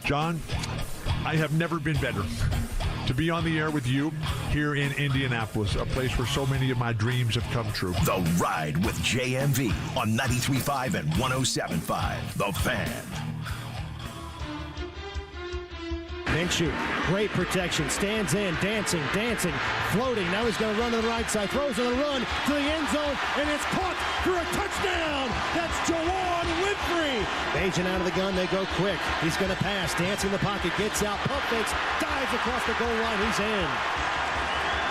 John, I have never been better to be on the air with you here in Indianapolis, a place where so many of my dreams have come true. The Ride with JMV on 93.5 and 107.5. The Fan. Minshew, great protection, stands in, dancing, floating. Now he's going to run to the right side, throws on the run to the end zone, and it's caught for a touchdown. That's Jawan Winfrey. Agent out of the gun, they go quick. He's going to pass, dancing in the pocket, gets out, pump fakes, dives across the goal line. He's in.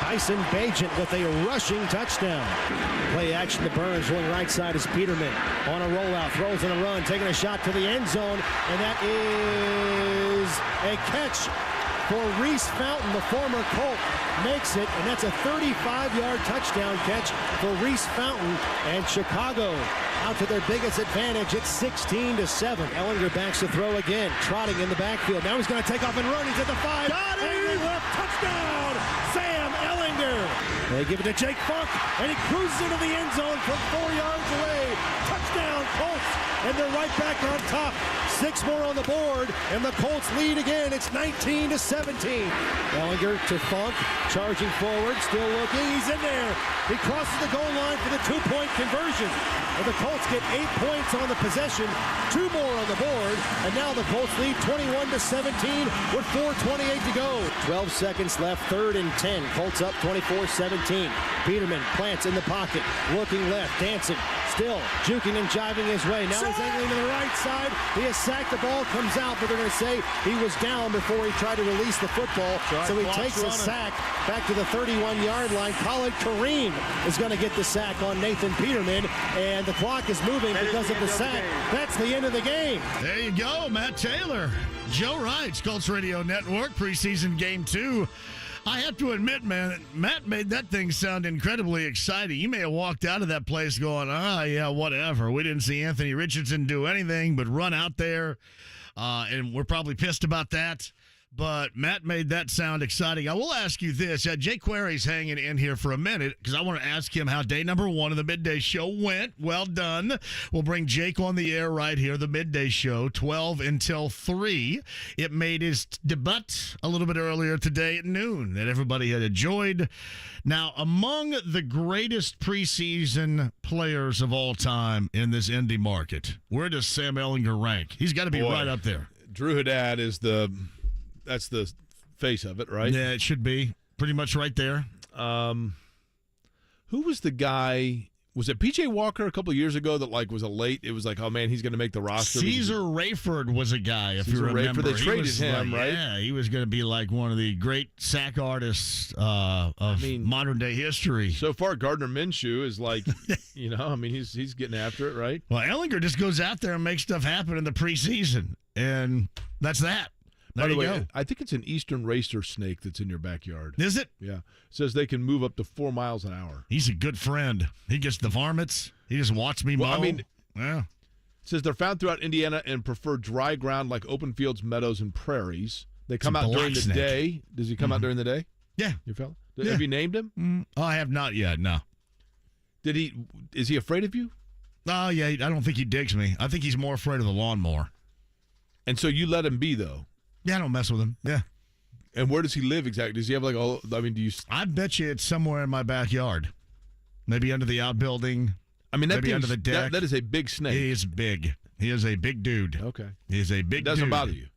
Tyson Bagent with a rushing touchdown. Play action to Burns, rolling right side is Peterman. On a rollout, throws on a run, taking a shot to the end zone, and that is a catch for Reese Fountain, the former Colt. Makes it, and that's a 35-yard touchdown catch for Reese Fountain. And Chicago out to their biggest advantage. It's 16-7. Ellinger backs to throw again, trotting in the backfield. Now he's going to take off and run. He's at the 5. Got it! Left touchdown! Sam Ellinger. They give it to Jake Funk, and he cruises into the end zone from 4 yards away. Touchdown, Colts, and they're right back on top. 6 more on the board, and the Colts lead again. It's 19-17. Ellinger to Funk, charging forward, still looking. He's in there. He crosses the goal line for the 2-point conversion. And the Colts get 8 points on the possession, 2 more on the board, and now the Colts lead 21-17 with 4:28 to go. 12 seconds left, 3rd and 10. Colts up 24-17. Peterman plants in the pocket, looking left, dancing, still juking and jiving his way. Now he's angling to the right side. He has sacked. The ball comes out, but they're going to say he was down before he tried to release the football. So he takes a sack back to the 31-yard line. Khalid Kareem is going to get the sack on Nathan Peterman, and the clock is moving because of the sack. That's the end of the game. There you go, Matt Taylor. Joe Wright's Colts Radio Network, preseason game 2. I have to admit, man, Matt made that thing sound incredibly exciting. You may have walked out of that place going, yeah, whatever. We didn't see Anthony Richardson do anything but run out there, and we're probably pissed about that. But Matt made that sound exciting. I will ask you this. Jake Query's hanging in here for a minute because I want to ask him how day number 1 of the Midday Show went. Well done. We'll bring Jake on the air right here, the Midday Show, 12 until 3. It made his debut a little bit earlier today at noon that everybody had enjoyed. Now, among the greatest preseason players of all time in this indie market, where does Sam Ellinger rank? He's got to be right up there. Drew Haddad is that's the face of it, right? Yeah, it should be. Pretty much right there. Who was the guy? Was it P.J. Walker a couple of years ago that was a late? It was like, oh, man, he's going to make the roster. Caesar Rayford was a guy, if you remember. They traded him, right? Yeah, he was going to be like one of the great sack artists of modern-day history. So far, Gardner Minshew is like, he's getting after it, right? Well, Ellinger just goes out there and makes stuff happen in the preseason, and that's that. There By the way, go. I think it's an eastern racer snake that's in your backyard. Is it? Yeah. It says they can move up to 4 miles an hour. He's a good friend. He gets the varmints. He just watched me mow. Yeah. It says they're found throughout Indiana and prefer dry ground like open fields, meadows, and prairies. They come out during the day. Does he come out during the day? Yeah. Your fella? Have you named him? I have not yet, no. Is he afraid of you? Oh, yeah. I don't think he digs me. I think he's more afraid of the lawnmower. And so you let him be, though? Yeah, I don't mess with him. Yeah. And where does he live exactly? Does he have do you... I bet you it's somewhere in my backyard. Maybe under the outbuilding. Maybe under the deck. That is a big snake. He is big. He is a big dude. Okay. He is a big dude. Doesn't bother you?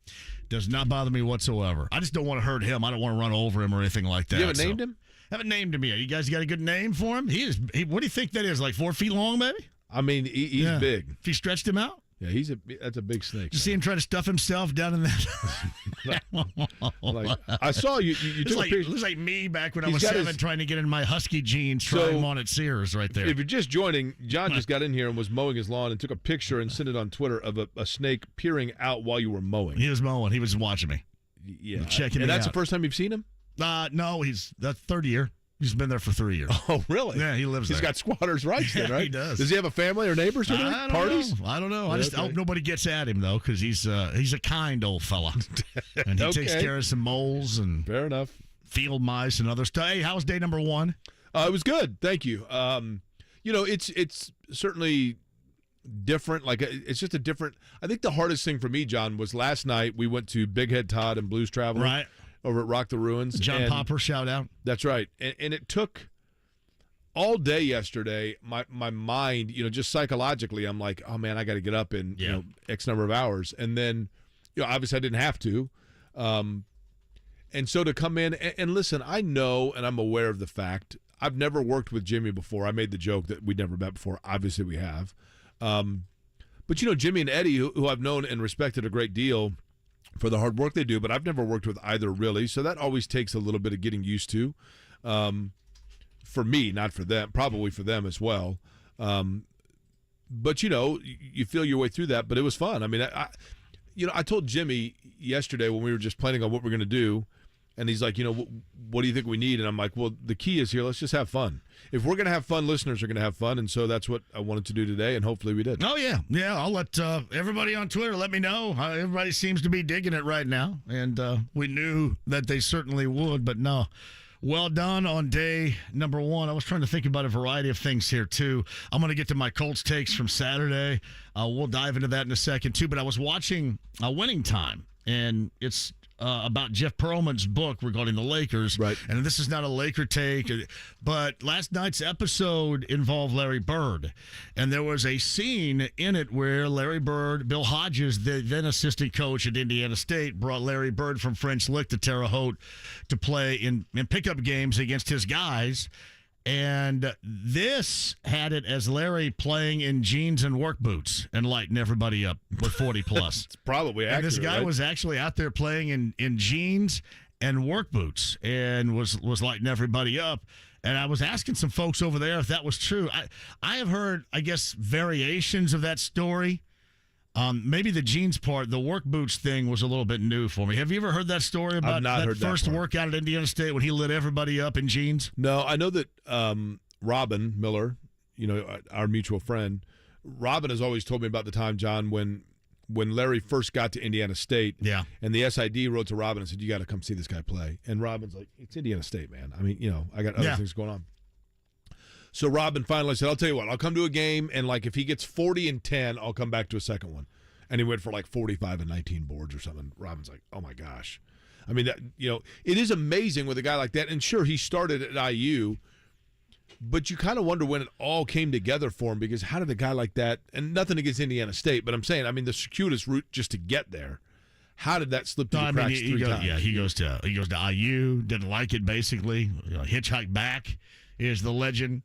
Does not bother me whatsoever. I just don't want to hurt him. I don't want to run over him or anything like that. You haven't named him? Haven't named him yet. You guys got a good name for him? What do you think that is, like 4 feet long, maybe? He's big. If you stretched him out? Yeah, that's a big snake. Did you see him try to stuff himself down in that? I saw you took a picture. It looks like me back when I was 7 trying to get in my husky jeans, trying them on at Sears right there. If you're just joining, John just got in here and was mowing his lawn and took a picture and sent it on Twitter of a snake peering out while you were mowing. He was mowing. He was watching me. Yeah. Checking me and that's out. the first time you've seen him? No, that's 3rd year. He's been there for 3 years. Oh, really? Yeah, he lives there. He's got squatter's rights then, right? He does. Does he have a family or neighbors or anything? Parties? I don't know. I just hope nobody gets at him, though, because he's a kind old fella. And he takes care of some moles and fair enough, field mice and other stuff. Hey, how was day number 1? It was good. Thank you. It's certainly different. Like, it's just a different. I think the hardest thing for me, John, was last night we went to Big Head Todd and Blues Traveler. Right. Over at Rock the Ruins. John Popper, shout out. That's right. And it took all day yesterday, my mind, just psychologically, I'm like, oh, man, I got to get up in X number of hours. And then, obviously I didn't have to. And so to come in and listen, I know and I'm aware of the fact, I've never worked with Jimmy before. I made the joke that we'd never met before. Obviously we have. But, Jimmy and Eddie, who I've known and respected a great deal for the hard work they do, but I've never worked with either really, so that always takes a little bit of getting used to. For me, not for them, probably for them as well. But you feel your way through that. But it was fun. I mean, I told Jimmy yesterday when we were just planning on what we're going to do, and he's like, what do you think we need? And I'm like, well, the key is here. Let's just have fun. If we're going to have fun, listeners are going to have fun, and so that's what I wanted to do today, and hopefully we did. Oh, yeah. Yeah, I'll let everybody on Twitter let me know. Everybody seems to be digging it right now, and we knew that they certainly would, but no. Well done on day number one. I was trying to think about a variety of things here, too. I'm going to get to my Colts takes from Saturday. We'll dive into that in a second, too, but I was watching Winning Time, and it's about Jeff Pearlman's book regarding the Lakers. Right. And this is not a Laker take, but last night's episode involved Larry Bird. And there was a scene in it where Larry Bird, Bill Hodges, the then assistant coach at Indiana State, brought Larry Bird from French Lick to Terre Haute to play in pickup games against his guys. And this had it as Larry playing in jeans and work boots and lighting everybody up with 40 plus. It's probably accurate. And this guy was actually out there playing in jeans and work boots and was lighting everybody up. And I was asking some folks over there if that was true. I have heard, I guess, variations of that story. Maybe the jeans part, the work boots thing was a little bit new for me. Have you ever heard that story about that first workout at Indiana State when he lit everybody up in jeans? No, I know that Robin Miller, our mutual friend, Robin has always told me about the time, John, when Larry first got to Indiana State. Yeah. And the SID wrote to Robin and said, you got to come see this guy play. And Robin's like, it's Indiana State, man. I mean, I got other things going on. So Robin finally said, I'll tell you what, I'll come to a game, and if he gets 40 and 10, I'll come back to a second one. And he went for 45 and 19 boards or something. Robin's like, oh my gosh. I mean, that it is amazing with a guy like that. And sure, he started at IU, but you kind of wonder when it all came together for him, because how did a guy like that, and nothing against Indiana State, but I'm saying, the circuitous route just to get there, how did that slip through the cracks three times? Yeah, he goes to IU, didn't like it basically. Hitchhiked back is the legend.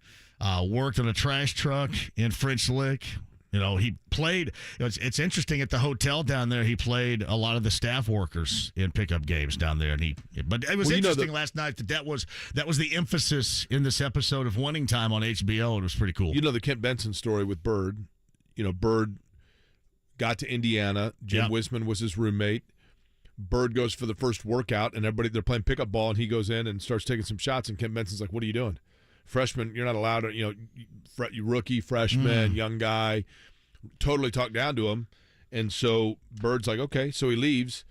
Worked on a trash truck in French Lick. He played. It's interesting at the hotel down there. He played a lot of the staff workers in pickup games down there, but it was interesting last night that was the emphasis in this episode of Winning Time on HBO. It was pretty cool. The Kent Benson story with Bird. Bird got to Indiana. Jim Wisman was his roommate. Bird goes for the first workout, and they're playing pickup ball, and he goes in and starts taking some shots, and Kent Benson's like, "What are you doing? Freshman, you're not allowed to, you rookie, freshman, young guy," totally talked down to him. And so Bird's like, okay. So he leaves,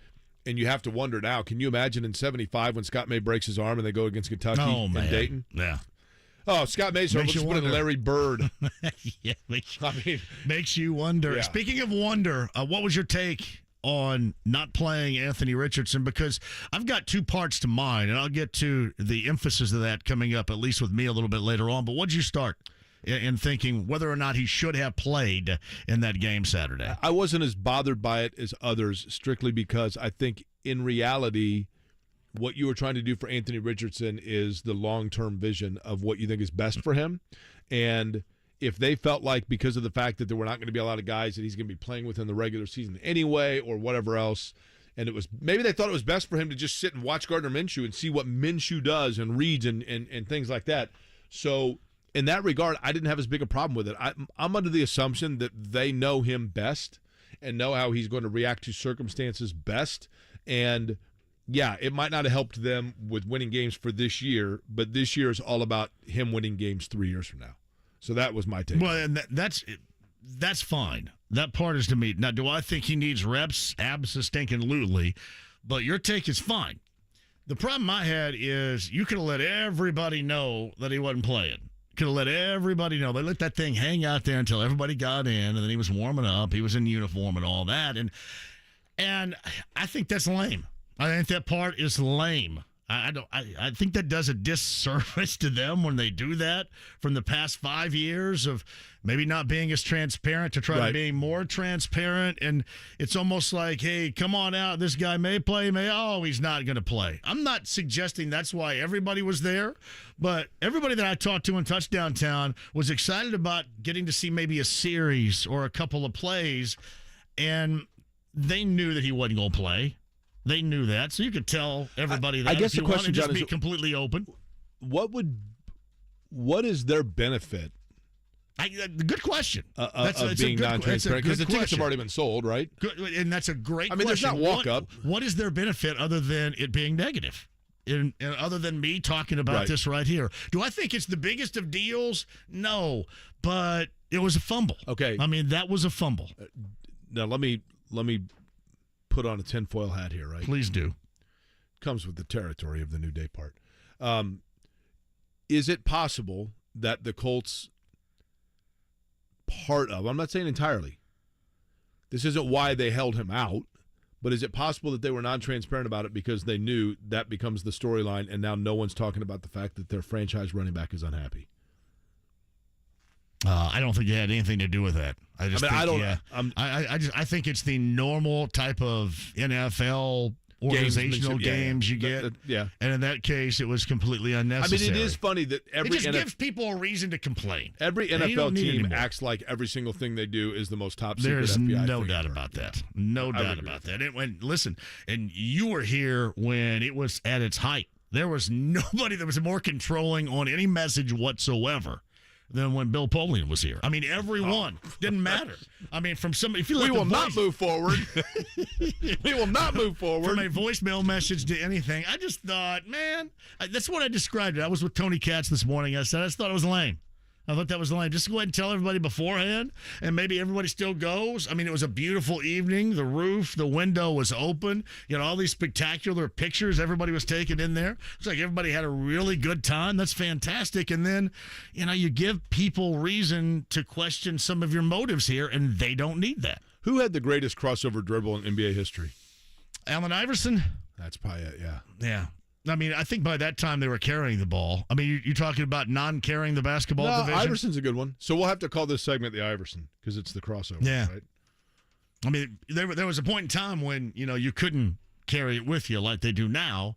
and you have to wonder now, can you imagine in 75 when Scott May breaks his arm and they go against Kentucky and Dayton? Yeah. Oh, Scott May's arm, let's put in Larry Bird. Yeah, makes you wonder. Yeah. Speaking of wonder, what was your take on not playing Anthony Richardson? Because I've got two parts to mine, and I'll get to the emphasis of that coming up, at least with me a little bit later on. But what'd you start in thinking whether or not he should have played in that game Saturday? I wasn't as bothered by it as others, strictly because I think in reality, what you were trying to do for Anthony Richardson is the long-term vision of what you think is best for him. And if they felt like because of the fact that there were not going to be a lot of guys that he's going to be playing with in the regular season anyway or whatever else, and it was maybe they thought it was best for him to just sit and watch Gardner Minshew and see what Minshew does and reads and things like that. So in that regard, I didn't have as big a problem with it. I'm under the assumption that they know him best and know how he's going to react to circumstances best. And yeah, it might not have helped them with winning games for this year, but this year is all about him winning games 3 years from now. So that was my take. Well, and that's fine. That part is to me. Now, do I think he needs reps? Abso-stinking-lutely. But your take is fine. The problem I had is you could have let everybody know that he wasn't playing. Could have let everybody know. They let that thing hang out there until everybody got in, and then he was warming up. He was in uniform and all that. And I think that's lame. I think that part is lame. I think that does a disservice to them when they do that from the past 5 years of maybe not being as transparent to try to be more transparent. And it's almost like, hey, come on out. This guy may play, he's not going to play. I'm not suggesting that's why everybody was there, but everybody that I talked to in Touchdown Town was excited about getting to see maybe a series or a couple of plays, and they knew that he wasn't going to play. They knew that, so you could tell everybody that. I guess the question, just John, be is completely open. What is their benefit? Good question. Of being non-transparent, because the tickets have already been sold, right? Good, and that's a great question. There's not walk-up. What is their benefit other than it being negative? And other than me talking about this right here. Do I think it's the biggest of deals? No, but it was a fumble. Okay. That was a fumble. Now, let me put on a tinfoil hat here, right? Please do. Comes with the territory of the New Day part. Is it possible that the Colts I'm not saying entirely, this isn't why they held him out, but is it possible that they were non-transparent about it because they knew that becomes the storyline and now no one's talking about the fact that their franchise running back is unhappy? I don't think it had anything to do with that. I think it's the normal type of NFL organizational games you get. And in that case, it was completely unnecessary. It is funny that it just gives people a reason to complain. Every NFL team acts like every single thing they do is the most top secret There's FBI no thing doubt ever. about that. No doubt about that. Listen, and you were here when it was at its height. There was nobody that was more controlling on any message whatsoever than when Bill Polian was here. Everyone. Didn't matter. From somebody. If you we will not move forward. We will not move forward. From a voicemail message to anything. I just thought, man, that's what I described it. I was with Tony Katz this morning. I just thought it was lame. I thought that was lame. Just go ahead and tell everybody beforehand, and maybe everybody still goes. It was a beautiful evening. The roof, the window was open. You know, all these spectacular pictures everybody was taking in there. It's like everybody had a really good time. That's fantastic. And then, you give people reason to question some of your motives here, and they don't need that. Who had the greatest crossover dribble in NBA history? Allen Iverson? That's probably it, yeah. Yeah. I think by that time they were carrying the ball. You're talking about non-carrying the basketball division? Iverson's a good one. So we'll have to call this segment the Iverson because it's the crossover, right? There was a point in time when, you couldn't carry it with you like they do now.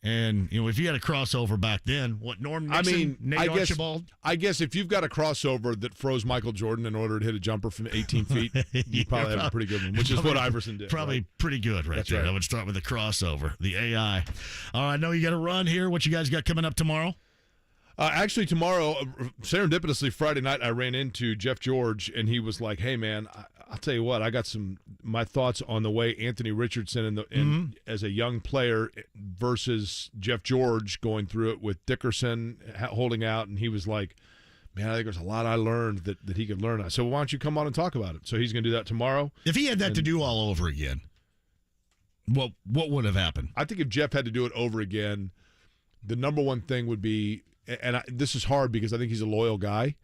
And, if you had a crossover back then, Norm Nixon, Nate Archibald? I guess if you've got a crossover that froze Michael Jordan in order to hit a jumper from 18 feet, you probably have a pretty good one, which is what Iverson did. Probably pretty good right there. Right. I would start with the crossover, the AI. All right, I know you got to run here. What you guys got coming up tomorrow? Actually, tomorrow, serendipitously, Friday night, I ran into Jeff George, and he was like, hey, man, I'll tell you what, I got my thoughts on the way Anthony Richardson as a young player versus Jeff George going through it with Dickerson holding out, and he was like, man, I think there's a lot I learned that he could learn. I said, well, why don't you come on and talk about it? So he's going to do that tomorrow. If he had that to do all over again, what would have happened? I think if Jeff had to do it over again, the number one thing would be, and this is hard because I think he's a loyal guy,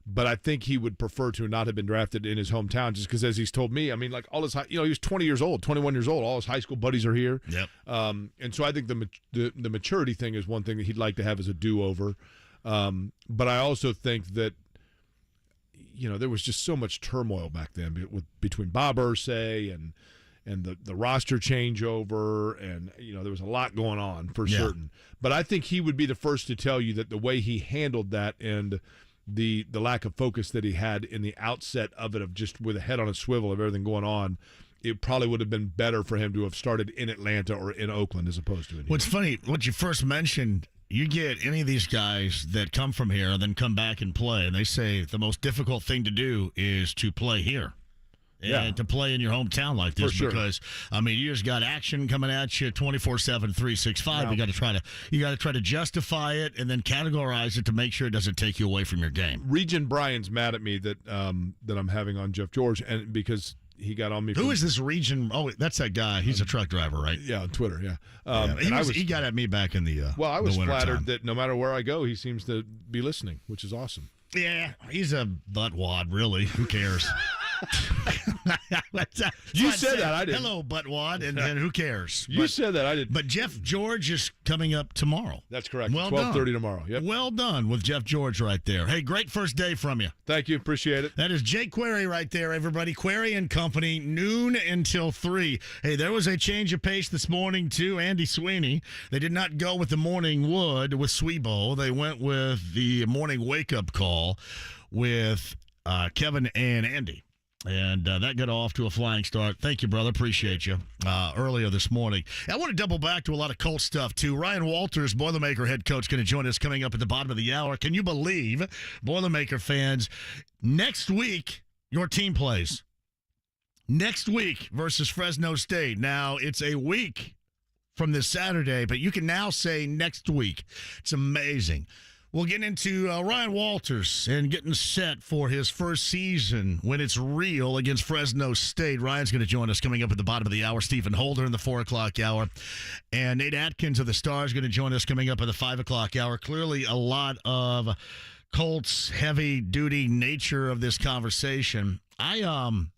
but I think he would prefer to not have been drafted in his hometown just because, as he's told me, all his, he was 20 years old, 21 years old. All his high school buddies are here. Yep. And so I think the maturity thing is one thing that he'd like to have as a do-over. But I also think that, there was just so much turmoil back then between Bob Irsay and the roster changeover, and there was a lot going on for certain. But I think he would be the first to tell you that the way he handled that and the lack of focus that he had in the outset of it, of just with a head on a swivel of everything going on, it probably would have been better for him to have started in Atlanta or in Oakland as opposed to in What's funny, what you first mentioned, you get any of these guys that come from here and then come back and play, and they say the most difficult thing to do is to play here. And to play in your hometown like this, because you just got action coming at you 24/7, 365. Wow. You got to try to justify it and then categorize it to make sure it doesn't take you away from your game. Regent Bryan's mad at me that I'm having on Jeff George, and because he got on me. Who is this region? Oh, that's that guy. He's a truck driver, right? Yeah, on Twitter, yeah. He got at me back in the well, I was flattered time. that no matter where I go, he seems to be listening, which is awesome. Yeah, he's a buttwad, really. Who cares? You said that, I didn't. Hello, buttwad, and who cares? You said that, I didn't. But Jeff George is coming up tomorrow. That's correct. Well 12:30 tomorrow. Yep. Well done with Jeff George right there. Hey, great first day from you. Thank you. Appreciate it. That is Jay Query right there, everybody. Query and Company, noon until 3. Hey, there was a change of pace this morning, too. Andy Sweeney. They did not go with the morning wood with Swebo. They went with the morning wake-up call with Kevin and Andy. And that got off to a flying start. Thank you, brother. Appreciate you. Earlier this morning. I want to double back to a lot of Colts stuff, too. Ryan Walters, Boilermaker head coach, going to join us coming up at the bottom of the hour. Can you believe, Boilermaker fans, next week, your team plays. Next week versus Fresno State. Now, it's a week from this Saturday, but you can now say next week. It's amazing. We'll get into Ryan Walters and getting set for his first season when it's real against Fresno State. Ryan's going to join us coming up at the bottom of the hour. Stephen Holder in the 4 o'clock hour. And Nate Atkins of the Star is going to join us coming up at the 5 o'clock hour. Clearly a lot of Colts heavy-duty nature of this conversation. I don't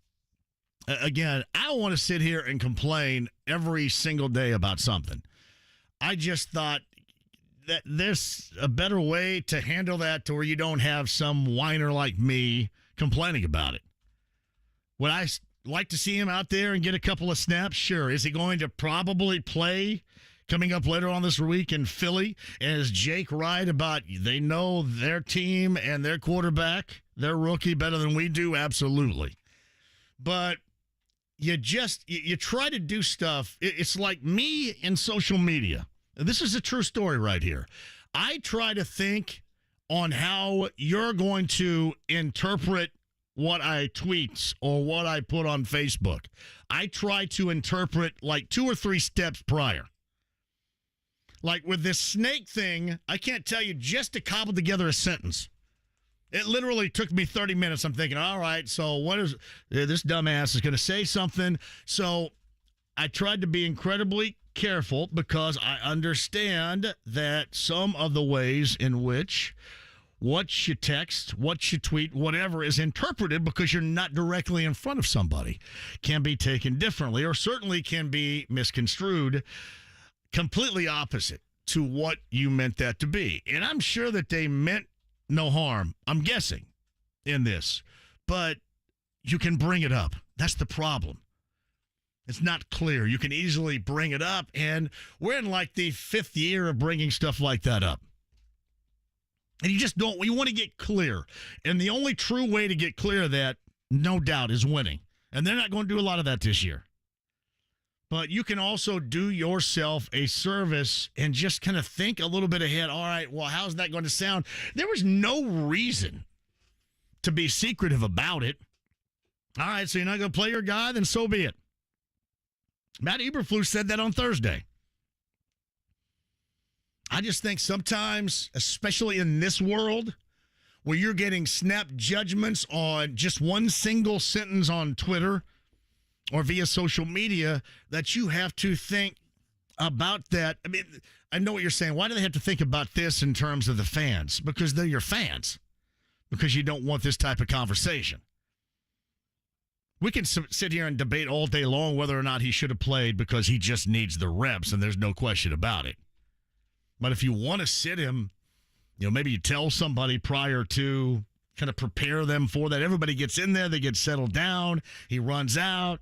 want to sit here and complain every single day about something. I just thought that there's a better way to handle that to where you don't have some whiner like me complaining about it. Would I like to see him out there and get a couple of snaps? Sure. Is he going to probably play coming up later on this week in Philly? And is Jake right about they know their team and their quarterback, their rookie, better than we do? Absolutely. But you try to do stuff. It's like me in social media. This is a true story right here. I try to think on how you're going to interpret what I tweet or what I put on Facebook. I try to interpret like 2 or 3 steps prior. Like with this snake thing, I can't tell you just to cobble together a sentence. It literally took me 30 minutes. I'm thinking, all right, so what is this dumbass is going to say something. So I tried to be incredibly careful because I understand that some of the ways in which what you text, what you tweet, whatever is interpreted because you're not directly in front of somebody can be taken differently or certainly can be misconstrued completely opposite to what you meant that to be. And I'm sure that they meant no harm, I'm guessing, in this. But you can bring it up. That's the problem. It's not clear. You can easily bring it up, and we're in like the 5th year of bringing stuff like that up. And you want to get clear. And the only true way to get clear of that, no doubt, is winning. And they're not going to do a lot of that this year. But you can also do yourself a service and just kind of think a little bit ahead. All right, well, how's that going to sound? There was no reason to be secretive about it. All right, so you're not going to play your guy? Then so be it. Matt Eberflus said that on Thursday. I just think sometimes, especially in this world, where you're getting snap judgments on just one single sentence on Twitter or via social media, that you have to think about that. I mean, I know what you're saying. Why do they have to think about this in terms of the fans? Because they're your fans. Because you don't want this type of conversation. We can sit here and debate all day long whether or not he should have played because he just needs the reps, and there's no question about it. But if you want to sit him, maybe you tell somebody prior to, kind of prepare them for that. Everybody gets in there, they get settled down, he runs out,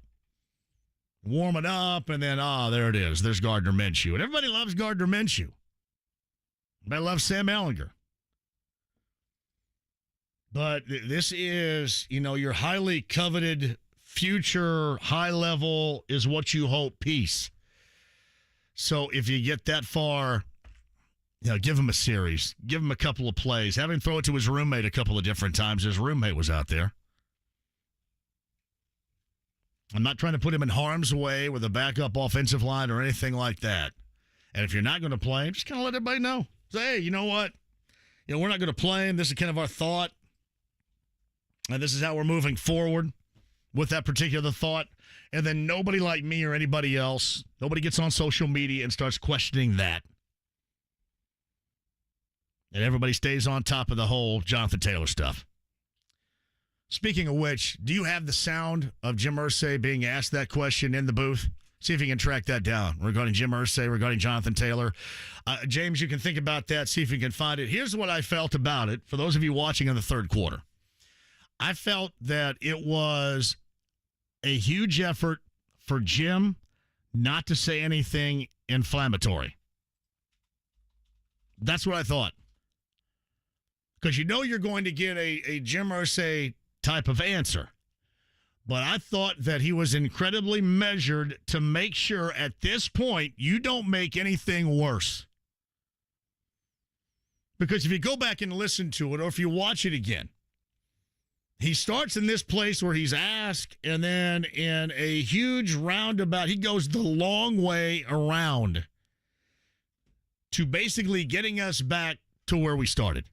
warm it up, and then, there it is. There's Gardner Minshew. And everybody loves Gardner Minshew. Everybody loves Sam Ehlinger. But this is, your highly coveted future high level is what you hope piece. So if you get that far, give him a series. Give him a couple of plays. Have him throw it to his roommate a couple of different times. His roommate was out there. I'm not trying to put him in harm's way with a backup offensive line or anything like that. And if you're not going to play him, just kind of let everybody know. Say, hey, you know what? We're not going to play him. This is kind of our thought. And this is how we're moving forward. with that particular thought, and then nobody like me or anybody else, nobody gets on social media and starts questioning that. And everybody stays on top of the whole Jonathan Taylor stuff. Speaking of which, do you have the sound of Jim Irsay being asked that question in the booth? See if you can track that down regarding Jim Irsay, regarding Jonathan Taylor. James, you can think about that, see if you can find it. Here's what I felt about it for those of you watching in the third quarter. I felt that it was a huge effort for Jim not to say anything inflammatory. That's what I thought. Because you know you're going to get a Jim Irsay type of answer. But I thought that he was incredibly measured to make sure at this point you don't make anything worse. Because if you go back and listen to it, or if you watch it again, he starts in this place where he's asked, and then in a huge roundabout, he goes the long way around to basically getting us back to where we started.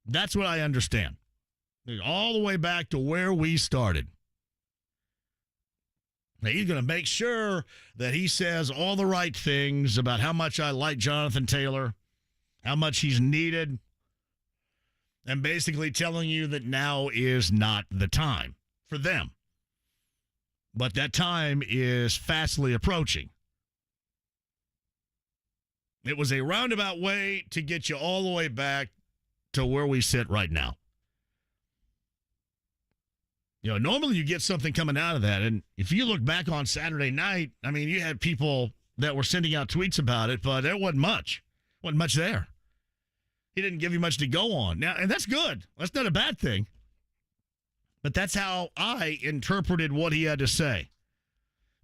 That's what I understand. All the way back to where we started. Now, he's going to make sure that he says all the right things about how much I like Jonathan Taylor, how much he's needed, and basically telling you that now is not the time for them. But that time is fastly approaching. It was a roundabout way to get you all the way back to where we sit right now. You know, normally you get something coming out of that. And if you look back on Saturday night, I mean, you had people that were sending out tweets about it, but there wasn't much. Wasn't much there. He didn't give you much to go on. Now, and that's good. That's not a bad thing. But that's how I interpreted what he had to say.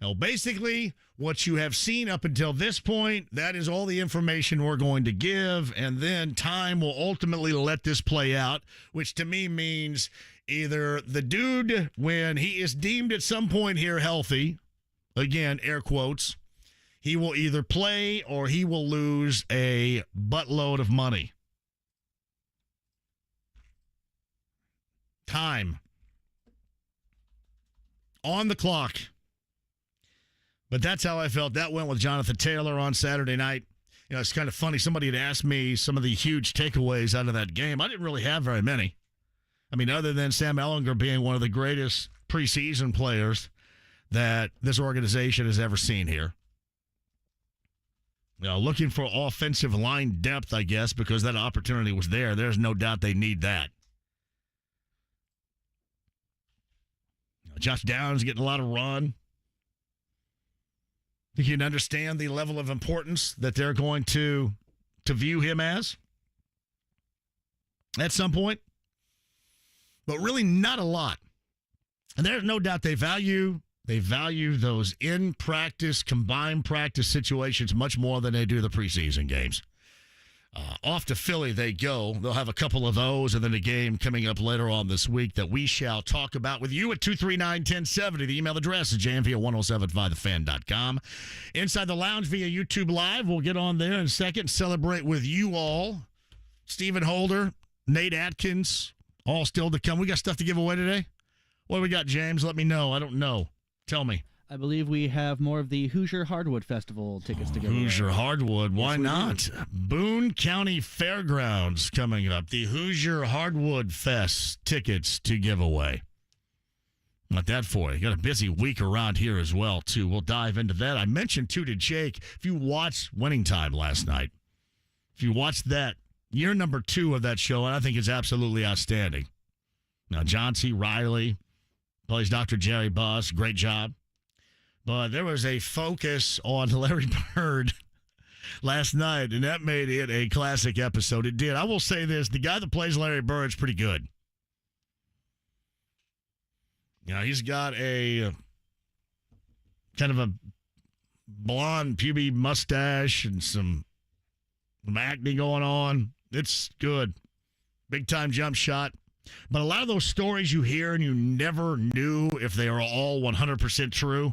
Now, basically, what you have seen up until this point, that is all the information we're going to give, and then time will ultimately let this play out, which to me means either the dude, when he is deemed at some point here healthy, again, air quotes, he will either play or he will lose a buttload of money. Time. On the clock. But that's how I felt. That went with Jonathan Taylor on Saturday night. You know, it's kind of funny. Somebody had asked me some of the huge takeaways out of that game. I didn't really have very many. I mean, other than Sam Ehlinger being one of the greatest preseason players that this organization has ever seen here. You know, looking for offensive line depth, I guess, because that opportunity was there. There's no doubt they need that. You know, Josh Downs getting a lot of run. You can understand the level of importance that they're going to view him as at some point. But really not a lot. And there's no doubt they value those in-practice, combined practice situations much more than they do the preseason games. Off to Philly they go. They'll have a couple of those, and then a game coming up later on this week that we shall talk about with you at 239-1070. The email address is jmv1075thefan.com. Inside the lounge via YouTube Live. We'll get on there in a second and celebrate with you all. Stephen Holder, Nate Atkins, all still to come. We got stuff to give away today? What do we got, James? Let me know. I don't know. Tell me. I believe we have more of the Hoosier Hardwood Festival tickets to give away. Hoosier Hardwood. Why Yes, we not? do. Boone County Fairgrounds coming up. The Hoosier Hardwood Fest tickets to give away. Not that for you. Got a busy week around here as well, too. We'll dive into that. I mentioned, too, to Jake, if you watched Winning Time last night, if you watched that, year number 2 of that show, and I think it's absolutely outstanding. Now, John C. Riley plays Dr. Jerry Buss. Great job. But there was a focus on Larry Bird last night, and that made it a classic episode. It did. I will say this. The guy that plays Larry Bird is pretty good. You know, he's got a kind of a blonde pubic mustache and some acne going on. It's good. Big-time jump shot. But a lot of those stories you hear and you never knew if they are all 100% true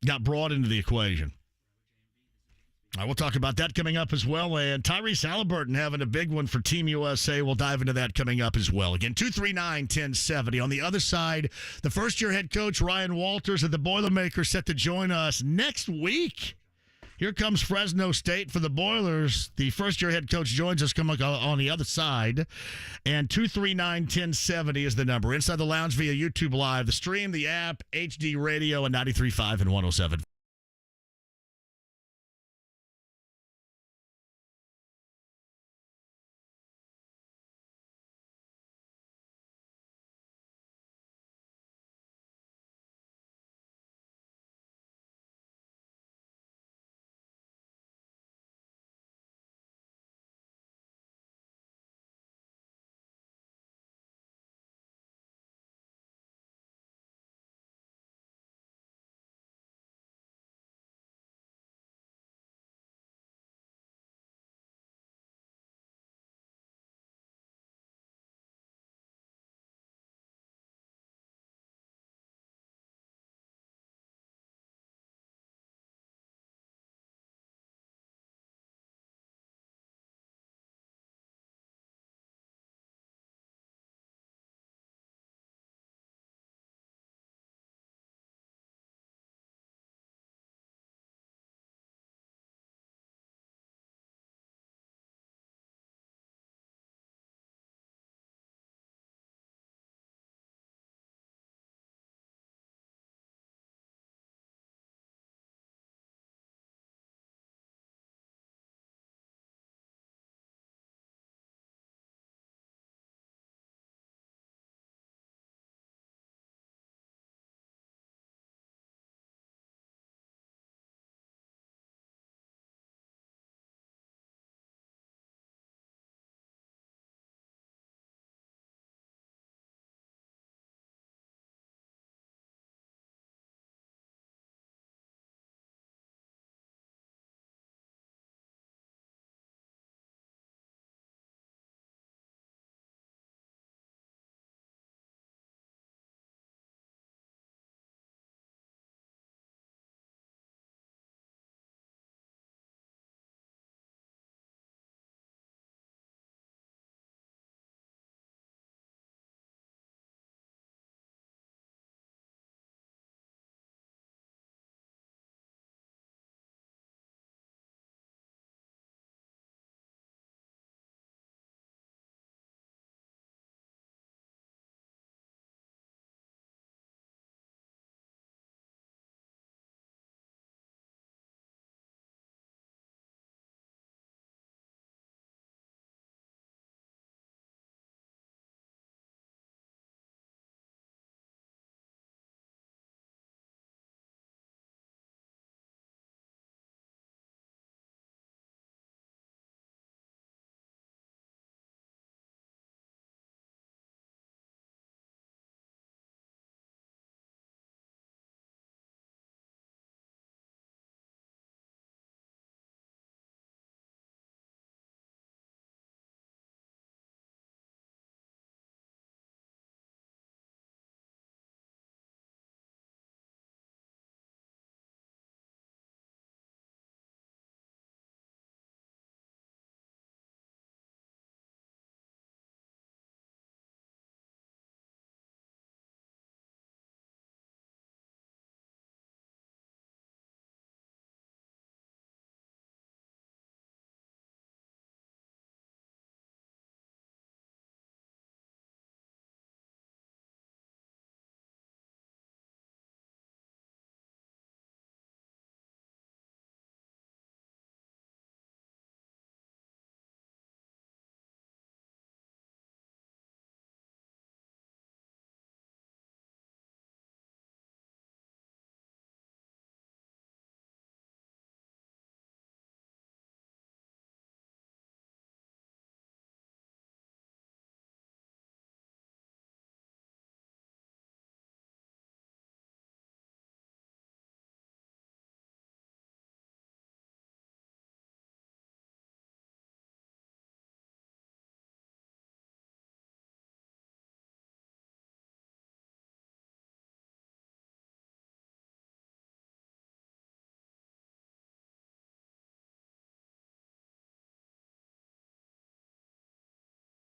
got brought into the equation. We'll talk about that coming up as well. And Tyrese Halliburton having a big one for Team USA. We'll dive into that coming up as well. Again, 239-1070. On the other side, the first-year head coach Ryan Walters of the Boilermakers set to join us next week. Here comes Fresno State for the Boilers. The first-year head coach joins us coming on the other side. And 239-1070 is the number. Inside the Lounge via YouTube Live, the stream, the app, HD Radio, and 93.5 and 107.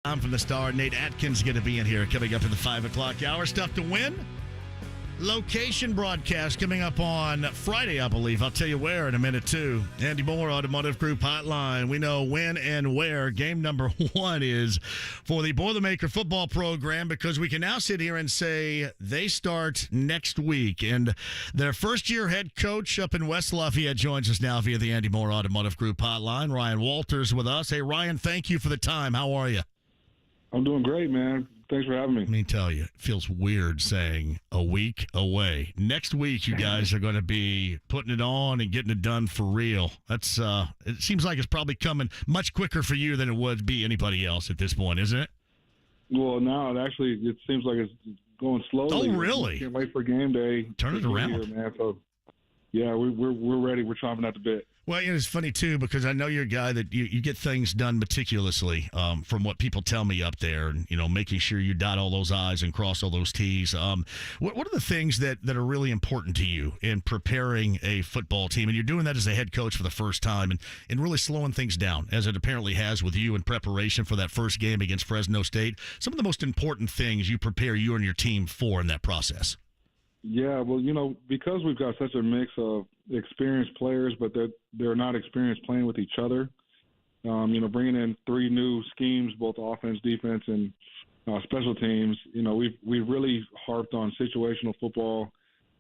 I'm from the Star. Nate Atkins going to be in here coming up in the 5 o'clock hour. Stuff to win. Location broadcast coming up on Friday, I believe. I'll tell you where in a minute, too. Andy Moore, Automotive Group Hotline. We know when and where game number 1 is for the Boilermaker football program, because we can now sit here and say they start next week. And their first-year head coach up in West Lafayette joins us now via the Andy Moore Automotive Group Hotline. Ryan Walters with us. Hey, Ryan, thank you for the time. How are you? I'm doing great, man. Thanks for having me. Let me tell you, it feels weird saying a week away. Next week, you guys are going to be putting it on and getting it done for real. That's it seems like it's probably coming much quicker for you than it would be anybody else at this point, isn't it? Well, now it seems like it's going slowly. Oh, really? We can't wait for game day. Turn it around. Here, man. So, yeah, we're ready. We're chomping at the bit. Well, it's funny, too, because I know you're a guy that you get things done meticulously from what people tell me up there, and, making sure you dot all those I's and cross all those T's. What are the things that are really important to you in preparing a football team? And you're doing that as a head coach for the first time and really slowing things down, as it apparently has with you in preparation for that first game against Fresno State. Some of the most important things you prepare you and your team for in that process. Yeah, well, because we've got such a mix of experienced players, but they're not experienced playing with each other. Bringing in 3 new schemes, both offense, defense, and special teams. We've really harped on situational football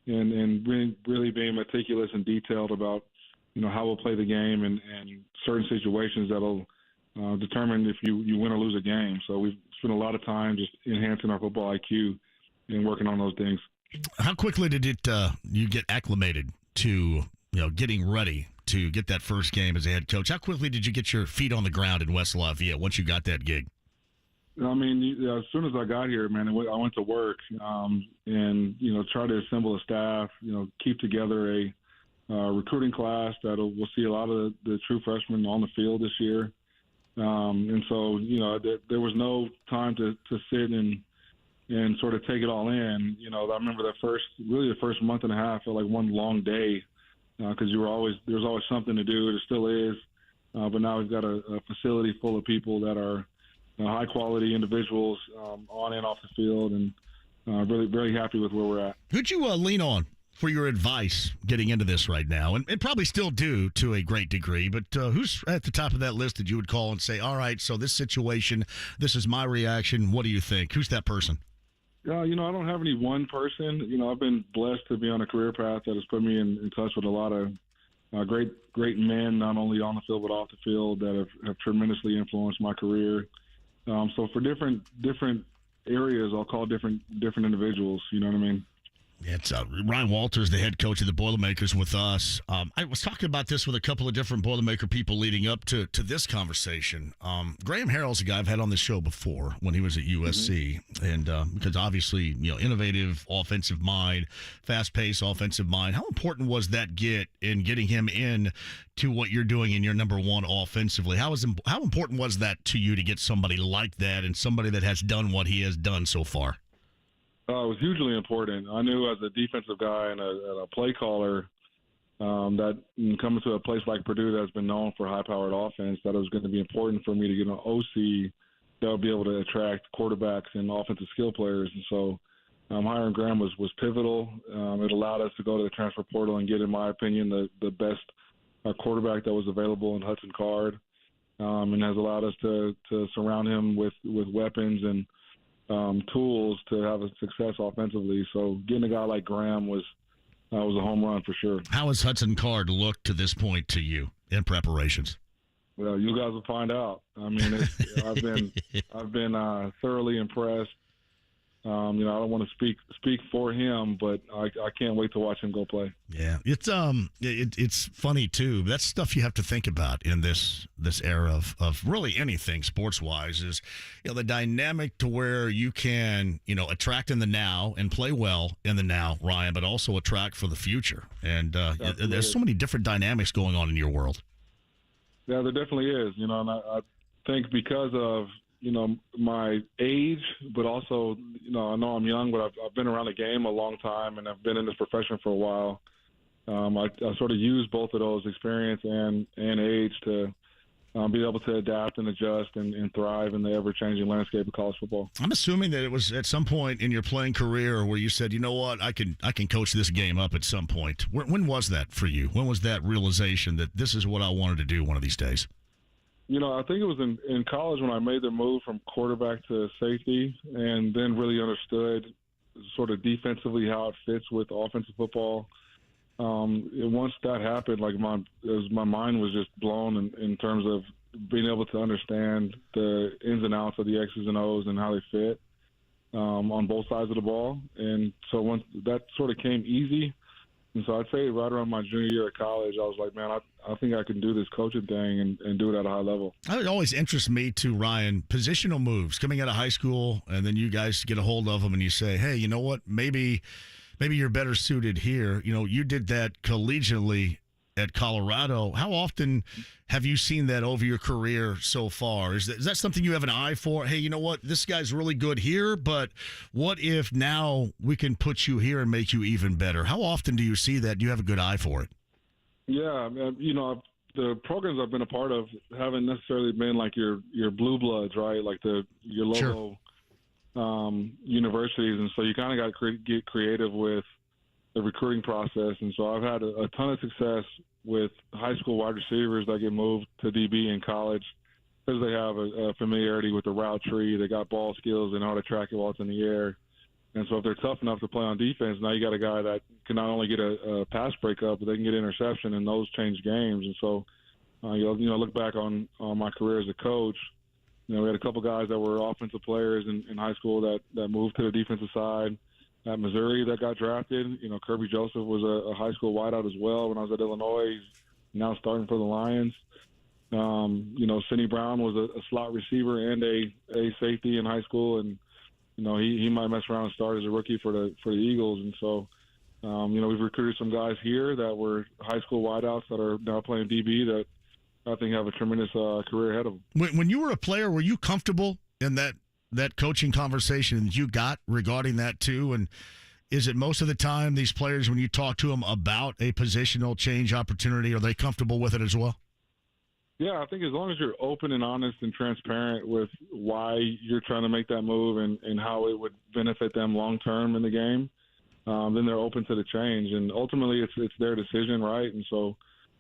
and really being meticulous and detailed about how we'll play the game and certain situations that'll determine if you win or lose a game. So we've spent a lot of time just enhancing our football IQ and working on those things. How quickly did you get acclimated to getting ready to get that first game as a head coach? How quickly did you get your feet on the ground in West Lafayette once you got that gig? I mean, as soon as I got here, man, I went to work and try to assemble a staff, keep together a recruiting class that we'll see a lot of the true freshmen on the field this year. And so, there was no time to sit and sort of take it all in. I remember the first month and a half felt like one long day because there's always something to do. There still is. But now we've got a facility full of people that are high-quality individuals on and off the field, and really, very happy with where we're at. Who'd you lean on for your advice getting into this right now? And probably still do to a great degree, but who's at the top of that list that you would call and say, all right, so this situation, this is my reaction. What do you think? Who's that person? I don't have any one person. I've been blessed to be on a career path that has put me in touch with a lot of great men, not only on the field but off the field, that have tremendously influenced my career. So for different areas, I'll call different individuals. You know what I mean? It's Ryan Walters, the head coach of the Boilermakers, with us. I was talking about this with a couple of different Boilermaker people leading up to this conversation. Graham Harrell's a guy I've had on the show before when he was at USC, and because obviously, innovative offensive mind, fast-paced offensive mind. How important was that in getting him in to what you're doing in your number one offensively? How important was that to you to get somebody like that and somebody that has done what he has done so far? It was hugely important. I knew as a defensive guy and a play caller that coming to a place like Purdue that's been known for high-powered offense, that it was going to be important for me to get an OC that would be able to attract quarterbacks and offensive skill players. And so hiring Graham was pivotal. It allowed us to go to the transfer portal and get, in my opinion, the best quarterback that was available in Hudson Card, and has allowed us to surround him with weapons and tools to have a success offensively. So getting a guy like Graham was a home run for sure. How has Hudson Card looked to this point to you in preparations? Well, you guys will find out. I mean, I've been thoroughly impressed. I don't want to speak for him, but I can't wait to watch him go play. Yeah, it's funny too. That's stuff you have to think about in this era of really anything sports wise. Is the dynamic to where you can attract in the now and play well in the now, Ryan, but also attract for the future. And there's so many different dynamics going on in your world. Yeah, there definitely is. And I think because of my age, but also, I know I'm young, but I've been around the game a long time, and I've been in this profession for a while. I sort of use both of those, experience and age, to be able to adapt and adjust and thrive in the ever-changing landscape of college football. I'm assuming that it was at some point in your playing career where you said, you know what, I can coach this game up at some point. When was that for you? When was that realization that this is what I wanted to do one of these days? I think it was in college when I made the move from quarterback to safety and then really understood sort of defensively how it fits with offensive football. Once that happened, my mind was just blown in terms of being able to understand the ins and outs of the X's and O's and how they fit on both sides of the ball. And so once that sort of came easy, and so I'd say right around my junior year at college, I was like, man, I think I can do this coaching thing and do it at a high level. It always interests me too, Ryan, positional moves coming out of high school, and then you guys get a hold of them and you say, hey, you know what, maybe you're better suited here. You did that collegiately at Colorado. How often have you seen that over your career so far? Is that something you have an eye for? Hey, you know what? This guy's really good here, but what if now we can put you here and make you even better? How often do you see that? Do you have a good eye for it? Yeah, the programs I've been a part of haven't necessarily been like your blue bloods, right? Like your local. Sure. Universities, and so you kind of got to get creative with the recruiting process. And so I've had a ton of success with high school wide receivers that get moved to DB in college because they have a familiarity with the route tree. They got ball skills. They know how to track it while it's in the air. And so if they're tough enough to play on defense, now you got a guy that can not only get a pass breakup, but they can get interception, and those change games. And so, look back on my career as a coach. We had a couple guys that were offensive players in high school that moved to the defensive side. At Missouri that got drafted, Kirby Joseph was a high school wideout as well. When I was at Illinois, he's now starting for the Lions. Sidney Brown was a slot receiver and a safety in high school, and he might mess around and start as a rookie for the Eagles. And so, we've recruited some guys here that were high school wideouts that are now playing DB that I think have a tremendous career ahead of them. When you were a player, were you comfortable in that coaching conversation that you got regarding that too? And is it most of the time these players, when you talk to them about a positional change opportunity, are they comfortable with it as well? Yeah, I think as long as you're open and honest and transparent with why you're trying to make that move and how it would benefit them long term in the game, then they're open to the change. And ultimately, it's their decision, right? And so,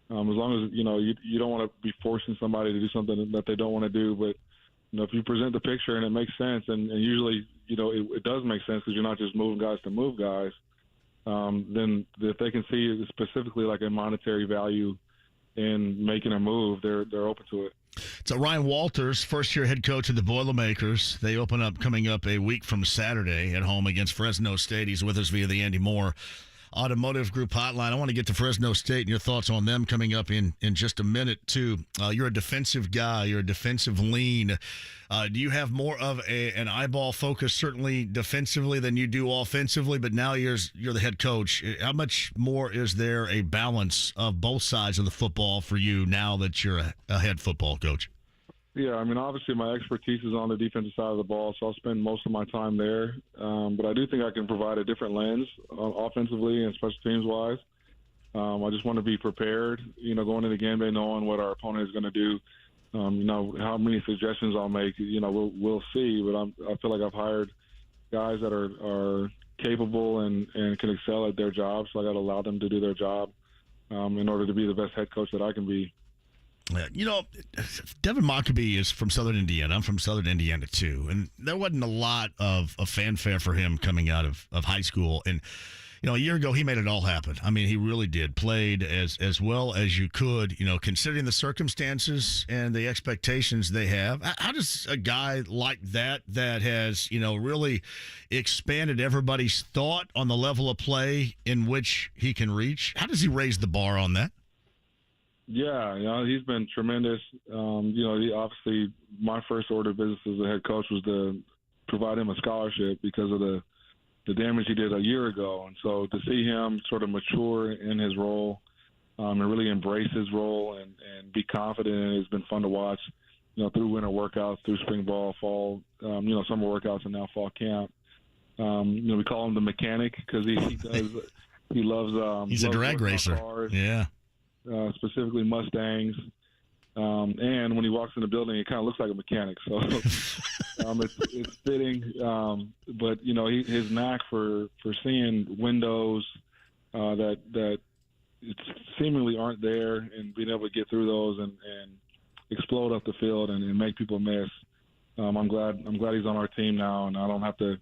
as long as you don't want to be forcing somebody to do something that they don't want to do, but if you present the picture and it makes sense, and usually it does make sense because you're not just moving guys to move guys, then if they can see specifically like a monetary value in making a move, they're open to it. So Ryan Walters, first-year head coach of the Boilermakers. They open up coming up a week from Saturday at home against Fresno State. He's with us via the Andy Moore Automotive Group hotline. I want to get to Fresno State and your thoughts on them coming up in just a minute, too. You're a defensive guy. You're a defensive lean. Do you have more of an eyeball focus, certainly defensively, than you do offensively? But now you're the head coach. How much more is there a balance of both sides of the football for you now that you're a head football coach? Yeah, obviously my expertise is on the defensive side of the ball, so I'll spend most of my time there. But I do think I can provide a different lens offensively and special teams-wise. I just want to be prepared, going into game day knowing what our opponent is going to do. How many suggestions I'll make, we'll see. But I feel like I've hired guys that are capable and can excel at their jobs, so I got to allow them to do their job in order to be the best head coach that I can be. Devin Mockabee is from Southern Indiana. I'm from Southern Indiana, too. And there wasn't a lot of fanfare for him coming out of high school. And, a year ago, he made it all happen. He really did. Played as well as you could, considering the circumstances and the expectations they have. How does a guy like that has, really expanded everybody's thought on the level of play in which he can reach? How does he raise the bar on that? Yeah, he's been tremendous. Obviously, my first order of business as a head coach was to provide him a scholarship because of the damage he did a year ago. And so to see him sort of mature in his role and really embrace his role and be confident in it has been fun to watch, through winter workouts, through spring ball, fall, summer workouts, and now fall camp. We call him the mechanic because he loves he's a drag racer. Cars. Yeah. Specifically Mustangs. And when he walks in the building, he kind of looks like a mechanic. So it's fitting. But, his knack for seeing windows that seemingly aren't there and being able to get through those and explode up the field and make people miss. I'm glad he's on our team now, and I don't have to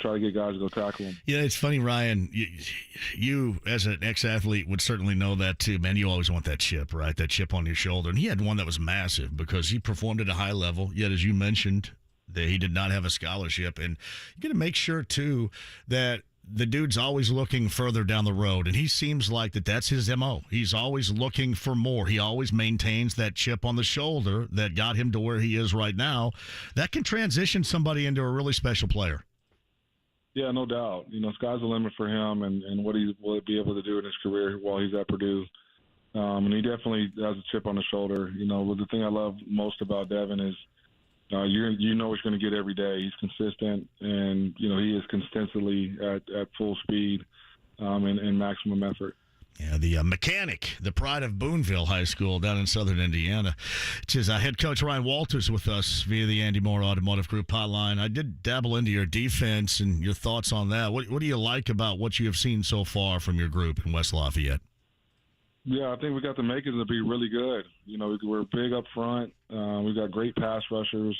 try to get guys to go tackle him. Yeah, it's funny, Ryan. You as an ex-athlete would certainly know that too, man. You always want that chip, right? That chip on your shoulder. And he had one that was massive because he performed at a high level. Yet, as you mentioned, that he did not have a scholarship. And you got to make sure too that the dude's always looking further down the road, and he seems like that's his MO. He's always looking for more. He always maintains that chip on the shoulder that got him to where he is right now. That can transition somebody into a really special player. Yeah, no doubt. Sky's the limit for him and what he will be able to do in his career while he's at Purdue. And he definitely has a chip on his shoulder. The thing I love most about Devin is what you're going to get every day. He's consistent, and he is consistently at full speed and maximum effort. Yeah, the mechanic, the pride of Boonville High School down in southern Indiana. It's his head coach Ryan Walters with us via the Andy Moore Automotive Group hotline. I did dabble into your defense and your thoughts on that. What do you like about what you have seen so far from your group in West Lafayette? Yeah, I think we got the makings to be really good. We're big up front. We've got great pass rushers.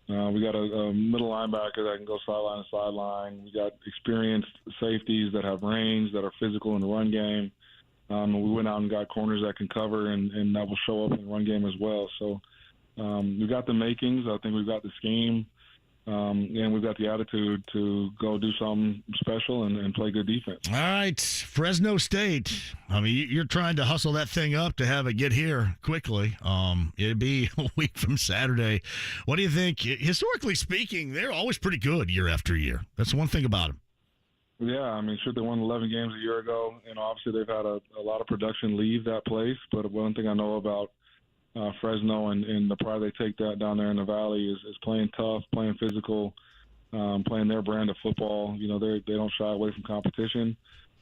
We got a middle linebacker that can go sideline to sideline. We got experienced safeties that have range, that are physical in the run game. We went out and got corners that can cover, and that will show up in the run game as well. So we've got the makings. I think we've got the scheme, and we've got the attitude to go do something special and play good defense. All right, Fresno State. I mean, you're trying to hustle that thing up to have it get here quickly. It'd be a week from Saturday. What do you think? Historically speaking, they're always pretty good year after year. That's one thing about them. Yeah, they won 11 games a year ago, and obviously they've had a lot of production leave that place. But one thing I know about Fresno and the pride they take that down there in the Valley is playing tough, playing physical, playing their brand of football. They don't shy away from competition.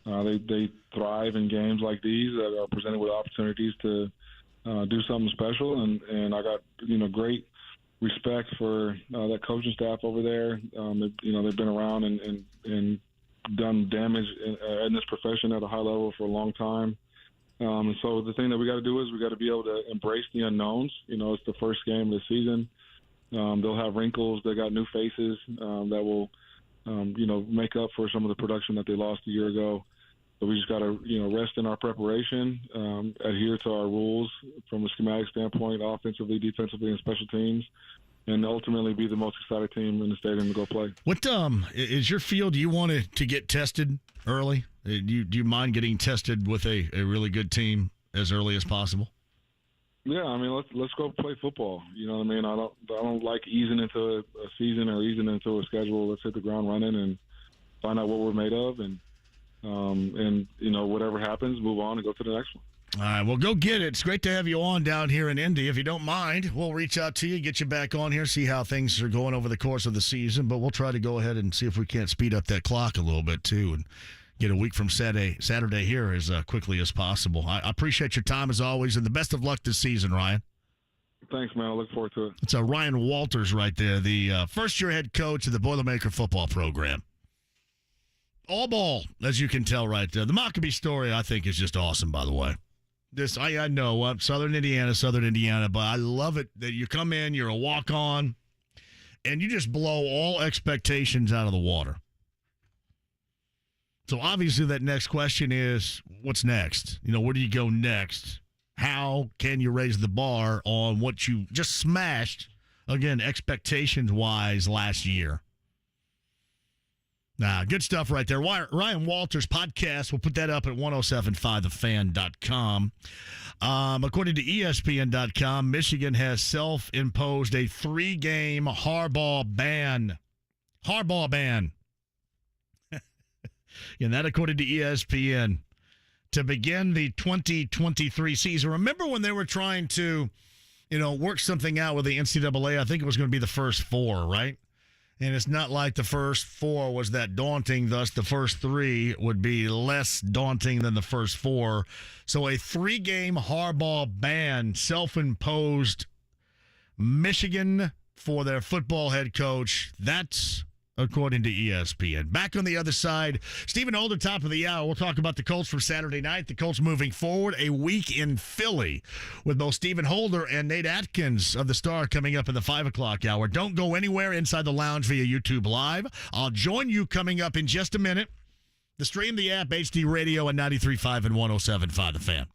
They thrive in games like these that are presented with opportunities to do something special. And I got great respect for that coaching staff over there. They've been around and done damage in this profession at a high level for a long time. And so the thing that we got to do is we got to be able to embrace the unknowns. It's the first game of the season. They'll have wrinkles. They got new faces that will, make up for some of the production that they lost a year ago. But we just got to, rest in our preparation, adhere to our rules from a schematic standpoint, offensively, defensively, and special teams, and ultimately be the most excited team in the stadium to go play. What is your feel? Do you want to get tested early? Do you mind getting tested with a really good team as early as possible? Yeah, let's go play football. You know what I mean? I don't like easing into a season or easing into a schedule. Let's hit the ground running and find out what we're made of, and whatever happens, move on and go to the next one. All right, well, go get it. It's great to have you on down here in Indy. If you don't mind, we'll reach out to you, get you back on here, see how things are going over the course of the season. But we'll try to go ahead and see if we can't speed up that clock a little bit, too, and get a week from Saturday here as quickly as possible. I appreciate your time, as always, and the best of luck this season, Ryan. Thanks, man. I look forward to it. It's Ryan Walters right there, the first-year head coach of the Boilermaker football program. All ball, as you can tell right there. The Maccabee story, I think, is just awesome, by the way. I know, Southern Indiana, but I love it that you come in, you're a walk-on, and you just blow all expectations out of the water. So obviously that next question is, what's next? Where do you go next? How can you raise the bar on what you just smashed, again, expectations-wise last year? Good stuff right there. Ryan Walters' podcast, we'll put that up at 1075thefan.com. According to ESPN.com, Michigan has self-imposed a 3-game Harbaugh ban. And that according to ESPN. To begin the 2023 season. Remember when they were trying to, work something out with the NCAA? I think it was going to be the first 4, right? And it's not like the first 4 was that daunting. Thus, the first 3 would be less daunting than the first 4. So a 3-game Harbaugh ban, self-imposed. Michigan for their football head coach. That's according to ESPN. Back on the other side, Stephen Holder, top of the hour. We'll talk about the Colts from Saturday night. The Colts moving forward, a week in Philly with both Stephen Holder and Nate Atkins of the Star coming up in the 5 o'clock hour. Don't go anywhere inside the lounge via YouTube Live. I'll join you coming up in just a minute. The stream, the app, HD Radio, and 93.5 and 107.5 The Fan.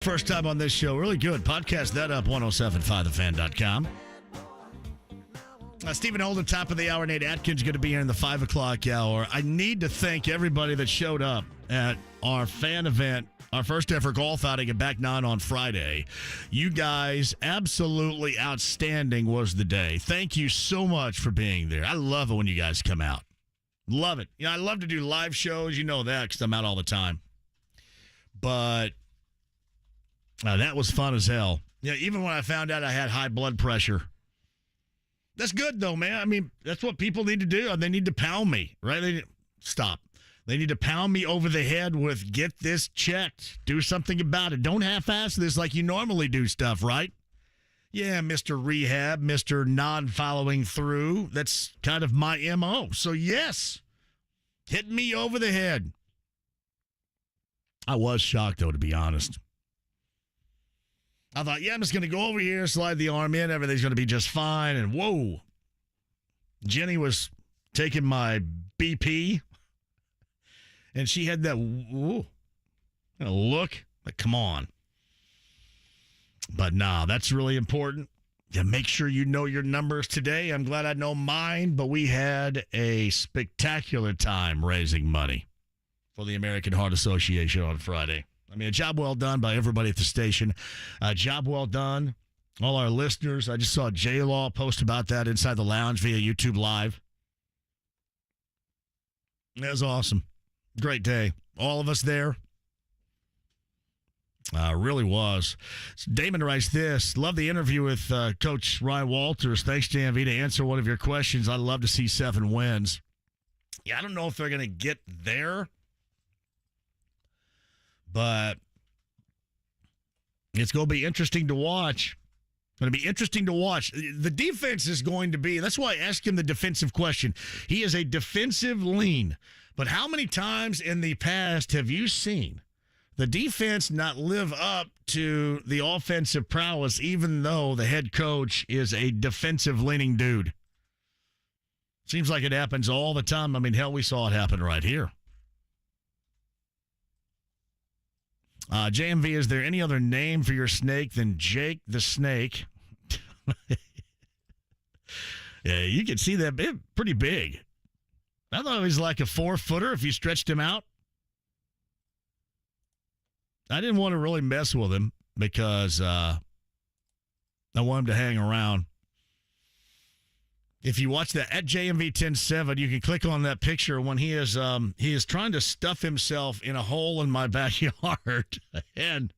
First time on this show. Really good. Podcast that up, 1075thefan.com. Stephen Holden, top of the hour. Nate Atkins going to be here in the 5 o'clock hour. I need to thank everybody that showed up at our fan event, our first ever golf outing at Back 9 on Friday. You guys, absolutely outstanding was the day. Thank you so much for being there. I love it when you guys come out. Love it. I love to do live shows. You know that because I'm out all the time. But that was fun as hell. Even when I found out I had high blood pressure. That's good, though, man. I mean, that's what people need to do. They need to pound me, right? Stop. They need to pound me over the head with, get this checked. Do something about it. Don't half-ass this like you normally do stuff, right? Yeah, Mr. Rehab, Mr. non-following through. That's kind of my MO. So, yes, hit me over the head. I was shocked, though, to be honest. I thought, I'm just going to go over here, slide the arm in, everything's going to be just fine. And whoa, Jenny was taking my BP, and she had that look like, come on. But nah, that's really important. Make sure you know your numbers today. I'm glad I know mine, but we had a spectacular time raising money for the American Heart Association on Friday. I mean, a job well done by everybody at the station. A job well done. All our listeners. I just saw J-Law post about that inside the lounge via YouTube Live. It was awesome. Great day. All of us there. Really was. Damon writes this. Love the interview with Coach Ryan Walters. Thanks, JMV, to answer one of your questions. I'd love to see 7 wins. I don't know if they're going to get there. But it's going to be interesting to watch. Going to be interesting to watch. The defense is going to be, that's why I asked him the defensive question. He is a defensive lean. But how many times in the past have you seen the defense not live up to the offensive prowess, even though the head coach is a defensive leaning dude? Seems like it happens all the time. I mean, hell, we saw it happen right here. JMV, is there any other name for your snake than Jake the Snake? Yeah, you can see that pretty big. I thought he was like a 4-footer if you stretched him out. I didn't want to really mess with him because I want him to hang around. If you watch that at JMV 10-7, you can click on that picture when he is trying to stuff himself in a hole in my backyard, and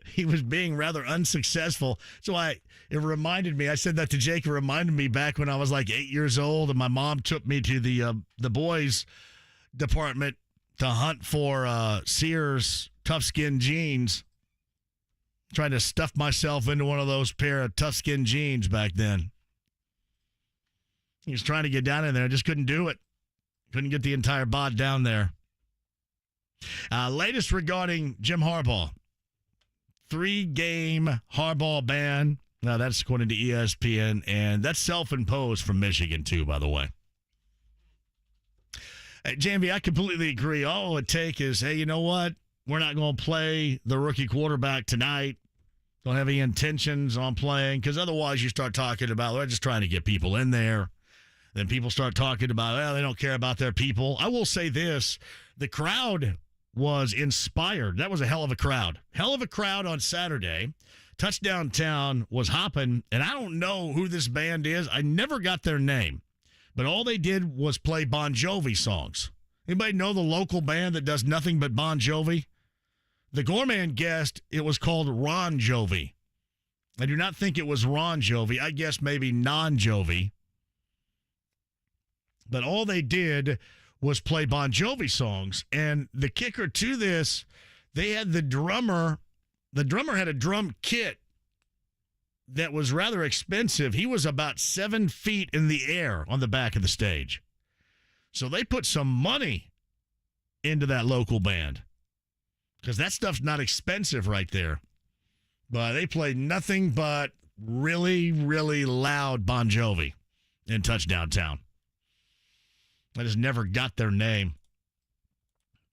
he was being rather unsuccessful. So it reminded me. I said that to Jake. It reminded me back when I was like 8 years old, and my mom took me to the boys department to hunt for Sears tough skin jeans. Trying to stuff myself into one of those pair of tough skin jeans back then. He was trying to get down in there. Just couldn't do it. Couldn't get the entire bod down there. Latest regarding Jim Harbaugh. 3-game Harbaugh ban. Now, that's according to ESPN, and that's self-imposed from Michigan, too, by the way. JMV, I completely agree. All it would take is, hey, you know what? We're not going to play the rookie quarterback tonight. Don't have any intentions on playing, because otherwise you start talking about, they're just trying to get people in there. Then people start talking about, well, they don't care about their people. I will say this. The crowd was inspired. That was a hell of a crowd. Hell of a crowd on Saturday. Touchdown Town was hopping, and I don't know who this band is. I never got their name. But all they did was play Bon Jovi songs. Anybody know the local band that does nothing but Bon Jovi? The Gorman guessed it was called Ron Jovi. I do not think it was Ron Jovi. I guess maybe Non-Jovi. But all they did was play Bon Jovi songs. And the kicker to this, they had the drummer had a drum kit that was rather expensive. He was about 7 feet in the air on the back of the stage. So they put some money into that local band because that stuff's not expensive right there. But they played nothing but really, really loud Bon Jovi in Touchdown Town. I just never got their name.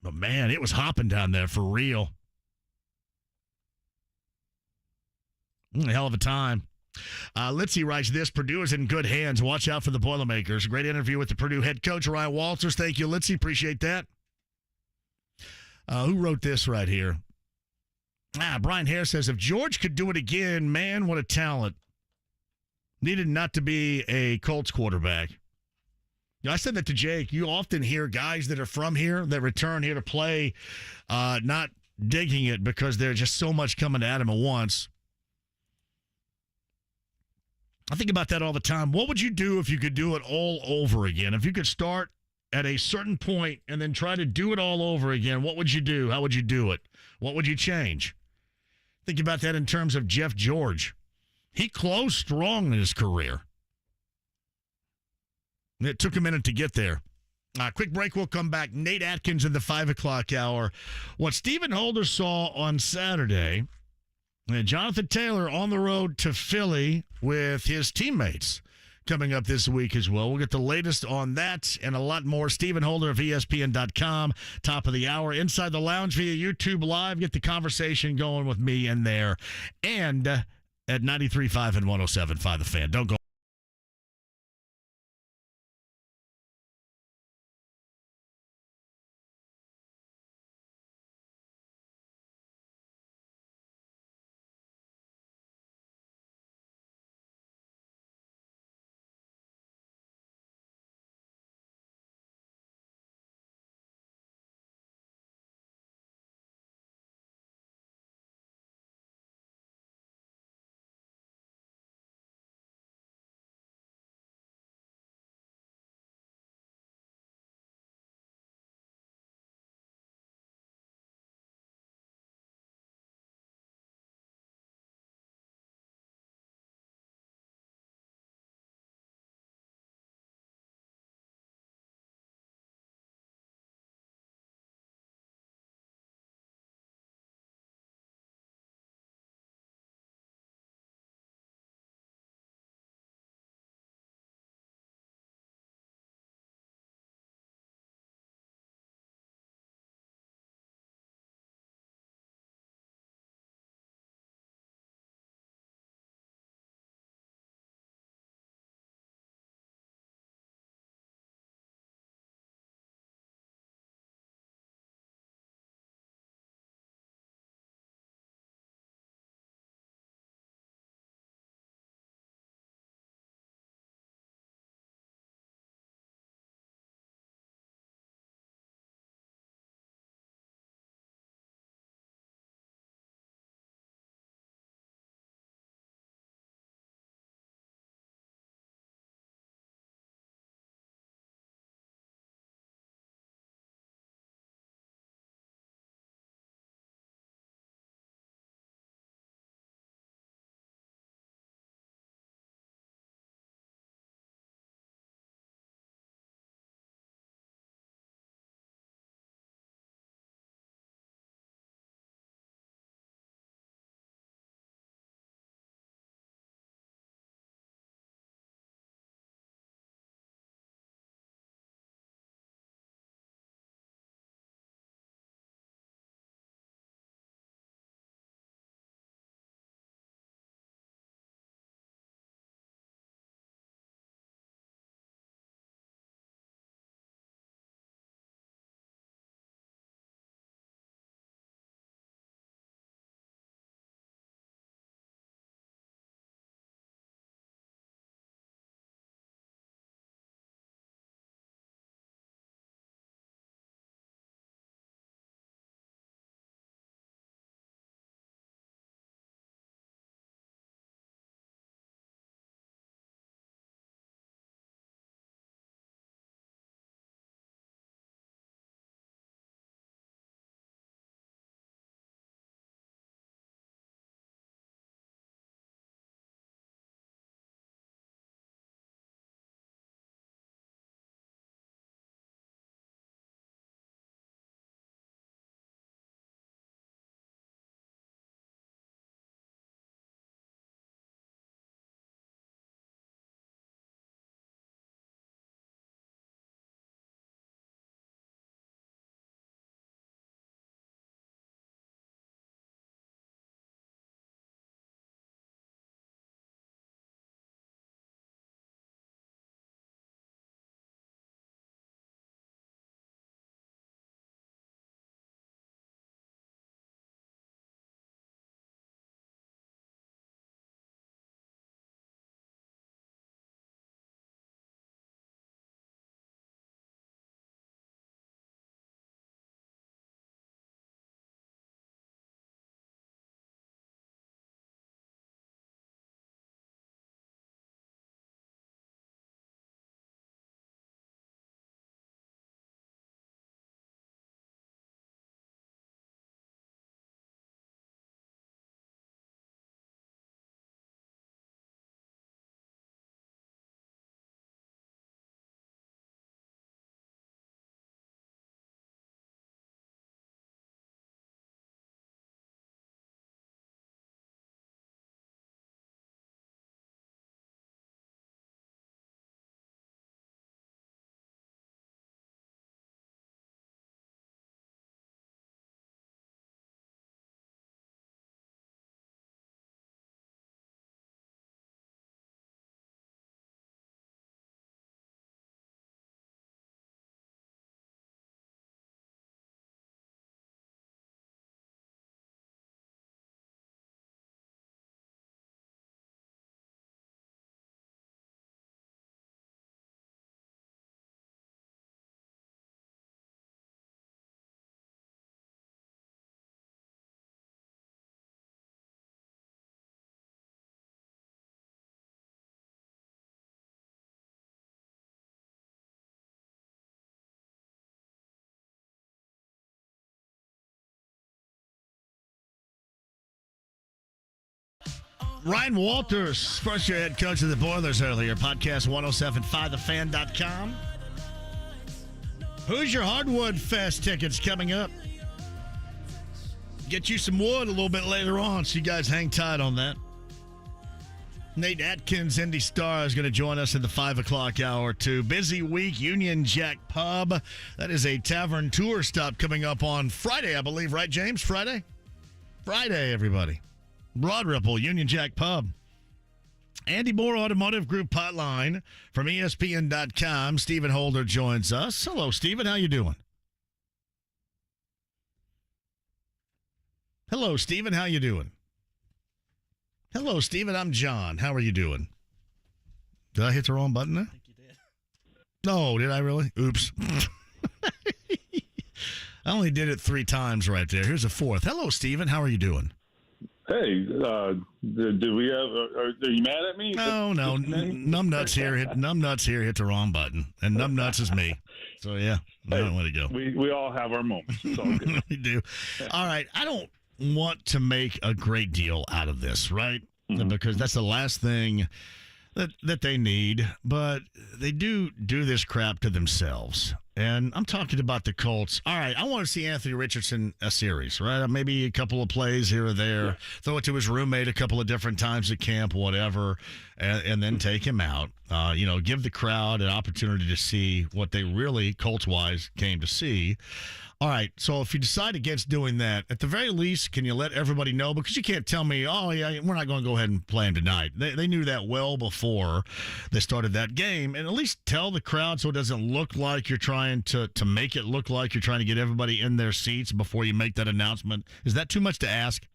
But, man, it was hopping down there for real. Hell of a time. Litzy writes this: Purdue is in good hands. Watch out for the Boilermakers. Great interview with the Purdue head coach, Ryan Walters. Thank you, Litzy. Appreciate that. Who wrote this right here? Brian Hare says, if George could do it again, man, what a talent. Needed not to be a Colts quarterback. I said that to Jake. You often hear guys that are from here that return here to play not digging it because there's just so much coming at them at once. I think about that all the time. What would you do if you could do it all over again? If you could start at a certain point and then try to do it all over again, what would you do? How would you do it? What would you change? Think about that in terms of Jeff George. He closed strong in his career. It took a minute to get there. Quick break. We'll come back. Nate Atkins in the 5 o'clock hour. What Stephen Holder saw on Saturday, and Jonathan Taylor on the road to Philly with his teammates coming up this week as well. We'll get the latest on that and a lot more. Stephen Holder of ESPN.com, top of the hour. Inside the Lounge via YouTube Live. Get the conversation going with me in there. And at 93.5 and 107.5 The Fan. Don't go. Ryan Walters, first-year head coach of the Boilers earlier. Podcast 1075thefan.com. Who's your Hardwood Fest tickets coming up? Get you some wood a little bit later on, so you guys hang tight on that. Nate Atkins, Indy Star, is going to join us in the 5 o'clock hour, too. Busy week, Union Jack Pub. That is a tavern tour stop coming up on Friday, I believe. Right, James? Friday? Friday, everybody. Broad Ripple, Union Jack Pub. Andy Moore Automotive Group hotline from ESPN.com. Stephen Holder joins us. Hello, Stephen. How you doing? Hello, Stephen. How you doing? Hello, Stephen. I'm John. How are you doing? Did I hit the wrong button there? I think you did. No, did I really? Oops. I only did it 3 times right there. Here's a 4th. Hello, Stephen. How are you doing? Hey, do we have? Are you mad at me? No. Numbnuts here. Numbnuts here hit the wrong button, and Numbnuts is me. So yeah, I don't want to go. We all have our moments. It's all good. We do. All right. I don't want to make a great deal out of this, right? Mm-hmm. Because that's the last thing that they need, but they do this crap to themselves. And I'm talking about the Colts. All right, I want to see Anthony Richardson a series, right? Maybe a couple of plays here or there. Yeah. Throw it to his roommate a couple of different times at camp, whatever, and then take him out. Give the crowd an opportunity to see what they really, Colts-wise, came to see. All right, so if you decide against doing that, at the very least, can you let everybody know? Because you can't tell me, oh, yeah, we're not going to go ahead and play him tonight. They knew that well before they started that game. And at least tell the crowd so it doesn't look like you're trying to make it look like you're trying to get everybody in their seats before you make that announcement. Is that too much to ask?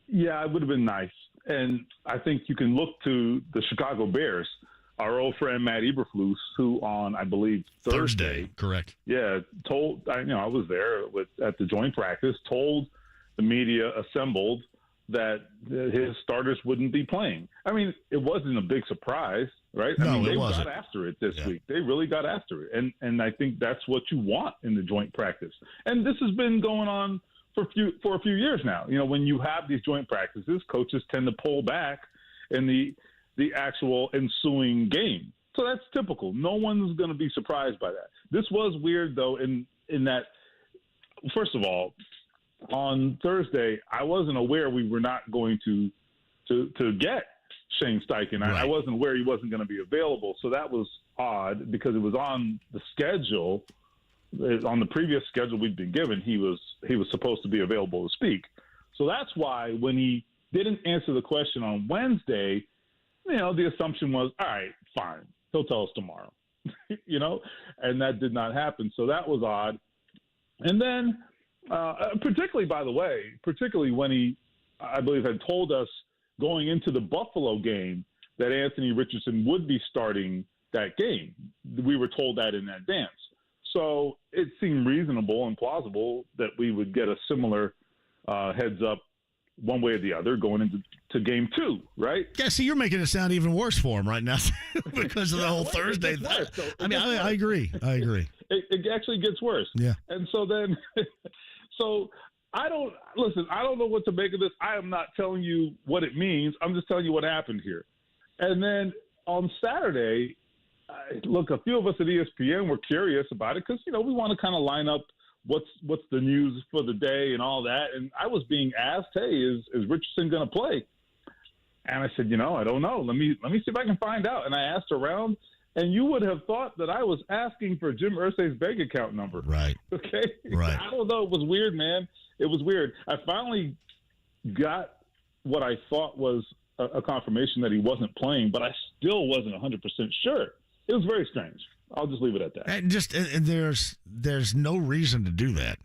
Yeah, it would have been nice. And I think you can look to the Chicago Bears. Our old friend Matt Eberflus, who on, I believe, Thursday, correct? Yeah, I was there at the joint practice. Told the media assembled that his starters wouldn't be playing. I mean, it wasn't a big surprise, right? No, I mean, it wasn't. They got after it this week. They really got after it, and I think that's what you want in the joint practice. And this has been going on for a few years now. When you have these joint practices, coaches tend to pull back in the actual ensuing game. So that's typical. No one's going to be surprised by that. This was weird, though, in that, first of all, on Thursday, I wasn't aware we were not going to get Shane Steichen. Right. I wasn't aware he wasn't going to be available. So that was odd because it was on the schedule. On the previous schedule we'd been given, he was supposed to be available to speak. So that's why when he didn't answer the question on Wednesday, the assumption was, all right, fine. He'll tell us tomorrow, and that did not happen. So that was odd. And then, particularly when he, I believe, had told us going into the Buffalo game that Anthony Richardson would be starting that game. We were told that in advance. So it seemed reasonable and plausible that we would get a similar heads up one way or the other going into game 2, right? Yeah, see, you're making it sound even worse for him right now because of the whole Thursday thing. I agree. It actually gets worse. Yeah. And so then, I don't know what to make of this. I am not telling you what it means. I'm just telling you what happened here. And then on Saturday, look, a few of us at ESPN were curious about it because, we want to kind of line up what's the news for the day and all that. And I was being asked, hey, is Richardson going to play? And I said, I don't know. Let me see if I can find out. And I asked around, and you would have thought that I was asking for Jim Irsay's bank account number. Right. Okay? Right. I don't know. It was weird, man. It was weird. I finally got what I thought was a confirmation that he wasn't playing, but I still wasn't 100% sure. It was very strange. I'll just leave it at that. And there's no reason to do that.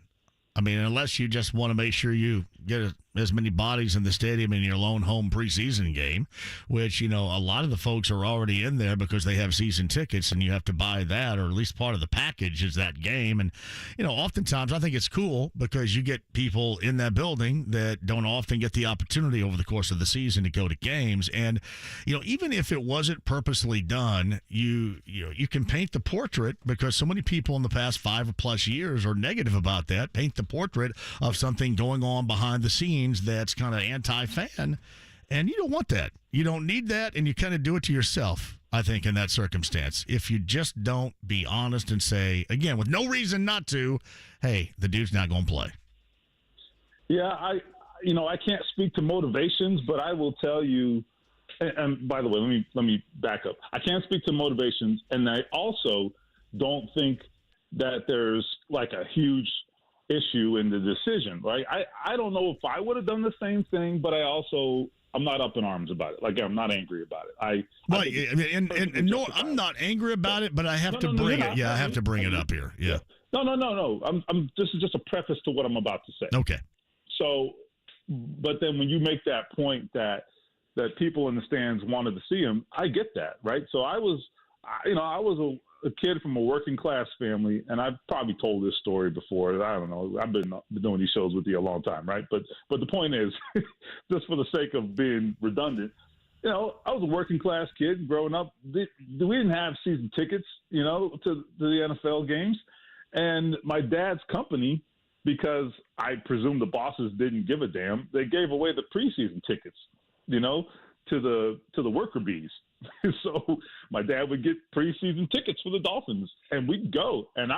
I mean, unless you just want to make sure you get as many bodies in the stadium in your lone home preseason game, which, a lot of the folks are already in there because they have season tickets and you have to buy that, or at least part of the package is that game. And, oftentimes I think it's cool because you get people in that building that don't often get the opportunity over the course of the season to go to games. And, even if it wasn't purposely done, you can paint the portrait because so many people in the past 5+ years are negative about that, paint the portrait of something going on behind the scenes that's kind of anti-fan. And you don't want that. You don't need that, and you kind of do it to yourself, I think, in that circumstance. If you just don't be honest and say, again, with no reason not to, hey, the dude's not going to play. Yeah, I can't speak to motivations, but I will tell you, and by the way, let me back up. I can't speak to motivations, and I also don't think that there's like a huge issue in the decision, right? I don't know if I would have done the same thing, but I'm not up in arms about it. Like, I'm not angry about it. No, I'm not angry about it, but I have to bring it. Yeah, I have to bring it up here. Yeah. No. This is just a preface to what I'm about to say. Okay. So, but then when you make that point that people in the stands wanted to see him, I get that, right? So I was a kid from a working class family, and I've probably told this story before. I don't know. I've been doing these shows with you a long time, right? But the point is, just for the sake of being redundant, I was a working class kid growing up. We didn't have season tickets, to the NFL games, and my dad's company, because I presume the bosses didn't give a damn, they gave away the preseason tickets, to the worker bees. So my dad would get preseason tickets for the Dolphins, and we'd go. And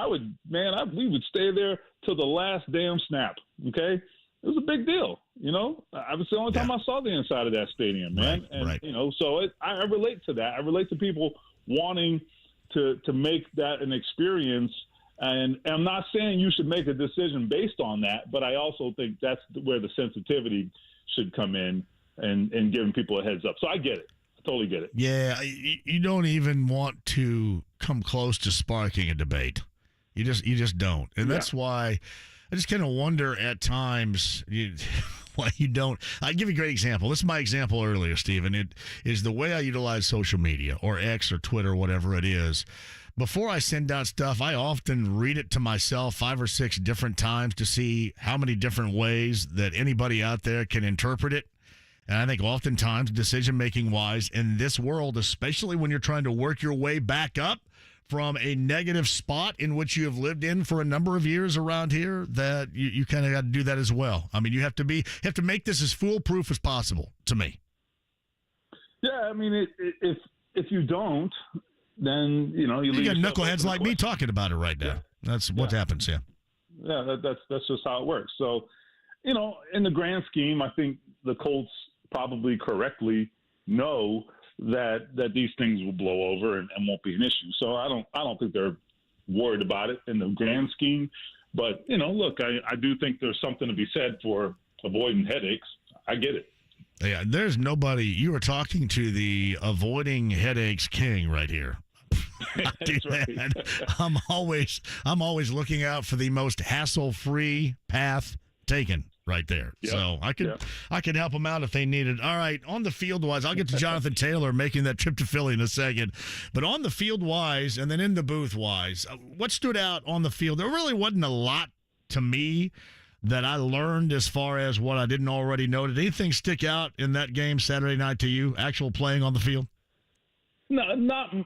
we would stay there till the last damn snap. Okay, it was a big deal. I was the only time I saw the inside of that stadium, man. Right. So I relate to that. I relate to people wanting to make that an experience. And I'm not saying you should make a decision based on that, but I also think that's where the sensitivity should come in and giving people a heads up. So I get it. I totally get it. Yeah, you don't even want to come close to sparking a debate. You just don't. And that's why I just kind of wonder at times why you don't. I'll give you a great example. This is my example earlier, Stephen. It is the way I utilize social media or X or Twitter, whatever it is. Before I send out stuff, I often read it to myself 5 or 6 different times to see how many different ways that anybody out there can interpret it. And I think oftentimes, decision-making wise, in this world, especially when you're trying to work your way back up from a negative spot in which you have lived in for a number of years around here, that you kind of got to do that as well. I mean, you have to make this as foolproof as possible, to me. Yeah, I mean, if you don't, then you got knuckleheads like me talking about it right now. Yeah. That's what happens. Yeah. Yeah, that's just how it works. So, in the grand scheme, I think the Colts probably correctly know that these things will blow over and won't be an issue. So I don't think they're worried about it in the grand scheme. But look, I do think there's something to be said for avoiding headaches. I get it. Yeah, there's nobody. You were talking to the avoiding headaches king right here. Right. I'm always looking out for the most hassle-free path taken right there. Yep. So I could help them out if they needed. All right, on the field wise, I'll get to Jonathan Taylor making that trip to Philly in a second. But on the field wise, and then in the booth wise, what stood out on the field? There really wasn't a lot to me that I learned as far as what I didn't already know. Did anything stick out in that game Saturday night to you, actual playing on the field? No,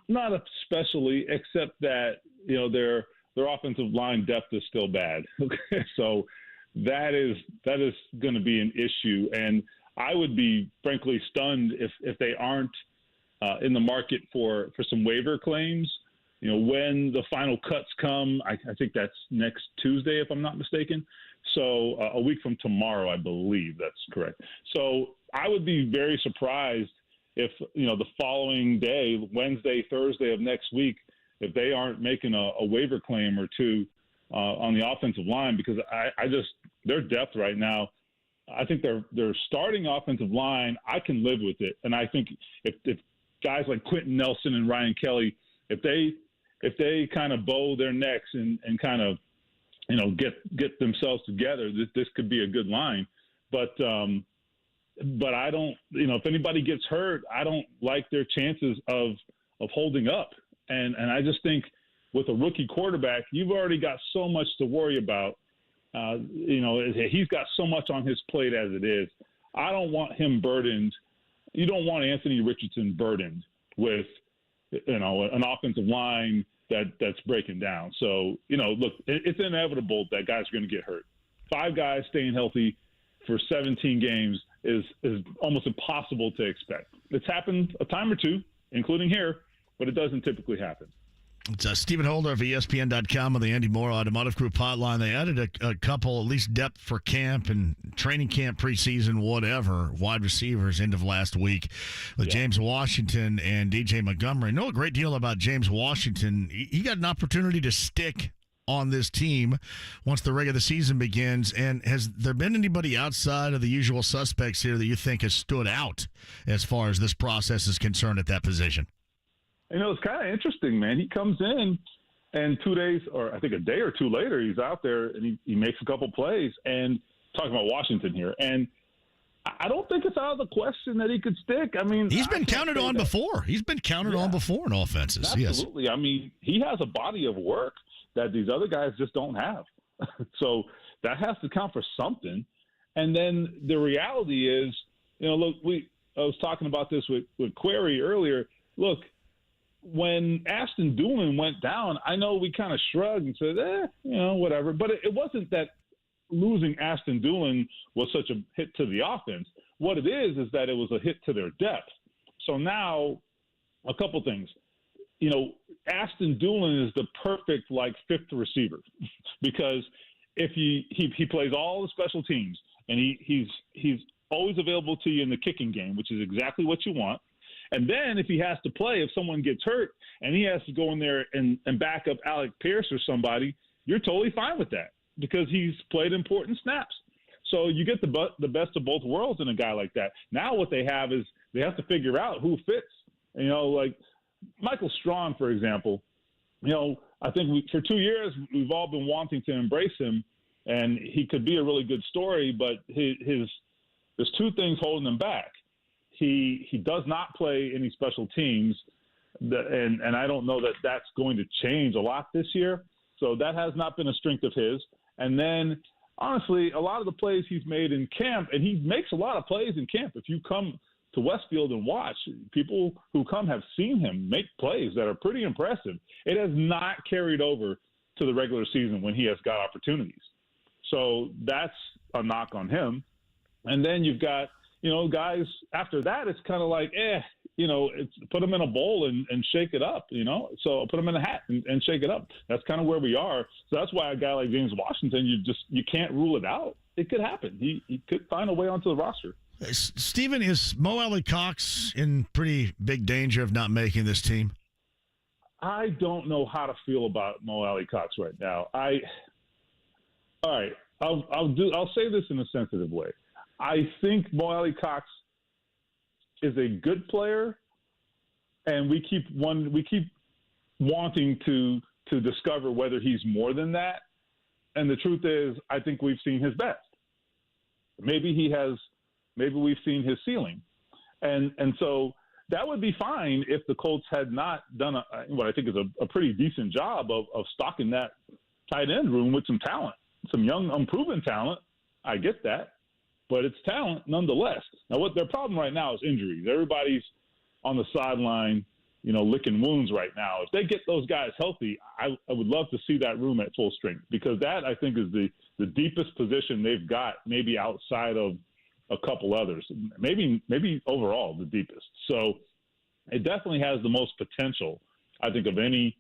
not especially, except that their offensive line depth is still bad. Okay, so that is going to be an issue, and I would be frankly stunned if they aren't in the market for some waiver claims. When the final cuts come, I think that's next Tuesday, if I'm not mistaken. So a week from tomorrow, I believe that's correct. So I would be very surprised if, the following day, Wednesday, Thursday of next week, if they aren't making a waiver claim or two on the offensive line, because I just their depth right now, I think their starting offensive line, I can live with it. And I think if guys like Quentin Nelson and Ryan Kelly, if they kind of bow their necks and kind of, get themselves together, this could be a good line. But I don't, if anybody gets hurt, I don't like their chances of holding up. And I just think with a rookie quarterback, you've already got so much to worry about. He's got so much on his plate as it is. I don't want him burdened. You don't want Anthony Richardson burdened with, an offensive line that's breaking down. So, look, it's inevitable that guys are going to get hurt. 5 guys staying healthy for 17 games is almost impossible to expect. It's happened a time or two, including here, but it doesn't typically happen. It's Stephen Holder of ESPN.com on the Andy Moore Automotive Group hotline. They added a couple, at least depth for camp and training camp, preseason, whatever, wide receivers end of last week with James Washington and DJ Montgomery. I know a great deal about James Washington. He got an opportunity to stick on this team once the regular season begins. And has there been anybody outside of the usual suspects here that you think has stood out as far as this process is concerned at that position? It's kind of interesting, man. He comes in, and 2 days, or I think a day or two later, he's out there and he makes a couple plays. And talking about Washington here, and I don't think it's out of the question that he could stick. I mean, he's been counted on before. He's been counted on before in offenses. Absolutely. Yes. I mean, he has a body of work that these other guys just don't have. So that has to count for something. And then the reality is, look, I was talking about this with Query earlier. Look, when Ashton Doolin went down, I know we kind of shrugged and said, whatever. But it wasn't that losing Ashton Doolin was such a hit to the offense. What it is that it was a hit to their depth. So now, a couple things. Ashton Doolin is the perfect, fifth receiver because if he plays all the special teams and he's always available to you in the kicking game, which is exactly what you want. And then if he has to play, if someone gets hurt and he has to go in there and back up Alec Pierce or somebody, you're totally fine with that because he's played important snaps. So you get the best of both worlds in a guy like that. Now what they have is they have to figure out who fits. Like Michael Strong, for example, I think for 2 years we've all been wanting to embrace him, and he could be a really good story, but there's two things holding him back. He does not play any special teams, and I don't know that that's going to change a lot this year. So that has not been a strength of his. And then, honestly, a lot of the plays he's made in camp, and he makes a lot of plays in camp. If you come to Westfield and watch, people who come have seen him make plays that are pretty impressive. It has not carried over to the regular season when he has got opportunities. So that's a knock on him. And then you've got, guys after that, it's kind of like, it's put them in a bowl and shake it up, So put them in a hat and shake it up. That's kind of where we are. So that's why a guy like James Washington, you can't rule it out. It could happen. He could find a way onto the roster. Stephen, is Mo Alley-Cox in pretty big danger of not making this team? I don't know how to feel about Mo Alley-Cox right now. All right, I'll say this in a sensitive way. I think Mo Alley-Cox is a good player, and we keep wanting to discover whether he's more than that. And the truth is, I think we've seen his best. Maybe we've seen his ceiling, and so that would be fine if the Colts had not done what I think is a pretty decent job of stocking that tight end room with some talent, some young, unproven talent. I get that. But it's talent nonetheless. Now, what their problem right now is injuries. Everybody's on the sideline, licking wounds right now. If they get those guys healthy, I would love to see that room at full strength because that, I think, is the deepest position they've got, maybe outside of a couple others, maybe overall the deepest. So it definitely has the most potential, I think, of any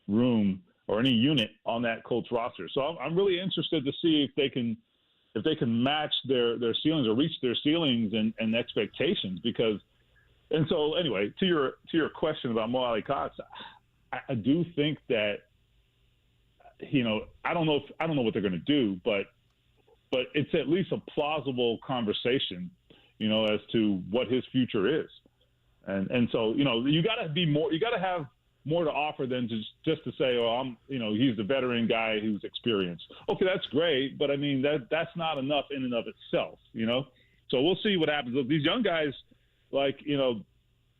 room or any unit on that Colts roster. So I'm really interested to see if they can match their ceilings or reach their ceilings and expectations and so anyway, to your question about Mo Alley-Cox, I do think that, I don't know what they're going to do, but it's at least a plausible conversation, as to what his future is. And so, you got to have more to offer than just to say, he's the veteran guy who's experienced. Okay, that's great, but I mean that's not enough in and of itself, So we'll see what happens. Look, these young guys, like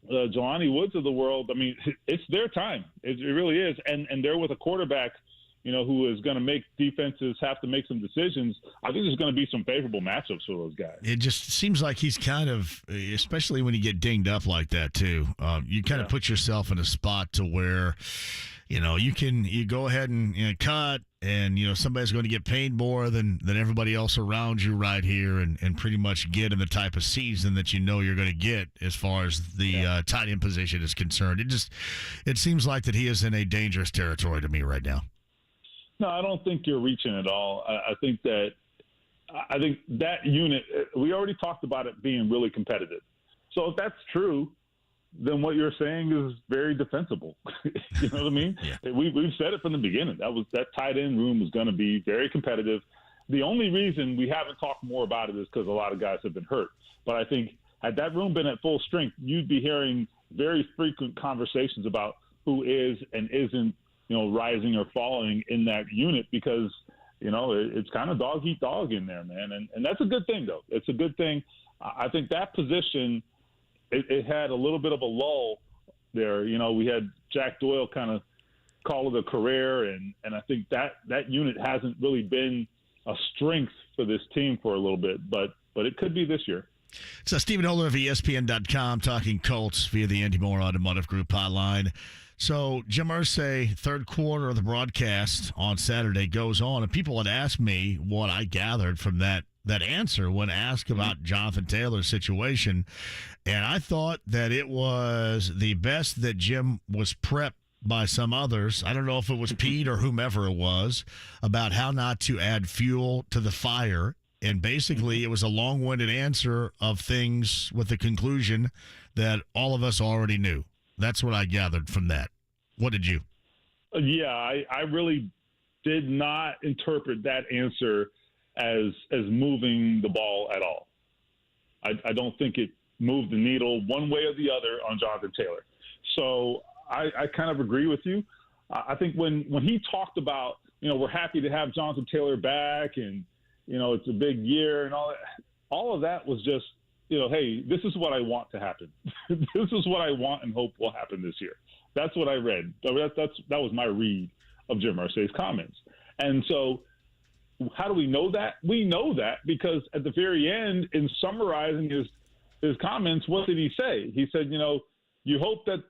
Jelani Woods of the world. I mean, it's their time. It really is, and they're with a quarterback, who is going to make defenses have to make some decisions. I think there's going to be some favorable matchups for those guys. It just seems like he's kind of, especially when you get dinged up like that too, you kind of put yourself in a spot to where, you go ahead and cut, and somebody's going to get paid more than everybody else around you right here, and pretty much get in the type of season that you're going to get as far as the tight end position is concerned. It seems like that he is in a dangerous territory to me right now. No, I don't think you're reaching at all. I think that unit, we already talked about it being really competitive. So if that's true, then what you're saying is very defensible. You know what I mean? Yeah. We've said it from the beginning. That tight end room was going to be very competitive. The only reason we haven't talked more about it is because a lot of guys have been hurt. But I think had that room been at full strength, you'd be hearing very frequent conversations about who is and isn't, rising or falling in that unit, because, it's kind of dog eat dog in there, man. And that's a good thing, though. It's a good thing. I think that position, it had a little bit of a lull there. We had Jack Doyle kind of call it a career, and I think that unit hasn't really been a strength for this team for a little bit, but it could be this year. So Stephen Holder of ESPN.com talking Colts via the Andy Moore Automotive Group hotline. So Jim Irsay, third quarter of the broadcast on Saturday goes on, and people had asked me what I gathered from that answer when asked about Jonathan Taylor's situation. And I thought that it was the best that Jim was prepped by some others. I don't know if it was Pete or whomever it was, about how not to add fuel to the fire. And basically it was a long-winded answer of things with the conclusion that all of us already knew. That's what I gathered from that. What did you? Yeah, I really did not interpret that answer as moving the ball at all. I don't think it moved the needle one way or the other on Jonathan Taylor. So I kind of agree with you. I think when he talked about, we're happy to have Jonathan Taylor back, and, it's a big year and all of that was just, hey, this is what I want to happen. This is what I want and hope will happen this year. That's what I read. That was my read of Jim Irsay's comments. And so how do we know that? We know that because at the very end, in summarizing his comments, what did he say? He said, you hope that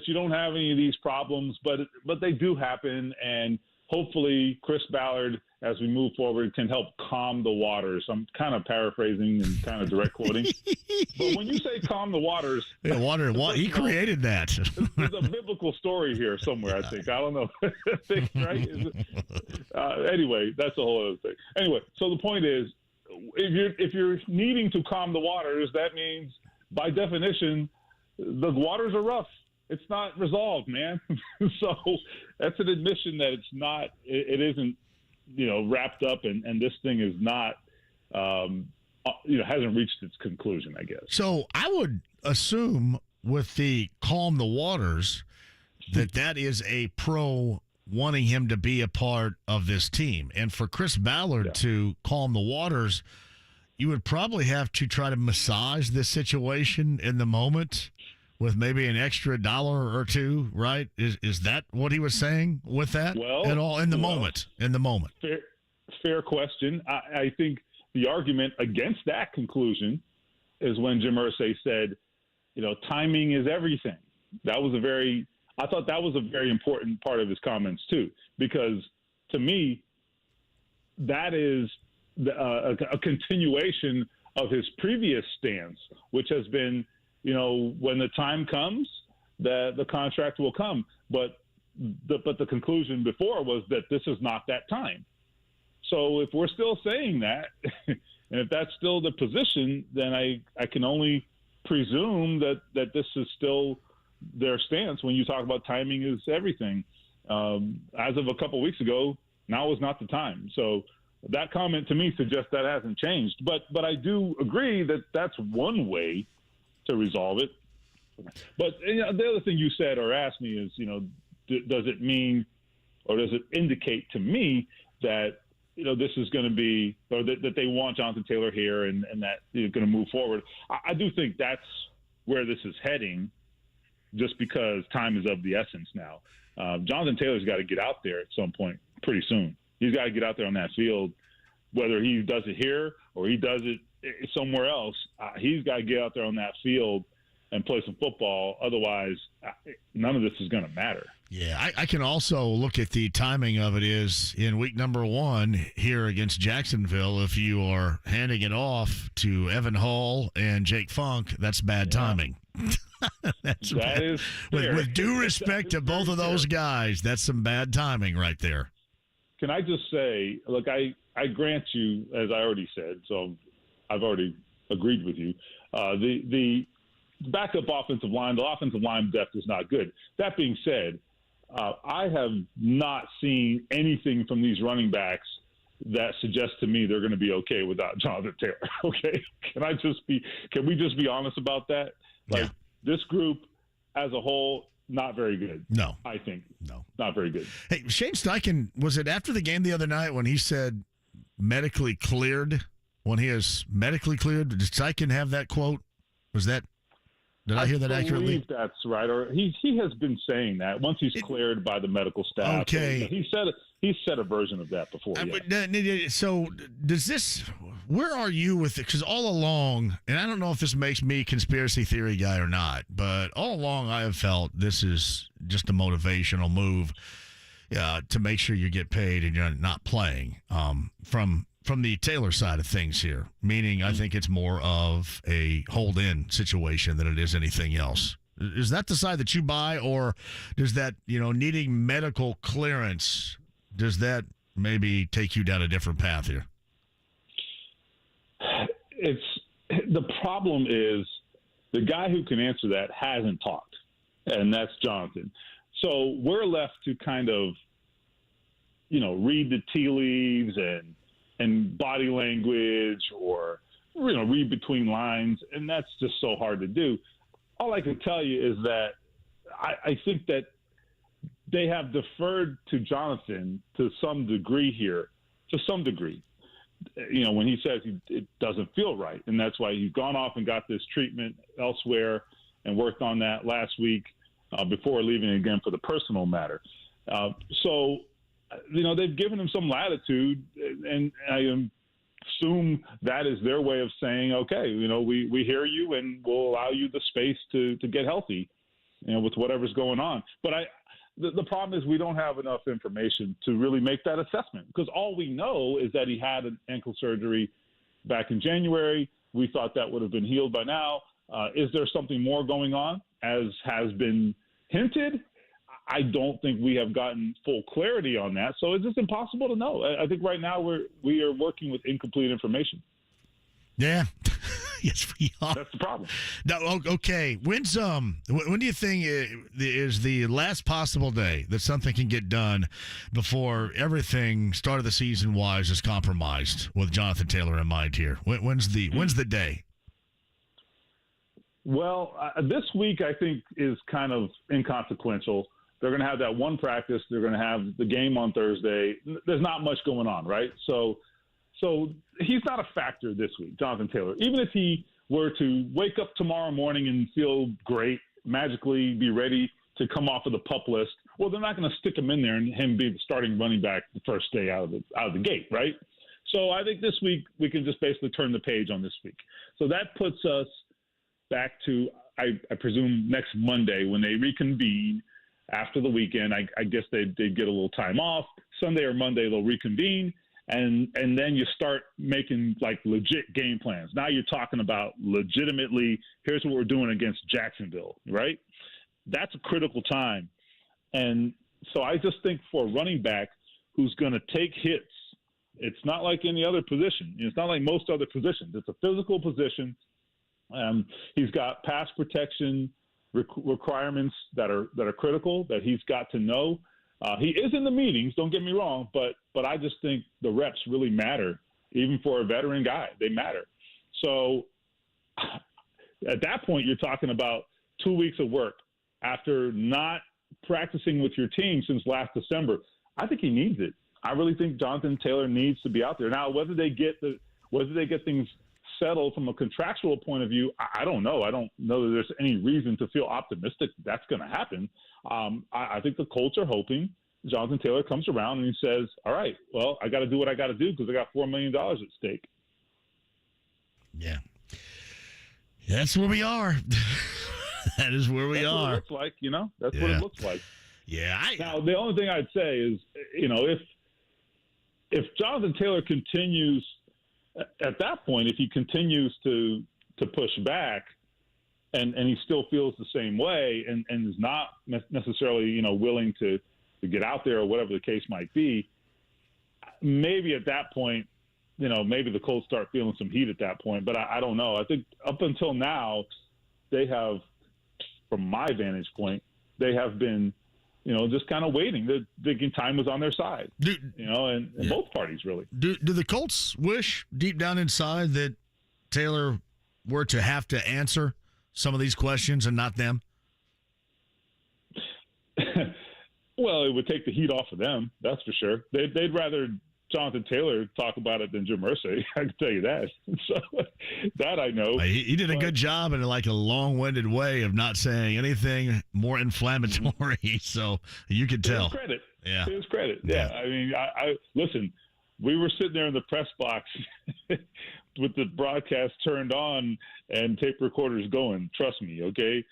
you don't have any of these problems, but they do happen, and hopefully Chris Ballard, as we move forward, can help calm the waters. I'm kind of paraphrasing and kind of direct quoting. But when you say calm the waters... Yeah, he created that. There's a biblical story here somewhere, I think. I don't know. Right? Anyway, that's a whole other thing. Anyway, so the point is, if you're needing to calm the waters, that means, by definition, the waters are rough. It's not resolved, man. So that's an admission that it isn't, wrapped up, and this thing is not, hasn't reached its conclusion, I guess. So I would assume with the calm the waters that is a pro wanting him to be a part of this team. And for Chris Ballard to calm the waters, you would probably have to try to massage this situation in the moment with maybe an extra $1 or $2, right? Is that what he was saying with that? At all in the moment? In the moment. Fair question. I think the argument against that conclusion is when Jim Irsay said, timing is everything. I thought that was a very important part of his comments too, because to me, that is a continuation of his previous stance, which has been, when the time comes, the contract will come. But the conclusion before was that this is not that time. So if we're still saying that, and if that's still the position, then I can only presume that this is still their stance when you talk about timing is everything. As of a couple of weeks ago, now is not the time. So that comment to me suggests that hasn't changed. But I do agree that that's one way to resolve it. But the other thing you said or asked me is, does it mean or does it indicate to me that, this is going to be, or that they want Jonathan Taylor here and that they're going to move forward? I do think that's where this is heading, just because time is of the essence now. Jonathan Taylor's got to get out there at some point pretty soon. He's got to get out there on that field, whether he does it here or he does it somewhere else. He's got to get out there on that field and play some football. Otherwise, none of this is going to matter. Yeah, I can also look at the timing of it is in week number 1 here against Jacksonville. If you are handing it off to Evan Hall and Jake Funk, that's bad timing. That's that is with due respect to both of those guys, that's some bad timing right there. Can I just say, look, I grant you, as I already said, so I've already agreed with you. The backup offensive line, the offensive line depth is not good. That being said, I have not seen anything from these running backs that suggests to me they're going to be okay without Jonathan Taylor. Okay, can we just be honest about that? Like this group as a whole, not very good. No, I think no, not very good. Hey, Shane Steichen, was it after the game the other night when he said medically cleared? When he is medically cleared, did Steichen have that quote? Was that? Did I hear that accurately? I believe that's right. Or he has been saying that once he's cleared by the medical staff. Okay. He said a version of that before. So does this? Where are you with it? Because all along, and I don't know if this makes me conspiracy theory guy or not, but all along I have felt this is just a motivational move to make sure you get paid and you're not playing from the Taylor side of things here, meaning I think it's more of a hold-in situation than it is anything else. Is that the side that you buy, or does that, needing medical clearance, does that maybe take you down a different path here? The problem is the guy who can answer that hasn't talked, and that's Jonathan. So we're left to kind of, read the tea leaves and body language or, read between lines. And that's just so hard to do. All I can tell you is that I think that they have deferred to Jonathan to some degree here, to some degree, when he says it doesn't feel right. And that's why he's gone off and got this treatment elsewhere and worked on that last week before leaving again for the personal matter. So they've given him some latitude, and I assume that is their way of saying, okay, we hear you and we'll allow you the space to get healthy, with whatever's going on. But the problem is we don't have enough information to really make that assessment, because all we know is that he had an ankle surgery back in January. We thought that would have been healed by now. Is there something more going on, as has been hinted? I don't think we have gotten full clarity on that. So it's just impossible to know. I think right now we are working with incomplete information. Yeah. Yes, we are. That's the problem. No, okay. When do you think is the last possible day that something can get done before everything start of the season wise is compromised with Jonathan Taylor in mind here? When's the day? Well, this week I think is kind of inconsequential. They're going to have that one practice. They're going to have the game on Thursday. There's not much going on, right? So he's not a factor this week, Jonathan Taylor. Even if he were to wake up tomorrow morning and feel great, magically be ready to come off of the PUP list, well, they're not going to stick him in there and him be the starting running back the first day out of the gate, right? So I think this week we can just basically turn the page on this week. So that puts us back to, I presume, next Monday when they reconvene. After the weekend, I guess they'd get a little time off. Sunday or Monday, they'll reconvene, and then you start making, like, legit game plans. Now you're talking about legitimately, here's what we're doing against Jacksonville, right? That's a critical time. And so I just think for a running back who's going to take hits, it's not like any other position. It's not like most other positions. It's a physical position. He's got pass protection requirements that are critical that he's got to know. He is in the meetings, don't get me wrong, but I just think the reps really matter, even for a veteran guy. They matter. So at that point, you're talking about 2 weeks of work after not practicing with your team since last December. I think he needs it. I really think Jonathan Taylor needs to be out there. Now, whether they get things settled from a contractual point of view, I don't know. I don't know that there's any reason to feel optimistic that's going to happen. I think the Colts are hoping Jonathan Taylor comes around and he says, all right, well, I got to do what I got to do because I got $4 million at stake. Yeah. That's where we are. That is where we are. What it looks like, That's what it looks like. Yeah. Now, the only thing I'd say is, if Jonathan Taylor continues at that point, if he continues to push back and he still feels the same way and is not necessarily, willing to get out there or whatever the case might be, maybe at that point, maybe the Colts start feeling some heat at that point. But I don't know. I think up until now, they have, from my vantage point, they have been, just kind of waiting. They're thinking time was on their side, and both parties really. Do the Colts wish deep down inside that Taylor were to have to answer some of these questions and not them? Well, it would take the heat off of them, that's for sure. They'd rather Jonathan Taylor talk about it than Jim Irsay. I can tell you that. So that I know. He did a good job in like a long-winded way of not saying anything more inflammatory. So you could tell. His credit. Yeah. His credit. Yeah. I mean, I listen. We were sitting there in the press box with the broadcast turned on and tape recorders going. Trust me, okay?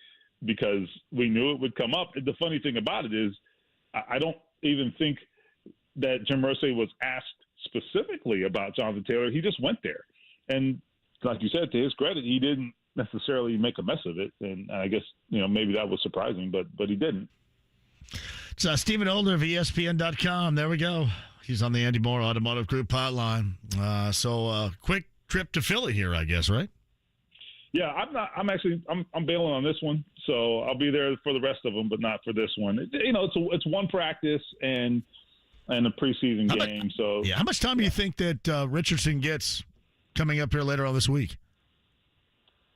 Because we knew it would come up. The funny thing about it is, I don't even think that Jim Irsay was asked specifically about Jonathan Taylor. He just went there. And like you said, to his credit, he didn't necessarily make a mess of it. And I guess, maybe that was surprising, but he didn't. It's Stephen Holder of ESPN.com. There we go. He's on the Andy Moore Automotive Group hotline. So quick trip to Philly here, I guess, right? Yeah, I'm bailing on this one. So I'll be there for the rest of them, but not for this one. It's one practice and a preseason game. So how much time do you think that Richardson gets coming up here later on this week?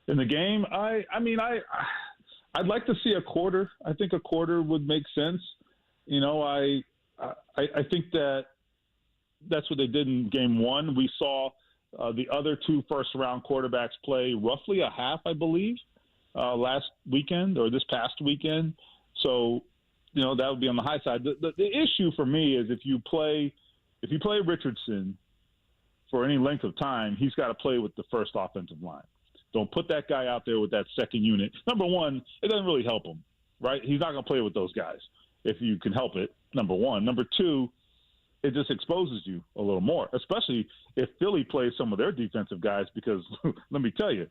In the game, I'd like to see a quarter. I think a quarter would make sense. I think that's what they did in game one. We saw the other two first-round quarterbacks play roughly a half, I believe, last weekend or this past weekend. So, that would be on the high side. The issue for me is if you play Richardson for any length of time, he's got to play with the first offensive line. Don't put that guy out there with that second unit. Number one, it doesn't really help him, right? He's not going to play with those guys if you can help it, number one. Number two, it just exposes you a little more, especially if Philly plays some of their defensive guys because, let me tell you,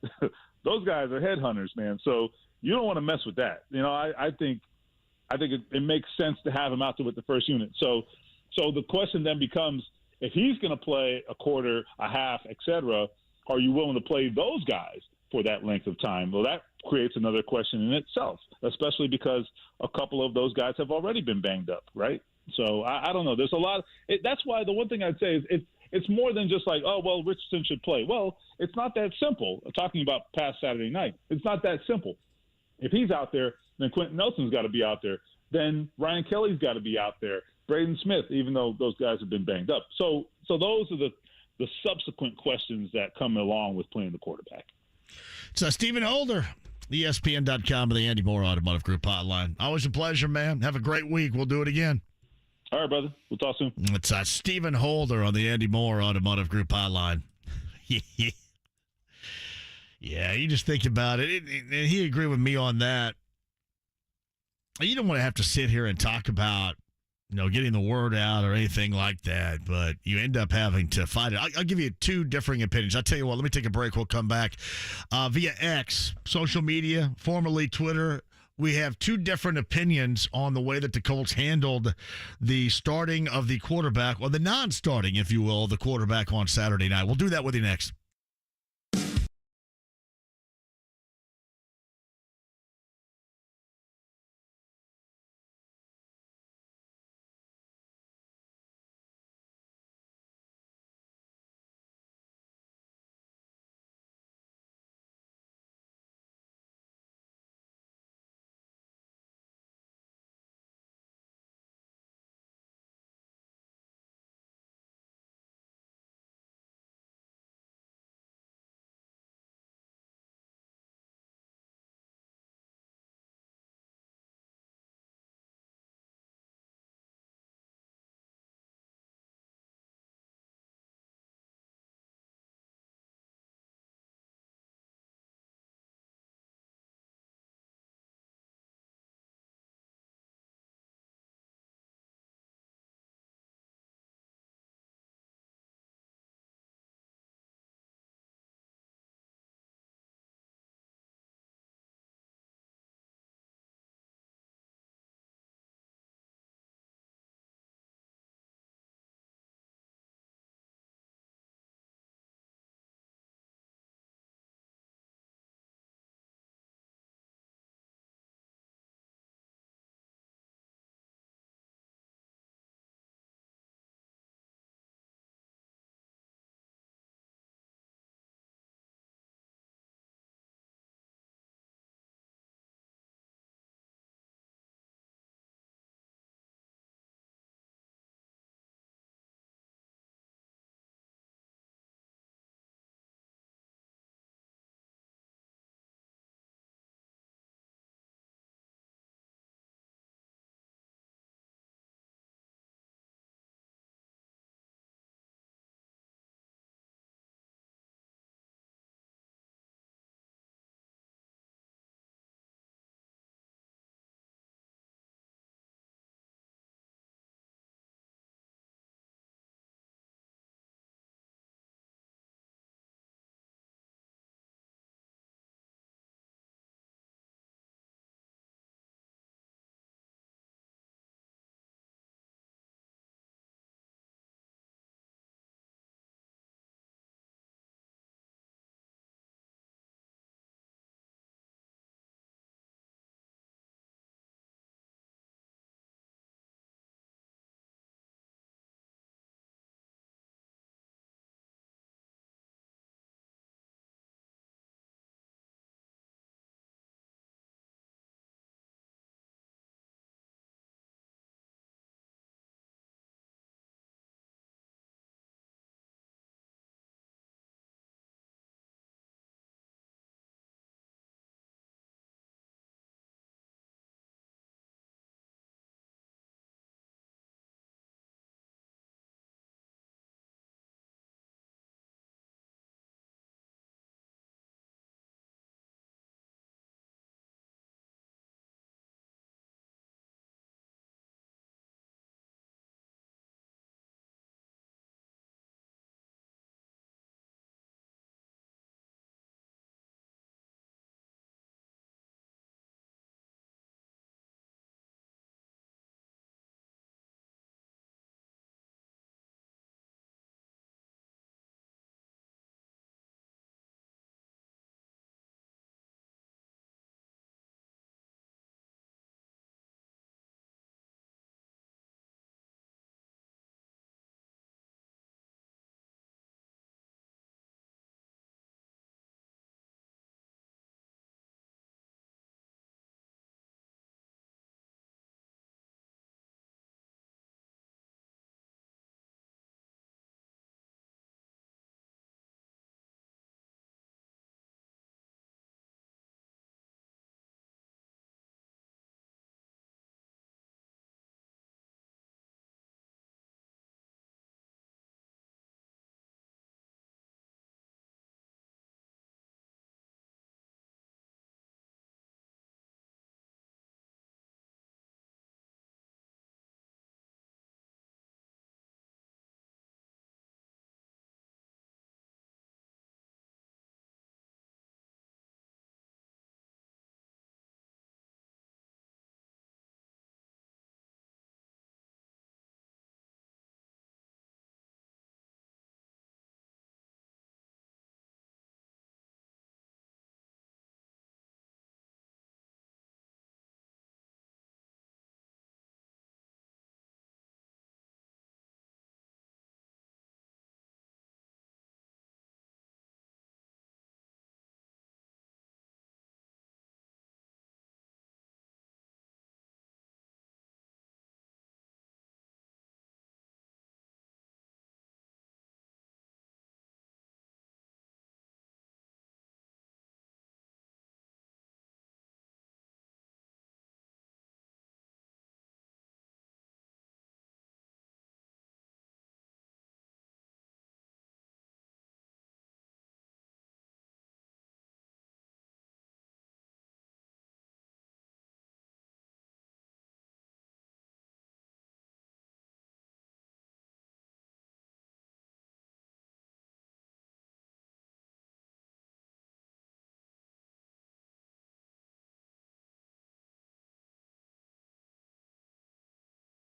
those guys are headhunters, man. So you don't want to mess with that. I think it makes sense to have him out there with the first unit. So the question then becomes, if he's going to play a quarter, a half, et cetera, are you willing to play those guys for that length of time? Well, that creates another question in itself, especially because a couple of those guys have already been banged up, right? So I don't know. There's a lot. That's why the one thing I'd say is it's more than just like, oh, well, Richardson should play. Well, it's not that simple. Talking about past Saturday night, it's not that simple. If he's out there, then Quentin Nelson's got to be out there. Then Ryan Kelly's got to be out there. Braden Smith, even though those guys have been banged up. So those are the subsequent questions that come along with playing the quarterback. So Stephen Holder, ESPN.com, and the Andy Moore Automotive Group hotline. Always a pleasure, man. Have a great week. We'll do it again. All right, brother. We'll talk soon. It's Stephen Holder on the Andy Moore Automotive Group hotline. Yeah, you just think about it. And he agreed with me on that. You don't want to have to sit here and talk about, getting the word out or anything like that, but you end up having to fight it. I'll give you two differing opinions. I'll tell you what, let me take a break. We'll come back. Via X, social media, formerly Twitter, we have two different opinions on the way that the Colts handled the starting of the quarterback, or the non-starting, if you will, the quarterback on Saturday night. We'll do that with you next.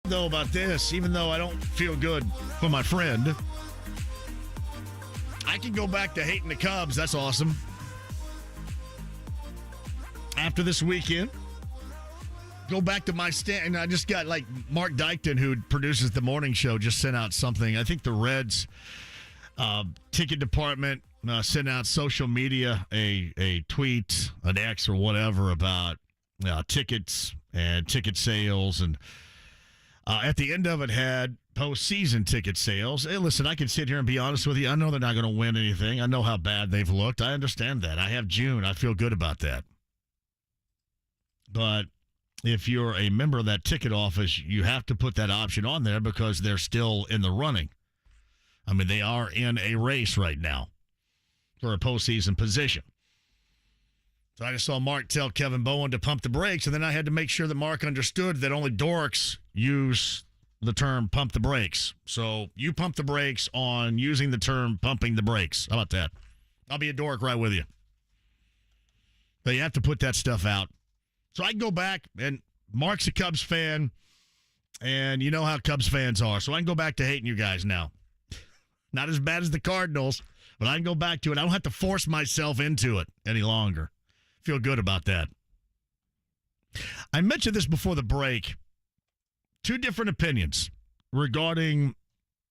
though, about this, even though I don't feel good for my friend, I can go back to hating the Cubs. That's awesome. After this weekend, go back to my stand. And I just got, like, Mark Dykton, who produces the morning show, just sent out something. I think the Reds ticket department sent out social media a tweet, an X or whatever about tickets and ticket sales. And at the end of it had postseason ticket sales. Hey, listen, I can sit here and be honest with you. I know they're not going to win anything. I know how bad they've looked. I understand that. I have June. I feel good about that. But if you're a member of that ticket office, you have to put that option on there because they're still in the running. I mean, they are in a race right now for a postseason position. So I just saw Mark tell Kevin Bowen to pump the brakes, and then I had to make sure that Mark understood that only dorks use the term pump the brakes. So you pump the brakes on using the term pumping the brakes. How about that? I'll be a dork right with you. But you have to put that stuff out. So I can go back, and Mark's a Cubs fan, and you know how Cubs fans are. So I can go back to hating you guys now. Not as bad as the Cardinals, but I can go back to it. I don't have to force myself into it any longer. Feel good about that. I mentioned this before the break. Two different opinions regarding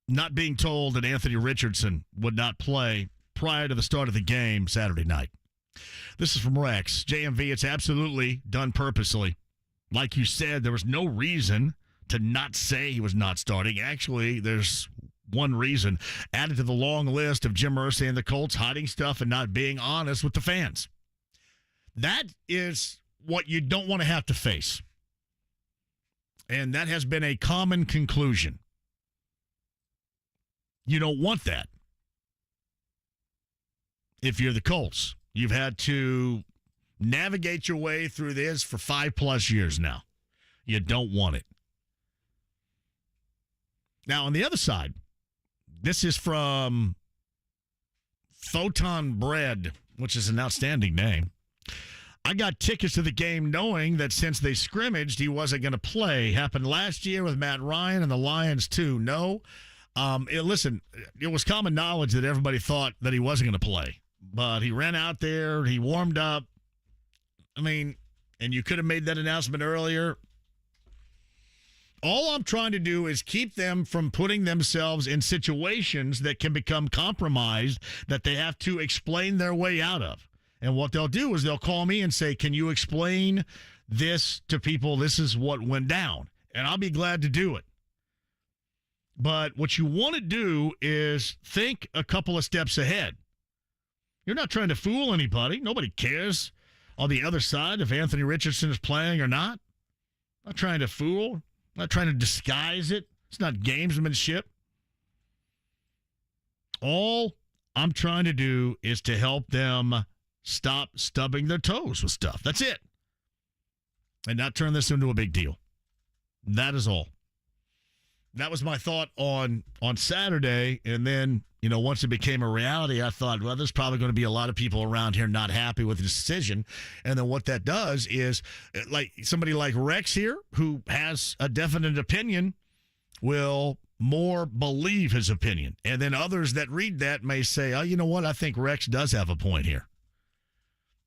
not being told that Anthony Richardson would not play prior to the start of the game Saturday night. This is from Rex. JMV, it's absolutely done purposely. Like you said, there was no reason to not say he was not starting. Actually, there's one reason added to the long list of Jim Irsay and the Colts hiding stuff and not being honest with the fans. That is what you don't want to have to face. And that has been a common conclusion. You don't want that. If you're the Colts, you've had to navigate your way through this for 5+ years now. You don't want it. Now, on the other side, this is from Photon Bread, which is an outstanding name. I got tickets to the game knowing that since they scrimmaged, he wasn't going to play. Happened last year with Matt Ryan and the Lions, too. No. Listen, it was common knowledge that everybody thought that he wasn't going to play. But he ran out there. He warmed up. I mean, and you could have made that announcement earlier. All I'm trying to do is keep them from putting themselves in situations that can become compromised that they have to explain their way out of. And what they'll do is they'll call me and say, can you explain this to people? This is what went down. And I'll be glad to do it. But what you want to do is think a couple of steps ahead. You're not trying to fool anybody. Nobody cares on the other side if Anthony Richardson is playing or not. I'm not trying to fool. I'm not trying to disguise it. It's not gamesmanship. All I'm trying to do is to help them stop stubbing their toes with stuff. That's it. And not turn this into a big deal. That is all. That was my thought on Saturday. And then, once it became a reality, I thought, well, there's probably going to be a lot of people around here not happy with the decision. And then what that does is, like somebody like Rex here, who has a definite opinion, will more believe his opinion. And then others that read that may say, oh, you know what? I think Rex does have a point here.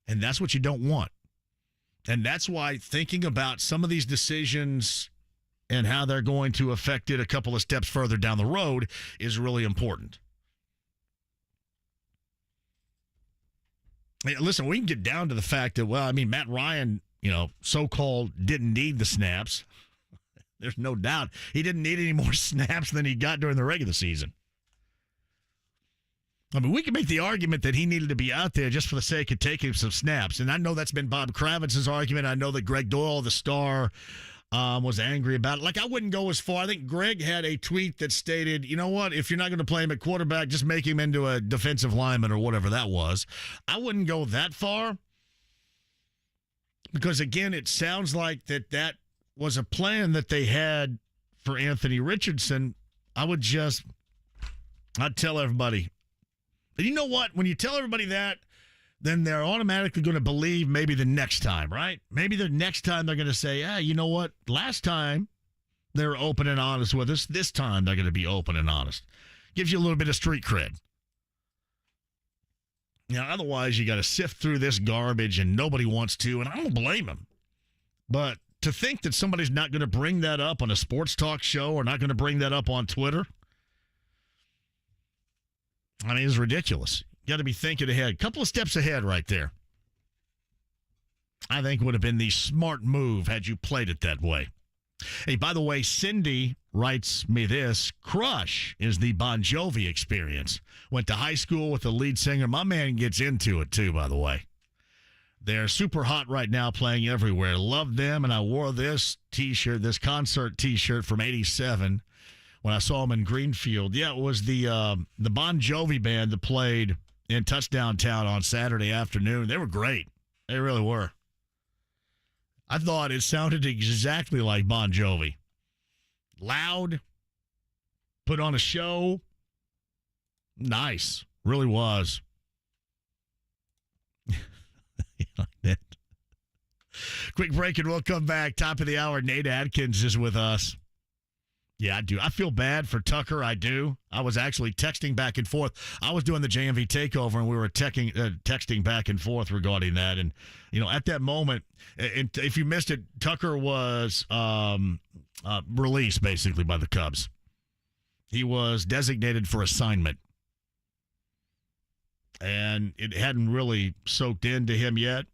And that's what you don't want. And that's why thinking about some of these decisions and how they're going to affect it a couple of steps further down the road is really important. Hey, listen, we can get down to the fact that, Matt Ryan, so-called didn't need the snaps. There's no doubt. He didn't need any more snaps than he got during the regular season. We can make the argument that he needed to be out there just for the sake of taking some snaps. And I know that's been Bob Kravitz's argument. I know that Greg Doyle, the Star, was angry about it. I wouldn't go as far. I think Greg had a tweet that stated, you know what, if you're not going to play him at quarterback, just make him into a defensive lineman or whatever that was. I wouldn't go that far because, again, it sounds like that was a plan that they had for Anthony Richardson. I'd tell everybody. And you know what? When you tell everybody that, then they're automatically going to believe maybe the next time, right? Maybe the next time they're going to say, you know what? Last time they're open and honest with us. This time they're going to be open and honest. Gives you a little bit of street cred. Now, otherwise, you got to sift through this garbage, and nobody wants to, and I don't blame them. But to think that somebody's not going to bring that up on a sports talk show or not going to bring that up on Twitter, I mean, it's ridiculous. You got to be thinking ahead. A couple of steps ahead right there. I think would have been the smart move had you played it that way. Hey, by the way, Cindy writes me this. Crush is the Bon Jovi experience. Went to high school with the lead singer. My man gets into it, too, by the way. They're super hot right now, playing everywhere. Love them, and I wore this T-shirt, this concert T-shirt from '87 when I saw them in Greenfield. Yeah, it was the Bon Jovi band that played in Touchdown Town on Saturday afternoon. They were great. They really were. I thought it sounded exactly like Bon Jovi. Loud, put on a show. Nice. Really was. Like that. Quick break and we'll come back. Top of the hour, Nate Atkins is with us. Yeah, I do. I feel bad for Tucker. I do. I was actually texting back and forth. I was doing the JMV takeover, and we were texting back and forth regarding that. And, you know, at that moment, and if you missed it, Tucker was released, basically, by the Cubs. He was designated for assignment. And it hadn't really soaked into him yet.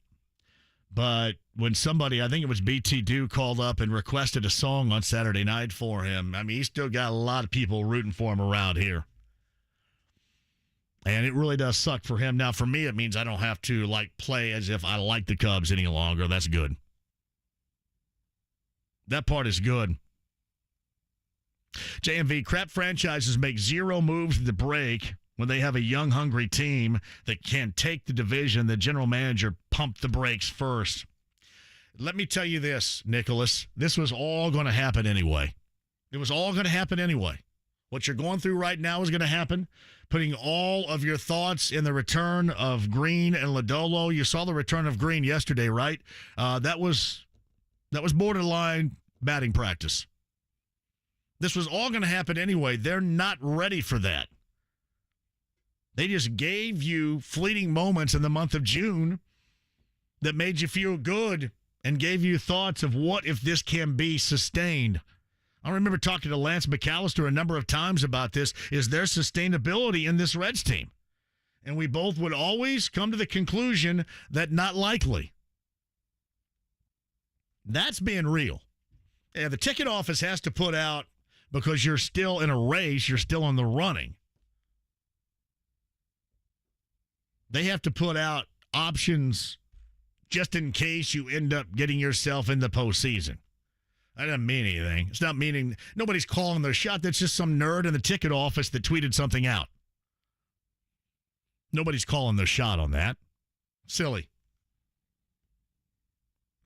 But when somebody, I think it was BT Dew, called up and requested a song on Saturday night for him, I mean, he's still got a lot of people rooting for him around here. And it really does suck for him. Now, for me, it means I don't have to, play as if I like the Cubs any longer. That's good. That part is good. JMV, crap franchises make zero moves at the break when they have a young, hungry team that can take the division. The general manager pumped the brakes first. Let me tell you this, Nicholas. This was all going to happen anyway. It was all going to happen anyway. What you're going through right now is going to happen. Putting all of your thoughts in the return of Green and Lodolo. You saw the return of Green yesterday, right? That was borderline batting practice. This was all going to happen anyway. They're not ready for that. They just gave you fleeting moments in the month of June that made you feel good and gave you thoughts of what if this can be sustained. I remember talking to Lance McAllister a number of times about this. Is there sustainability in this Reds team? And we both would always come to the conclusion that not likely. That's being real. Yeah, the ticket office has to put out, because you're still in a race, you're still in the running. They have to put out options just in case you end up getting yourself in the postseason. That doesn't mean anything. It's not meaning nobody's calling their shot. That's just some nerd in the ticket office that tweeted something out. Nobody's calling their shot on that. Silly.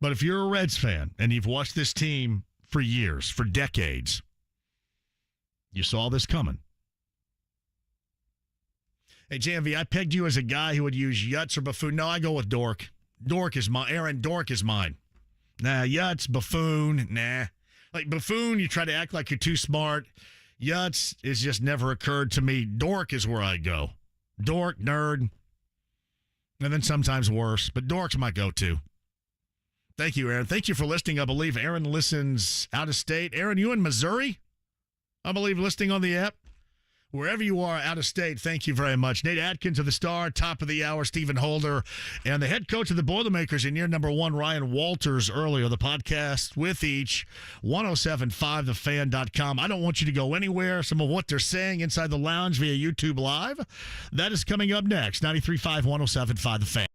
But if you're a Reds fan and you've watched this team for years, for decades, you saw this coming. Hey, JMV, I pegged you as a guy who would use Yutz or Buffoon. No, I go with Dork. Dork is mine. Aaron, Dork is mine. Nah, Yutz, Buffoon, nah. Like Buffoon, you try to act like you're too smart. Yutz has just never occurred to me. Dork is where I go. Dork, nerd, and then sometimes worse. But Dork's my go-to. Thank you, Aaron. Thank you for listening. I believe Aaron listens out of state. Aaron, you in Missouri? I believe listening on the app. Wherever you are out of state, thank you very much. Nate Atkins of the Star, top of the hour, Stephen Holder, and the head coach of the Boilermakers in year number one, Ryan Walters, earlier. The podcast with each, 1075thefan.com. I don't want you to go anywhere. Some of what they're saying inside the lounge via YouTube Live, that is coming up next. 93.5, 1075 The Fan.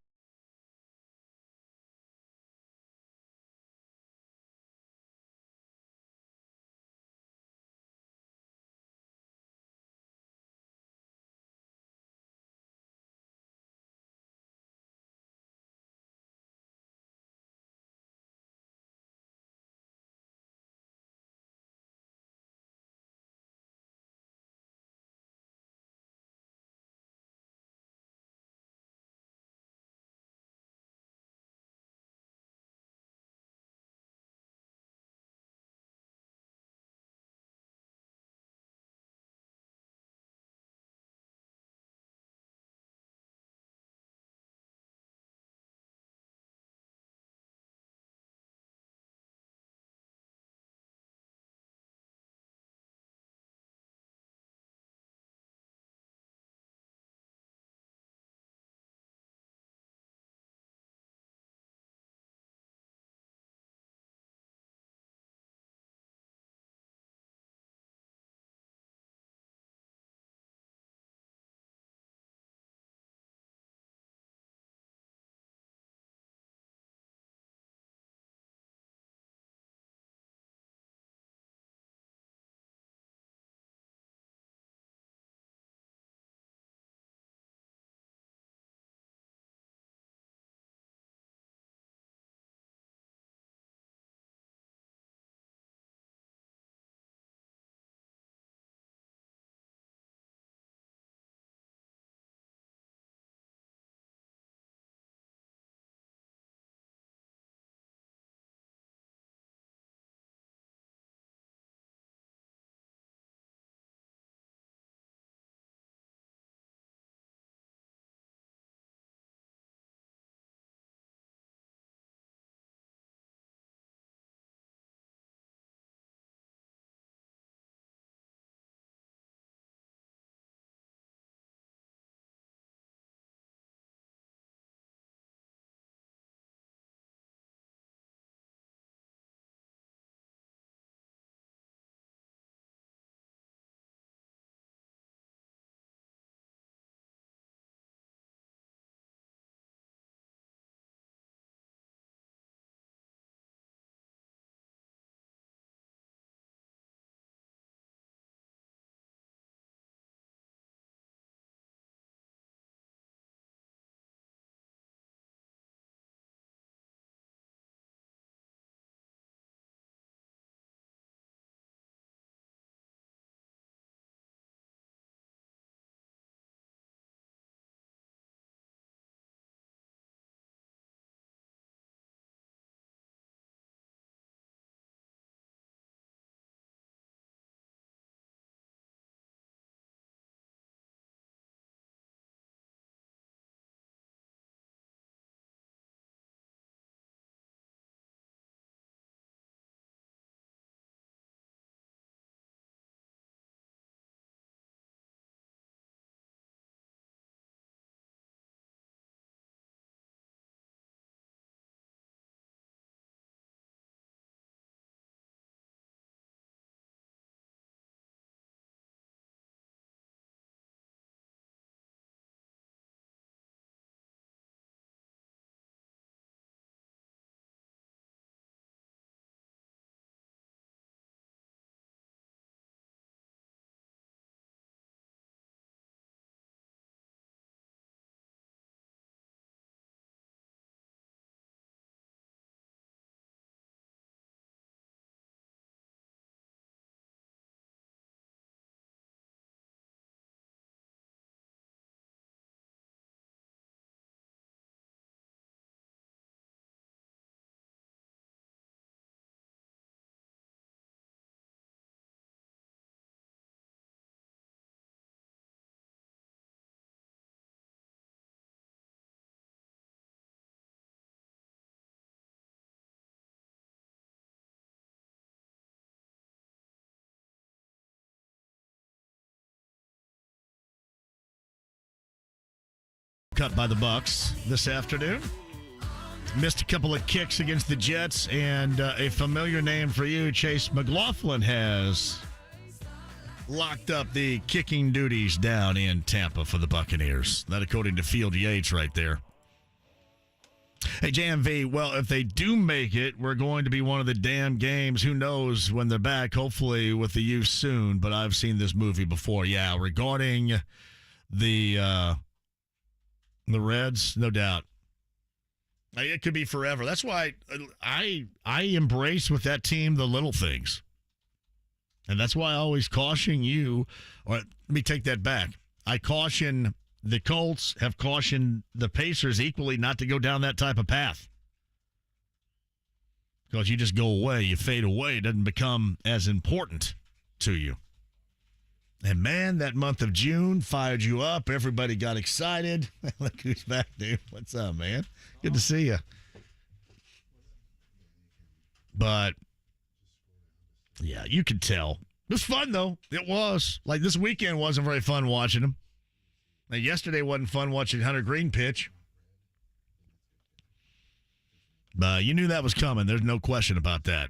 cut by the Bucs this afternoon. Missed a couple of kicks against the Jets, and a familiar name for you, Chase McLaughlin, has locked up the kicking duties down in Tampa for the Buccaneers. That according to Field Yates right there. Hey, JMV, well, if they do make it, we're going to be one of the damn games. Who knows when they're back, hopefully with the youth soon, but I've seen this movie before. Yeah, regarding the Reds, no doubt. It could be forever. That's why I embrace with that team the little things. And that's why I always caution you, or let me take that back. I caution the Colts, have cautioned the Pacers equally not to go down that type of path. Because you just go away, you fade away, it doesn't become as important to you. And man, that month of June fired you up. Everybody got excited. Look who's back, dude. What's up, man? Good to see you. But, yeah, you could tell. It was fun, though. It was. Like, this weekend wasn't very fun watching them. Now, yesterday wasn't fun watching Hunter Green pitch. But you knew that was coming. There's no question about that.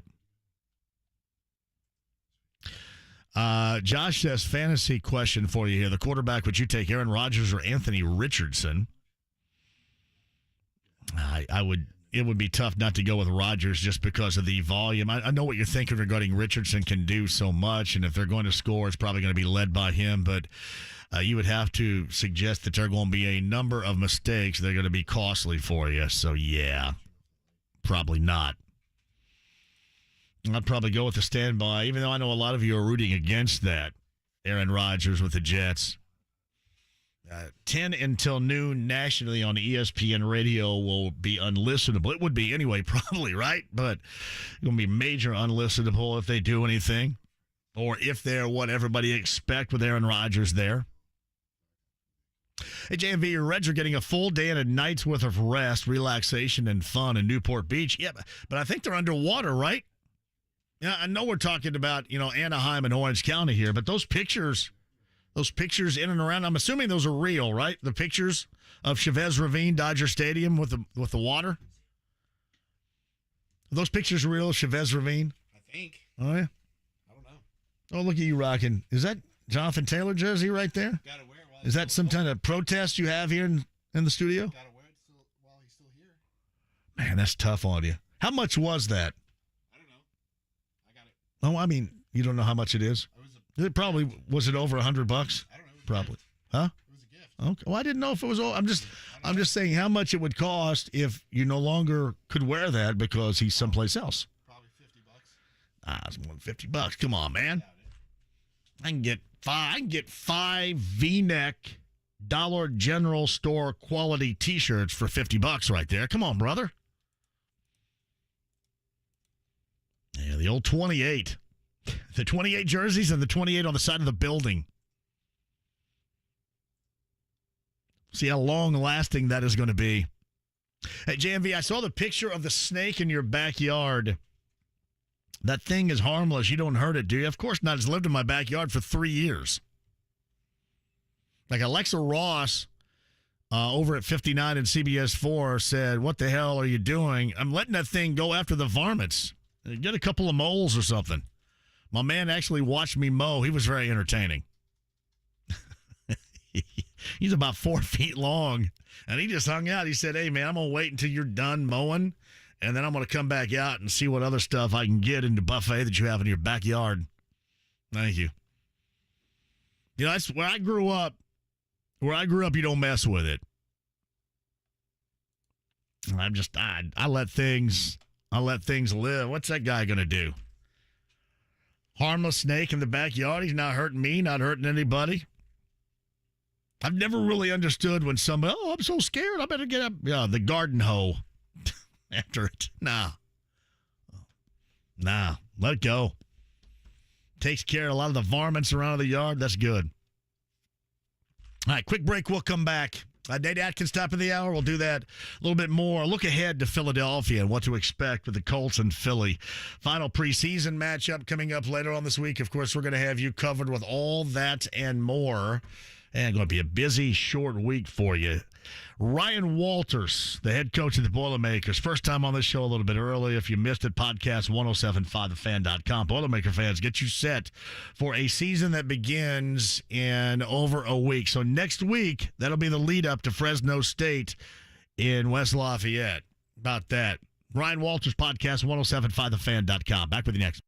Josh says, fantasy question for you here. The quarterback, would you take Aaron Rodgers or Anthony Richardson? It would be tough not to go with Rodgers just because of the volume. I know what you're thinking regarding Richardson can do so much, and if they're going to score, it's probably going to be led by him. But you would have to suggest that there are going to be a number of mistakes that are going to be costly for you. So, yeah, probably not. I'd probably go with the standby, even though I know a lot of you are rooting against that. Aaron Rodgers with the Jets. 10 until noon nationally on ESPN radio will be unlistenable. It would be anyway, probably, right? But it's going to be major unlistenable if they do anything, or if they're what everybody expect with Aaron Rodgers there. Hey, JMV, your Reds are getting a full day and a night's worth of rest, relaxation, and fun in Newport Beach. Yeah, but I think they're underwater, right? Yeah, I know we're talking about, Anaheim and Orange County here, but those pictures in and around, I'm assuming those are real, right? The pictures of Chavez Ravine, Dodger Stadium with the water? Are those pictures real, Chavez Ravine? I think. Oh, yeah? I don't know. Oh, look at you rocking. Is that Jonathan Taylor jersey right there? Gotta wear it while Is that some kind of protest you have here in the studio? Gotta wear it while he's still here. Man, that's tough on you. How much was that? I don't know. I got it. Oh, I mean, you don't know how much it is? It probably, was it over $100? I don't know. Probably. Huh? It was a gift. Okay. Well, I didn't know if it was all. I'm just saying how much it would cost if you no longer could wear that because he's someplace else. Probably $50. It's more than $50. Come on, man. I can get five V-neck Dollar General Store quality T-shirts for $50 right there. Come on, brother. Yeah, the old 28. The 28 jerseys and the 28 on the side of the building. See how long-lasting that is going to be. Hey, JMV, I saw the picture of the snake in your backyard. That thing is harmless. You don't hurt it, do you? Of course not. It's lived in my backyard for 3 years. Like Alexa Ross over at 59 and CBS 4 said, what the hell are you doing? I'm letting that thing go after the varmints. Get a couple of moles or something. My man actually watched me mow. He was very entertaining. He's about 4 feet long, and he just hung out. He said, hey, man, I'm going to wait until you're done mowing, and then I'm going to come back out and see what other stuff I can get in the buffet that you have in your backyard. Thank you. That's where I grew up. Where I grew up, you don't mess with it. I let things live. What's that guy going to do? Harmless snake in the backyard. He's not hurting me, not hurting anybody. I've never really understood when somebody, I'm so scared, I better get up. Yeah, the garden hoe after it. Nah, let it go. Takes care of a lot of the varmints around the yard. That's good. All right, quick break. We'll come back. Nate Atkins, top of the hour. We'll do that a little bit more. Look ahead to Philadelphia and what to expect with the Colts and Philly. Final preseason matchup coming up later on this week. Of course, we're going to have you covered with all that and more And going to be a busy, short week for you. Ryan Walters, the head coach of the Boilermakers. First time on this show a little bit early. If you missed it, podcast 1075thefan.com. Boilermaker fans, get you set for a season that begins in over a week. So next week, that'll be the lead up to Fresno State in West Lafayette. About that. Ryan Walters, podcast 1075thefan.com. Back with you next.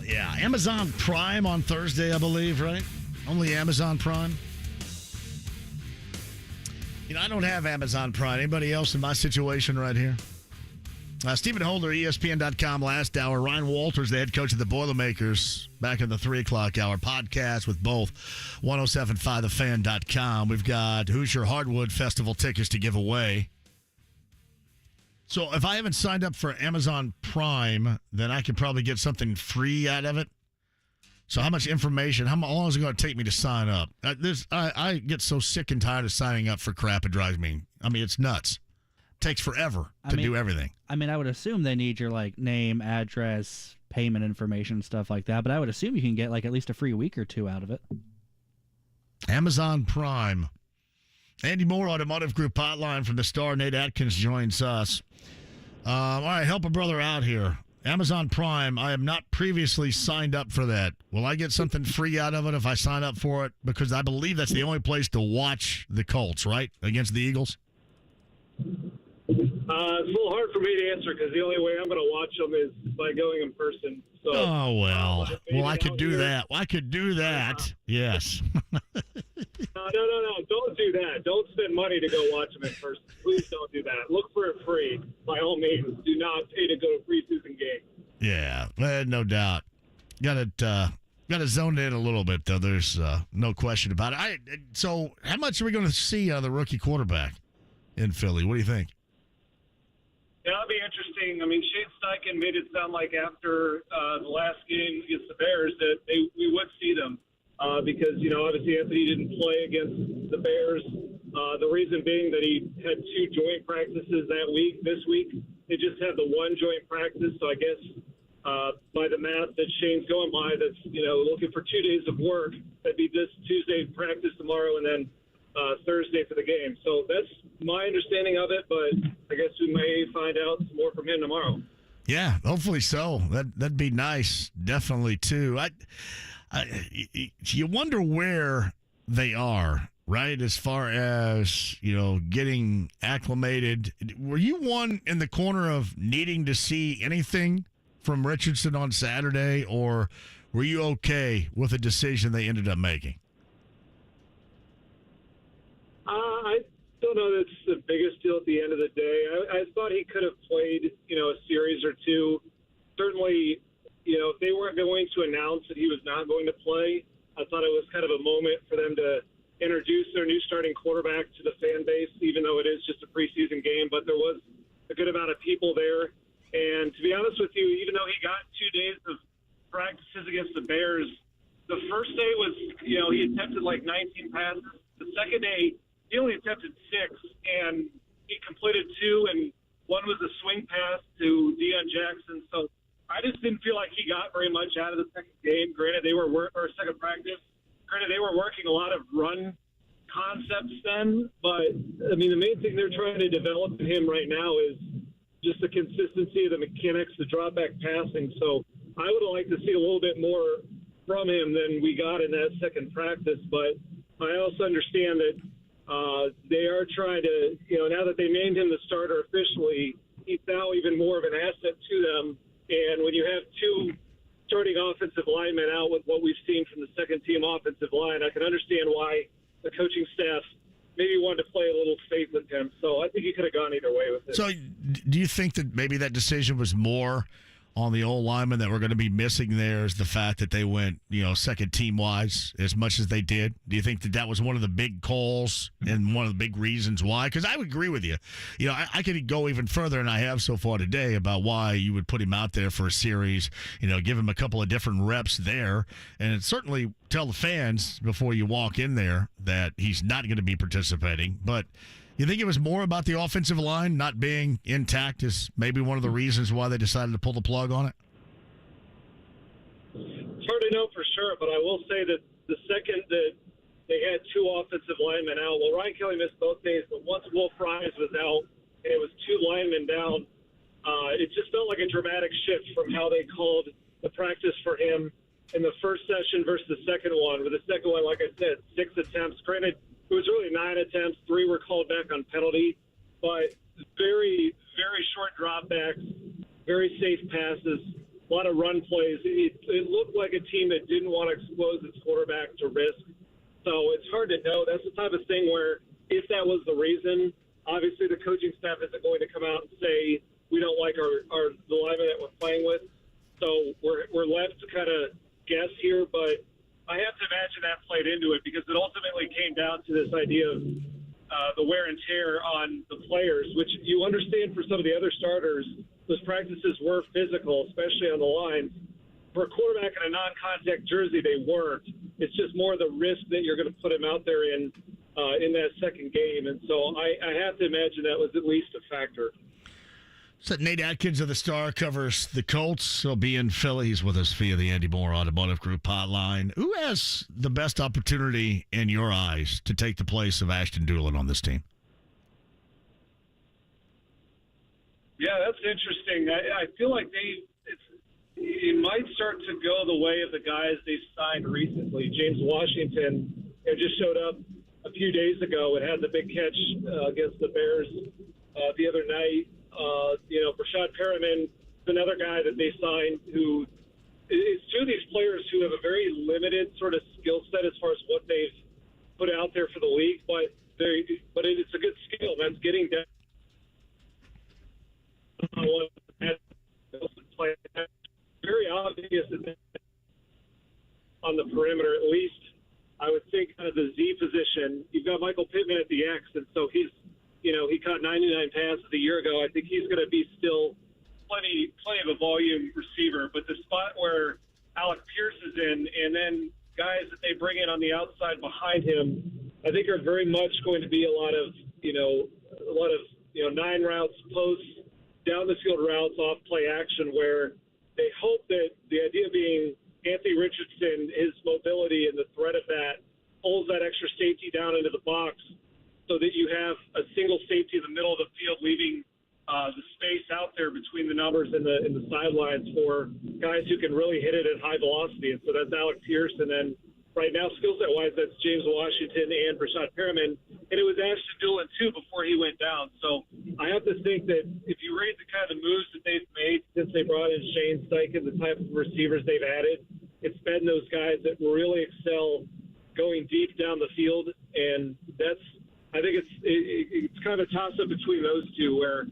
Yeah, Amazon Prime on Thursday, I believe, right? Only Amazon Prime. You know, I don't have Amazon Prime. Anybody else in my situation right here? Stephen Holder, ESPN.com, last hour. Ryan Walters, the head coach of the Boilermakers, back in the 3 o'clock hour podcast with both 1075thefan.com. We've got Hoosier Hardwood Festival tickets to give away. So if I haven't signed up for Amazon Prime, then I could probably get something free out of it. So how much information, how long is it going to take me to sign up? I get so sick and tired of signing up for crap, it drives me. I mean, it's nuts. It takes forever to do everything. I mean, I would assume they need your name, address, payment information, stuff like that. But I would assume you can get at least a free week or two out of it. Amazon Prime. Andy Moore, Automotive Group Hotline from the Star. Nate Atkins joins us. All right, help a brother out here. Amazon Prime, I have not previously signed up for that. Will I get something free out of it if I sign up for it? Because I believe that's the only place to watch the Colts, right, against the Eagles? It's a little hard for me to answer because the only way I'm going to watch them is by going in person. So, well, I could do that. I could do that. Yes. No. Don't do that. Don't spend money to go watch them in person. Please don't do that. Look for it free. By all means, do not pay to go to preseason games. Yeah, no doubt. Got to zone in a little bit, though. There's no question about it. So how much are we going to see out of the rookie quarterback in Philly? What do you think? Yeah, that'll be interesting. I mean, Shane Steichen made it sound like after the last game against the Bears that we would see them because, obviously Anthony didn't play against the Bears. The reason being that he had 2 joint practices this week. They just had the 1 joint practice. So I guess by the math that Shane's going by, that's, looking for 2 days of work. That'd be this Tuesday practice tomorrow and then Thursday for the game. So that's my understanding of it, but I guess we may find out some more from him tomorrow. Yeah, hopefully so. That'd be nice, definitely too. You wonder where they are, right? As far as getting acclimated. Were you one in the corner of needing to see anything from Richardson on Saturday, or were you okay with the decision they ended up making? I don't know that's the biggest deal at the end of the day. I thought he could have played, a series or two. Certainly, if they weren't going to announce that he was not going to play, I thought it was kind of a moment for them to introduce their new starting quarterback to the fan base, even though it is just a preseason game. But there was a good amount of people there. And to be honest with you, even though he got 2 days of practices against the Bears, the first day was, he attempted 19 passes. The second day, he only attempted 6, and he completed 2, and 1 was a swing pass to Deion Jackson. So I just didn't feel like he got very much out of the second game. Granted, second practice. Granted, they were working a lot of run concepts then, but I mean, the main thing they're trying to develop in him right now is just the consistency of the mechanics, the drop back passing. So I would have liked to see a little bit more from him than we got in that second practice, but I also understand that they are trying to, now that they named him the starter officially, he's now even more of an asset to them. And when you have 2 starting offensive linemen out with what we've seen from the second-team offensive line, I can understand why the coaching staff maybe wanted to play a little safe with him. So I think he could have gone either way with it. So do you think that maybe that decision was more on the old linemen that were going to be missing there is the fact that they went, second team wise as much as they did? Do you think that was one of the big calls and one of the big reasons why? Because I would agree with you. I could go even further than I have so far today about why you would put him out there for a series, give him a couple of different reps there, and certainly tell the fans before you walk in there that he's not going to be participating. But you think it was more about the offensive line not being intact is maybe one of the reasons why they decided to pull the plug on it? It's hard to know for sure, but I will say that the second that they had 2 offensive linemen out, Ryan Kelly missed both days, but once Wolf Fries was out and it was 2 linemen down, it just felt like a dramatic shift from how they called the practice for him in the first session versus the second one. With the second one, like I said, 6 attempts. Granted, it was really 9 attempts. 3 were called back on penalty, but very, very short dropbacks, very safe passes, a lot of run plays. It looked like a team that didn't want to expose its quarterback to risk. So it's hard to know. That's the type of thing where if that was the reason, obviously the coaching staff isn't going to come out and say we don't like the lineman that we're playing with. So we're left to kind of guess here, but I have to imagine that played into it because it ultimately came down to this idea of the wear and tear on the players, which you understand for some of the other starters. Those practices were physical, especially on the lines. For a quarterback in a non-contact jersey, they weren't. It's just more the risk that you're going to put him out there in that second game. And so I have to imagine that was at least a factor. So Nate Atkins of the Star covers the Colts. He'll be in Philly. He's with us via the Andy Moore Automotive Group hotline. Who has the best opportunity in your eyes to take the place of Ashton Doolin on this team? Yeah, that's interesting. I feel like it might start to go the way of the guys they signed recently. James Washington just showed up a few days ago and had the big catch against the Bears the other night. Brashad Perriman, another guy that they signed who is two of these players who have a very limited sort of skill set as far as what they've put out there for the league, but it's a good skill. That's getting down. Very obvious on the perimeter, at least. I would think kind of the Z position. You've got Michael Pittman at the X, and so he caught 99 passes a year ago. I think he's going to be still plenty of a volume receiver. But the spot where Alec Pierce is in, and then guys that they bring in on the outside behind him, I think are very much going to be a lot of 9 routes, posts, down the field routes, off play action, where they hope that the idea being Anthony Richardson, his mobility and the threat of that pulls that extra safety down into the box, so that you have a single safety in the middle of the field, leaving the space out there between the numbers and the sidelines for guys who can really hit it at high velocity. And so that's Alec Pierce. And then right now, skill set wise, that's James Washington and Brashad Perriman. And it was Ashton Doolin too before he went down. So I have to think that if you read the kind of moves that they've made since they brought in Shane Steichen, the type of receivers they've added, it's been those guys that really excel going deep down the field. And I think it's kind of a toss-up between those two, where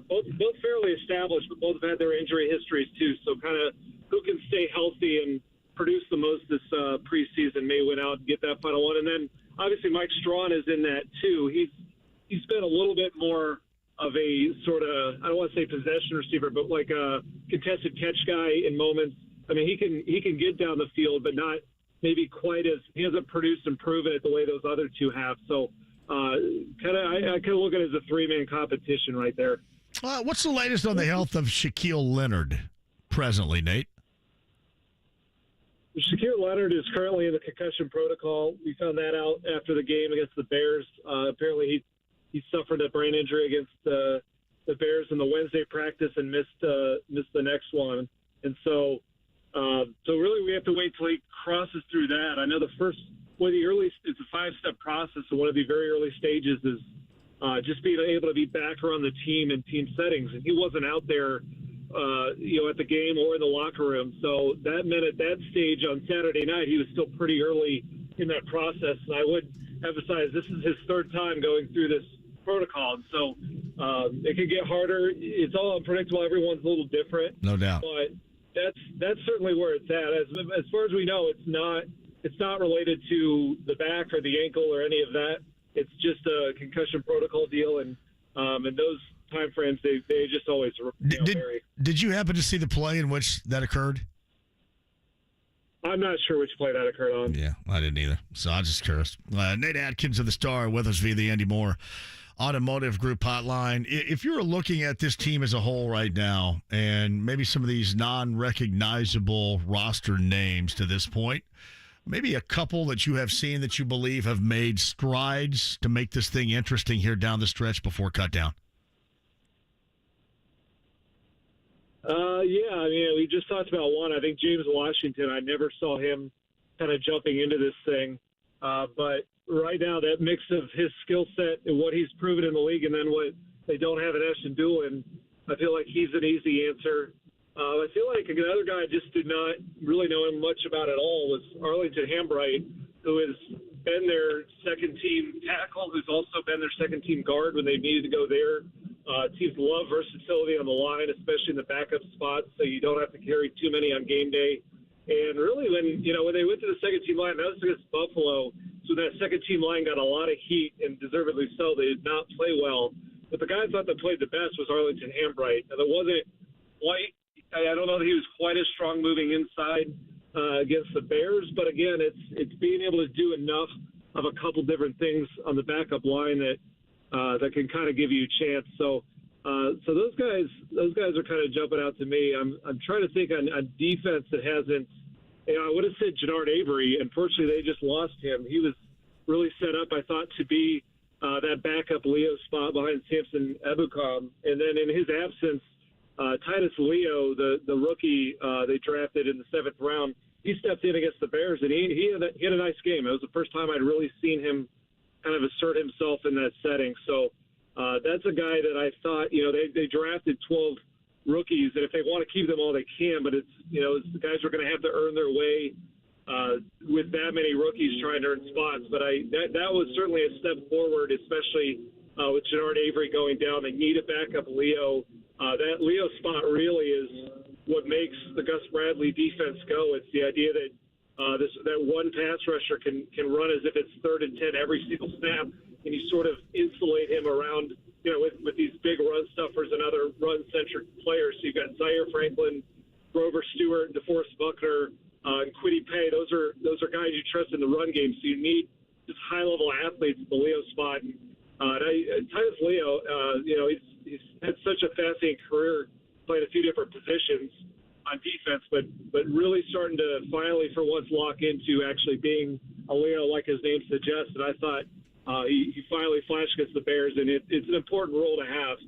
both fairly established, but both have had their injury histories too. So kind of who can stay healthy and produce the most this preseason may win out and get that final one. And then obviously Mike Strawn is in that too. He's been a little bit more of a sort of, I don't want to say possession receiver, but like a contested catch guy in moments. I mean, he can get down the field, but not maybe quite as he hasn't produced and proven it the way those other two have. So. I kind of look at it as a three-man competition right there. What's the latest on the health of Shaquille Leonard presently, Nate? Shaquille Leonard is currently in the concussion protocol. We found that out after the game against the Bears. Apparently, he suffered a brain injury against the Bears in the Wednesday practice and missed the next one. And so really we have to wait till he crosses through that. I know it's a 5-step process, and one of the very early stages is just being able to be back around the team in team settings. And he wasn't out there, at the game or in the locker room. So that meant at that stage on Saturday night, he was still pretty early in that process. And I would emphasize this is his third time going through this protocol. And so it can get harder. It's all unpredictable. Everyone's a little different. No doubt. But that's certainly where it's at. As far as we know, it's not related to the back or the ankle or any of that. It's just a concussion protocol deal, and those time frames they just always vary. Did you happen to see the play in which that occurred? I'm not sure which play that occurred on. Yeah, I didn't either. So I'm just curious. Nate Atkins of the Star with us via the Andy Moore Automotive Group hotline. If you're looking at this team as a whole right now, and maybe some of these non-recognizable roster names to this point, maybe a couple that you have seen that you believe have made strides to make this thing interesting here down the stretch before cut down. Yeah, I mean, we just talked about one. I think James Washington, I never saw him kind of jumping into this thing. But right now, that mix of his skill set and what he's proven in the league and then what they don't have in Ashton Doolin, I feel like he's an easy answer. I feel like another guy I just did not really know much about at all was Arlington Hambright, who has been their second-team tackle, who's also been their second-team guard when they needed to go there. Teams love versatility on the line, especially in the backup spots, so you don't have to carry too many on game day. And really, when they went to the second-team line, that was against Buffalo, So that second-team line got a lot of heat, and deservedly so. They did not play well. But the guy I thought that played the best was Arlington Hambright. Now, there wasn't quite – I don't know that he was quite as strong moving inside against the Bears. But, again, it's being able to do enough of a couple different things on the backup line that can kind of give you a chance. So those guys are kind of jumping out to me. I'm trying to think on defense that hasn't – I would have said Jannard Avery. Unfortunately, they just lost him. He was really set up, I thought, to be that backup Leo spot behind Samson Ebukam. And then in his absence, Titus Leo, the rookie they drafted in the 7th round, he stepped in against the Bears, and he had a nice game. It was the first time I'd really seen him kind of assert himself in that setting. So that's a guy that I thought, they drafted 12 rookies, and if they want to keep them all, they can. But the guys are going to have to earn their way with that many rookies trying to earn spots. But that was certainly a step forward, especially with Jannard Avery going down. They need a backup Leo. That Leo spot really is what makes the Gus Bradley defense go. It's the idea that that one pass rusher can run as if it's 3rd and 10 every single snap, and you sort of insulate him around. With these big run stuffers and other run-centric players. So you've got Zaire Franklin, Grover Stewart, DeForest Buckner, and Kwity Paye. Those are guys you trust in the run game. So you need just high-level athletes at the Leo spot. Titus Leo, he's had such a fascinating career, playing a few different positions on defense, but really starting to finally, for once, lock into actually being a Leo like his name suggests. And I thought he finally flashed against the Bears, and it's an important role to have,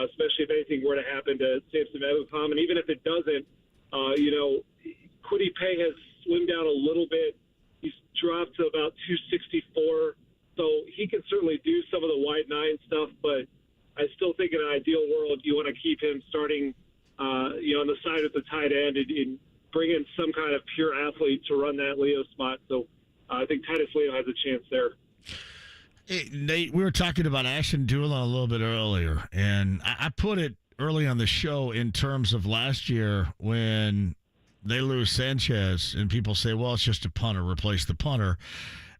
especially if anything were to happen to Samson Ebukam. And even if it doesn't, Kwity Paye has slimmed down a little bit. He's dropped to about 264, so he can certainly do some of the wide 9 stuff, but I still think in an ideal world you want to keep him starting on the side at the tight end and bring in some kind of pure athlete to run that Leo spot. So I think Titus Leo has a chance there. Hey, Nate, we were talking about Ashton Dulin a little bit earlier, and I put it early on the show in terms of last year when they lose Sanchez, and people say, well, it's just a punter, replace the punter.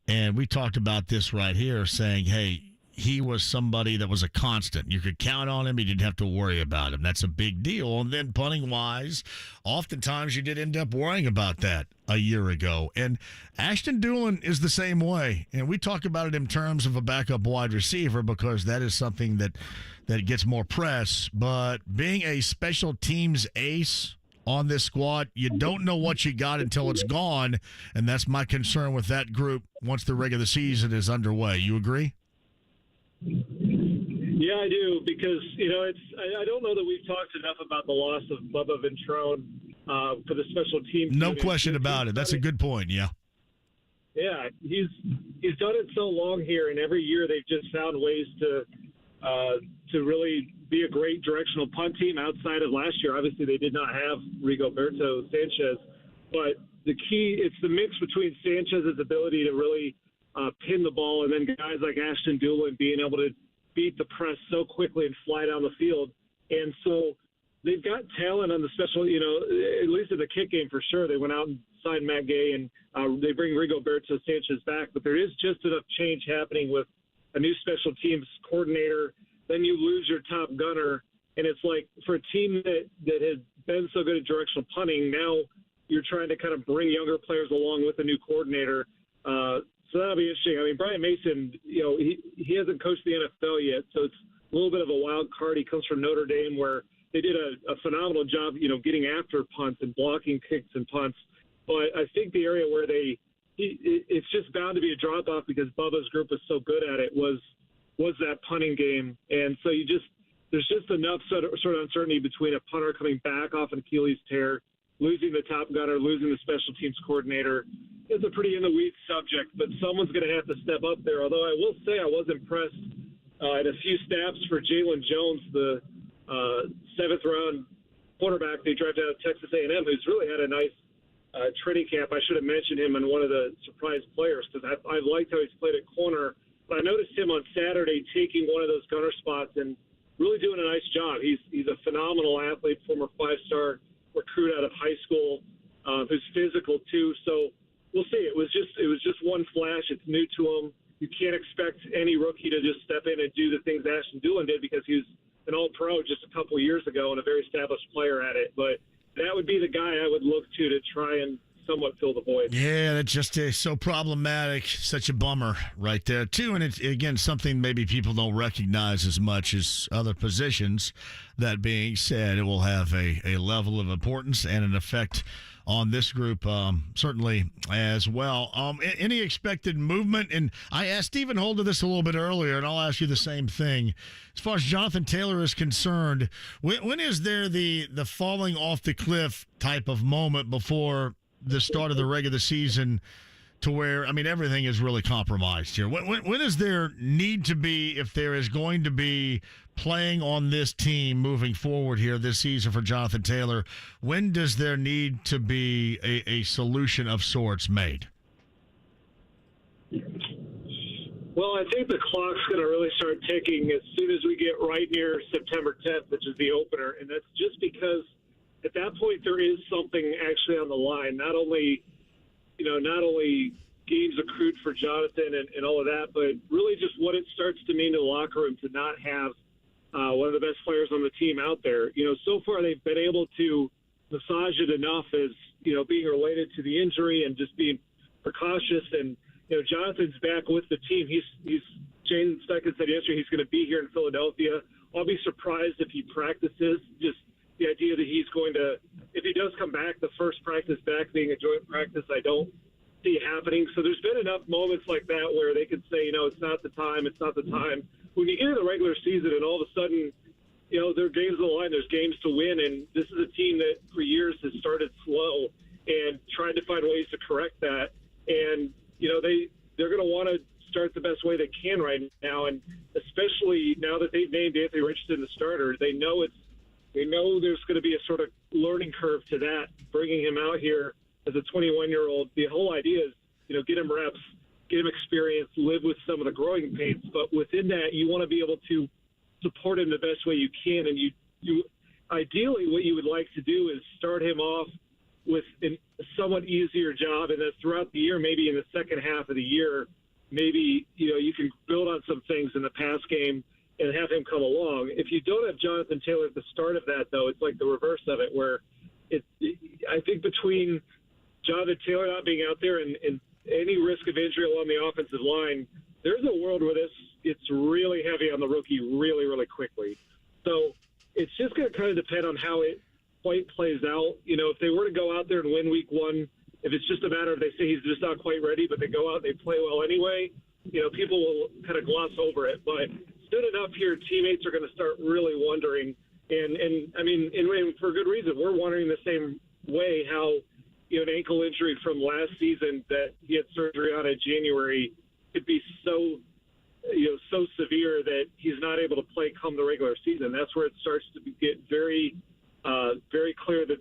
And we talked about this right here, saying, hey, he was somebody that was a constant. You could count on him. You didn't have to worry about him. That's a big deal. And then punting-wise, oftentimes you did end up worrying about that a year ago. And Ashton Dulin is the same way. And we talk about it in terms of a backup wide receiver because that is something that gets more press. But being a special teams ace on this squad, you don't know what you got until it's gone. And that's my concern with that group once the regular season is underway. You agree? Yeah, I do, because I don't know that we've talked enough about the loss of Bubba Ventrone for the special teams. No question about it. That's a good point. Yeah. Yeah, he's done it so long here, and every year they've just found ways to really be a great directional punt team. Outside of last year, obviously they did not have Rigoberto Sanchez, but the key, it's the mix between Sanchez's ability to really pin the ball, and then guys like Ashton Dulin being able to beat the press so quickly and fly down the field. And so they've got talent on the special, at least in the kick game for sure. They went out and signed Matt Gay, and they bring Rigoberto Sanchez back. But there is just enough change happening with a new special teams coordinator. Then you lose your top gunner, and it's like for a team that had been so good at directional punting, now you're trying to kind of bring younger players along with a new coordinator. So that'll be interesting. I mean, Brian Mason, he hasn't coached the NFL yet, so it's a little bit of a wild card. He comes from Notre Dame, where they did a phenomenal job, getting after punts and blocking kicks and punts. But I think the area where it's just bound to be a drop off because Bubba's group was so good at it was that punting game, and so there's just enough sort of uncertainty between a punter coming back off an Achilles tear, losing the top gunner, losing the special teams coordinator. It's a pretty in-the-weeds subject, but someone's going to have to step up there. Although I will say I was impressed at a few snaps for Jalen Jones, the 7th-round quarterback they drafted out of Texas A&M, who's really had a nice training camp. I should have mentioned him in one of the surprise players because I liked how he's played at corner. But I noticed him on Saturday taking one of those gunner spots and really doing a nice job. He's a phenomenal athlete, former 5-star recruit out of high school, who's physical too. So we'll see. It was just just one flash. It's new to him. You can't expect any rookie to just step in and do the things Ashton Dulin did because he was an all-pro just a couple of years ago and a very established player at it. But that would be the guy I would look to try and somewhat fill the void. Yeah, that's just so problematic. Such a bummer right there, too. And it's, again, something maybe people don't recognize as much as other positions. That being said, it will have a level of importance and an effect on this group, certainly as well. Any expected movement? And I asked Stephen Holder this a little bit earlier, and I'll ask you the same thing. As far as Jonathan Taylor is concerned, when is there the falling off the cliff type of moment before the start of the regular season to where, I mean, everything is really compromised here? When is there need to be, if there is going to be playing on this team moving forward here this season for Jonathan Taylor, when does there need to be a solution of sorts made? Well, I think the clock's going to really start ticking as soon as we get right near September 10th, which is the opener. And that's just because at that point there is something actually on the line. Not only games accrued for Jonathan and all of that, but really just what it starts to mean to the locker room to not have one of the best players on the team out there. So far they've been able to massage it enough as, being related to the injury and just being precautious. And, Jonathan's back with the team. He's Shane Steichen said yesterday he's going to be here in Philadelphia. I'll be surprised if he practices. Just the idea that he's going to, if he does come back, the first practice back being a joint practice, I don't see it happening. So there's been enough moments like that where they could say, it's not the time. When you get into the regular season and all of a sudden, there are games on the line, there's games to win, and this is a team that for years has started slow and tried to find ways to correct that. And, they're going to want to start the best way they can right now, and especially now that they've named Anthony Richardson the starter, they know there's going to be a sort of learning curve to that, bringing him out here as a 21-year-old. The whole idea is, get him reps, get him experience, live with some of the growing pains. But within that, you want to be able to support him the best way you can. And you ideally, what you would like to do is start him off with a somewhat easier job, and then throughout the year, maybe in the second half of the year, maybe you can build on some things in the pass game and have him come along. If you don't have Jonathan Taylor at the start of that, though, it's like the reverse of it, where I think between Jonathan Taylor not being out there and any risk of injury along the offensive line, there's a world where it's really heavy on the rookie really, really quickly. So it's just going to kind of depend on how it quite plays out. If they were to go out there and win week one, if it's just a matter of they say he's just not quite ready, but they go out and they play well anyway, people will kind of gloss over it. But soon enough here, teammates are going to start really wondering. And I mean, and for good reason. We're wondering the same way how, an ankle injury from last season that he had surgery on in January could be so severe that he's not able to play come the regular season. That's where it starts to get very, very clear that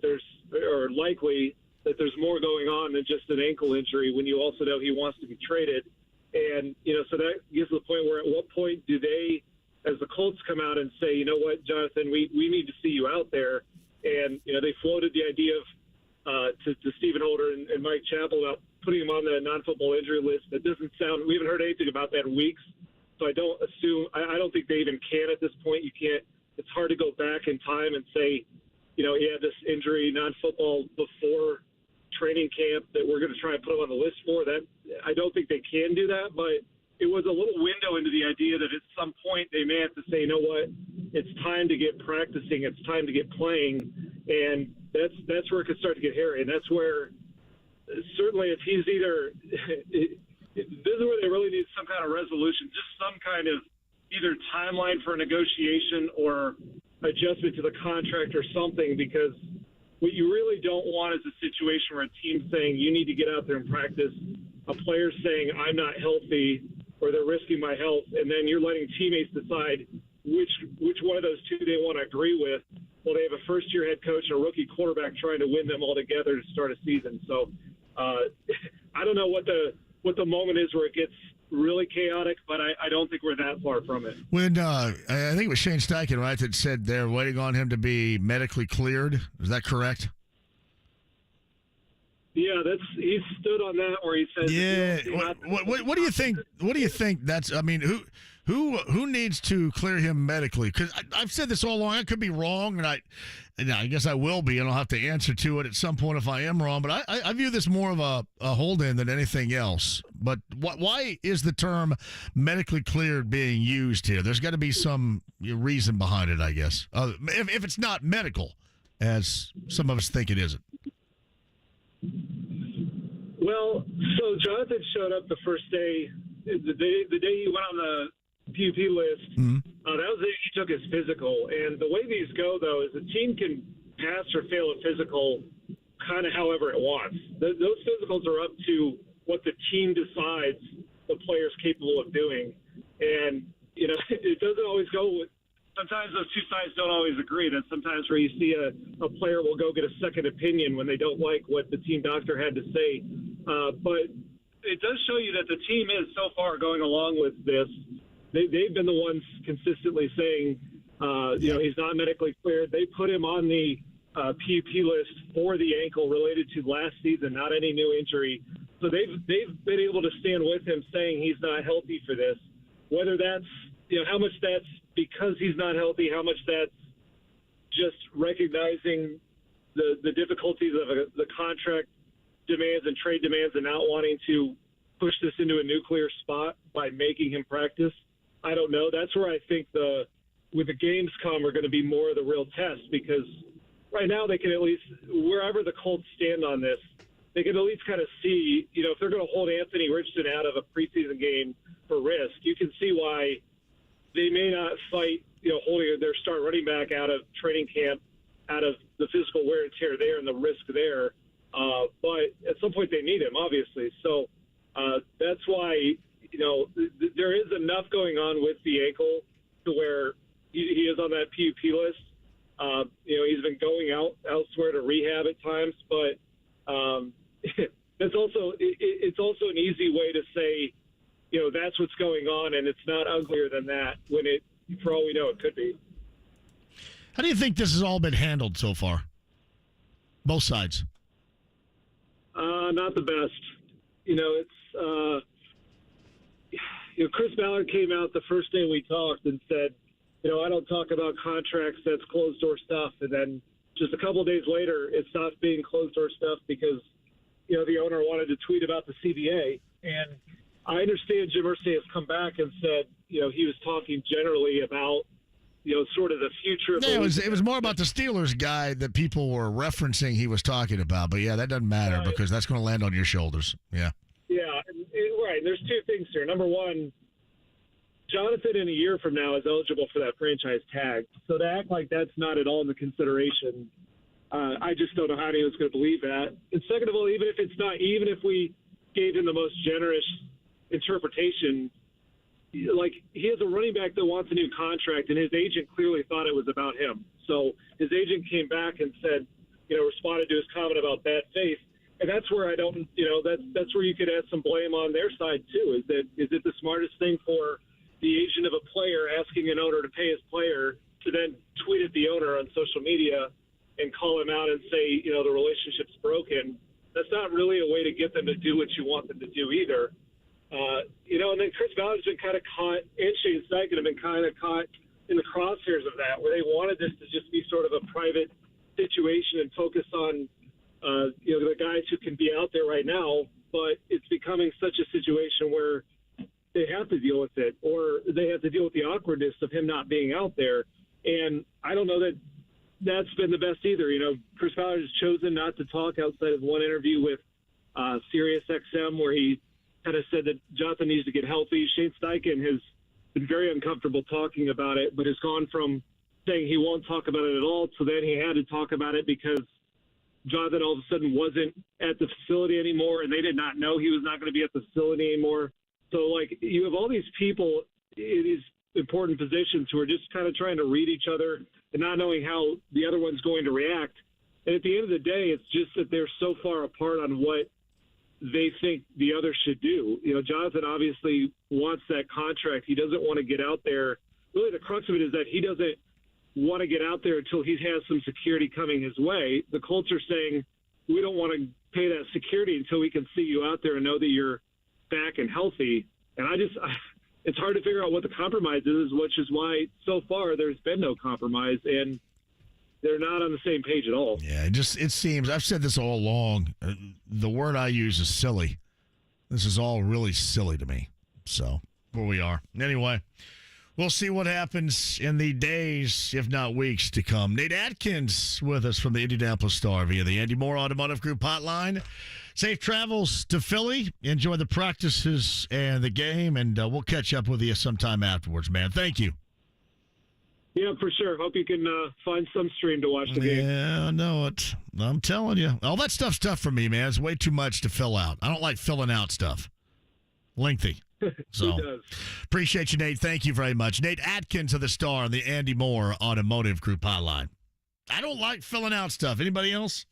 likely that there's more going on than just an ankle injury when you also know he wants to be traded. And, so that gets to the point where at what point do they, as the Colts come out and say, you know what, Jonathan, we need to see you out there. And, they floated the idea of, to Stephen Holder and Mike Chappell about putting him on the non-football injury list. That doesn't sound, we haven't heard anything about that in weeks. So I don't think they even can at this point. You can't, it's hard to go back in time and say, he had this injury, non-football before training camp that we're going to try and put him on the list for. That I don't think they can do that, but it was a little window into the idea that at some point they may have to say, you know what, it's time to get practicing, it's time to get playing, and that's where it could start to get hairy. And that's where certainly if he's either this is where they really need some kind of resolution, just some kind of either timeline for a negotiation or adjustment to the contract or something, because what you really don't want is a situation where a team's saying you need to get out there and practice, a player's saying I'm not healthy or they're risking my health, and then you're letting teammates decide which one of those two they want to agree with. Well, they have a first-year head coach and a rookie quarterback trying to win them all together to start a season. So I don't know what the moment is where it gets really chaotic, but I don't think we're that far from it. When I think it was Shane Steichen, right, that said they're waiting on him to be medically cleared. Is that correct? Yeah, he stood on that where he says. Yeah. What do you think? What do you think? That's. I mean, who needs to clear him medically? Because I've said this all along. I could be wrong, and I guess I will be, and I'll have to answer to it at some point if I am wrong. But I view this more of a hold-in than anything else. But why is the term medically cleared being used here? There's got to be some reason behind it, I guess. If it's not medical, as some of us think it isn't. Well, so Jonathan showed up the first day, the day he went on the PUP list. Mm-hmm. That was the day he took his physical. And the way these go, though, is the team can pass or fail a physical kind of however it wants. Those physicals are up to what the team decides the player's capable of doing. And, it doesn't always go with. Sometimes those two sides don't always agree. That's sometimes where you see a player will go get a second opinion when they don't like what the team doctor had to say. But it does show you that the team is so far going along with this. They've been the ones consistently saying, he's not medically cleared. They put him on the PUP list for the ankle related to last season, not any new injury. So they've been able to stand with him saying he's not healthy for this. Whether that's, how much that's because he's not healthy, how much that's just recognizing the difficulties of the contract demands and trade demands and not wanting to push this into a nuclear spot by making him practice. I don't know. That's where I think with the games come are going to be more of the real test, because right now they can at least, wherever the Colts stand on this, they can at least kind of see, if they're going to hold Anthony Richardson out of a preseason game for risk, you can see why they may not fight, holding their star running back out of training camp, out of the physical wear and tear there and the risk there. But at some point they need him, obviously. So that's why, there is enough going on with the ankle to where he is on that PUP list. He's been going elsewhere to rehab at times, but it's also an easy way to say, that's what's going on, and it's not uglier than that when for all we know, it could be. How do you think this has all been handled so far? Both sides. Not the best. Chris Ballard came out the first day we talked and said, I don't talk about contracts, that's closed door stuff. And then just a couple of days later, it stopped being closed door stuff because, the owner wanted to tweet about the CBA. And I understand Jim Irsay has come back and said, he was talking generally about, sort of the future of it was more about the Steelers guy that people were referencing he was talking about. But, yeah, that doesn't matter because that's going to land on your shoulders. Yeah. Yeah, right. There's two things here. Number one, Jonathan in a year from now is eligible for that franchise tag. So to act like that's not at all in the consideration, I just don't know how anyone's going to believe that. And second of all, even if we gave him the most generous interpretation, like he has a running back that wants a new contract, and his agent clearly thought it was about him. So his agent came back and said, responded to his comment about bad faith. And that's where I don't, that's where you could add some blame on their side too. Is it the smartest thing for the agent of a player asking an owner to pay his player to then tweet at the owner on social media and call him out and say, the relationship's broken? That's not really a way to get them to do what you want them to do either. And then Chris Ballard's been kind of caught, and Shane Steichen have been kind of caught in the crosshairs of that, where they wanted this to just be sort of a private situation and focus on, the guys who can be out there right now, but it's becoming such a situation where they have to deal with it, or they have to deal with the awkwardness of him not being out there. And I don't know that that's been the best either. Chris Ballard has chosen not to talk outside of one interview with Sirius XM where he kind of said that Jonathan needs to get healthy. Shane Steichen has been very uncomfortable talking about it, but has gone from saying he won't talk about it at all to then he had to talk about it because Jonathan all of a sudden wasn't at the facility anymore, and they did not know he was not going to be at the facility anymore. So, you have all these people in these important positions who are just kind of trying to read each other and not knowing how the other one's going to react. And at the end of the day, it's just that they're so far apart on what they think the other should do. Jonathan obviously wants that contract. He doesn't want to get out there. Really, the crux of it is that he doesn't want to get out there until he has some security coming his way. The Colts are saying, we don't want to pay that security until we can see you out there and know that you're back and healthy. And it's hard to figure out what the compromise is, which is why so far there's been no compromise, and they're not on the same page at all. Yeah, it seems, I've said this all along, the word I use is silly. This is all really silly to me. So, where we are. Anyway, we'll see what happens in the days, if not weeks, to come. Nate Atkins with us from the Indianapolis Star via the Andy Moore Automotive Group hotline. Safe travels to Philly. Enjoy the practices and the game, and we'll catch up with you sometime afterwards, man. Thank you. Yeah, for sure. Hope you can find some stream to watch the game. Yeah, I know it. I'm telling you. All that stuff's tough for me, man. It's way too much to fill out. I don't like filling out stuff. Lengthy. So, appreciate you, Nate. Thank you very much. Nate Atkins of the Star on the Andy Moore Automotive Group hotline. I don't like filling out stuff. Anybody else?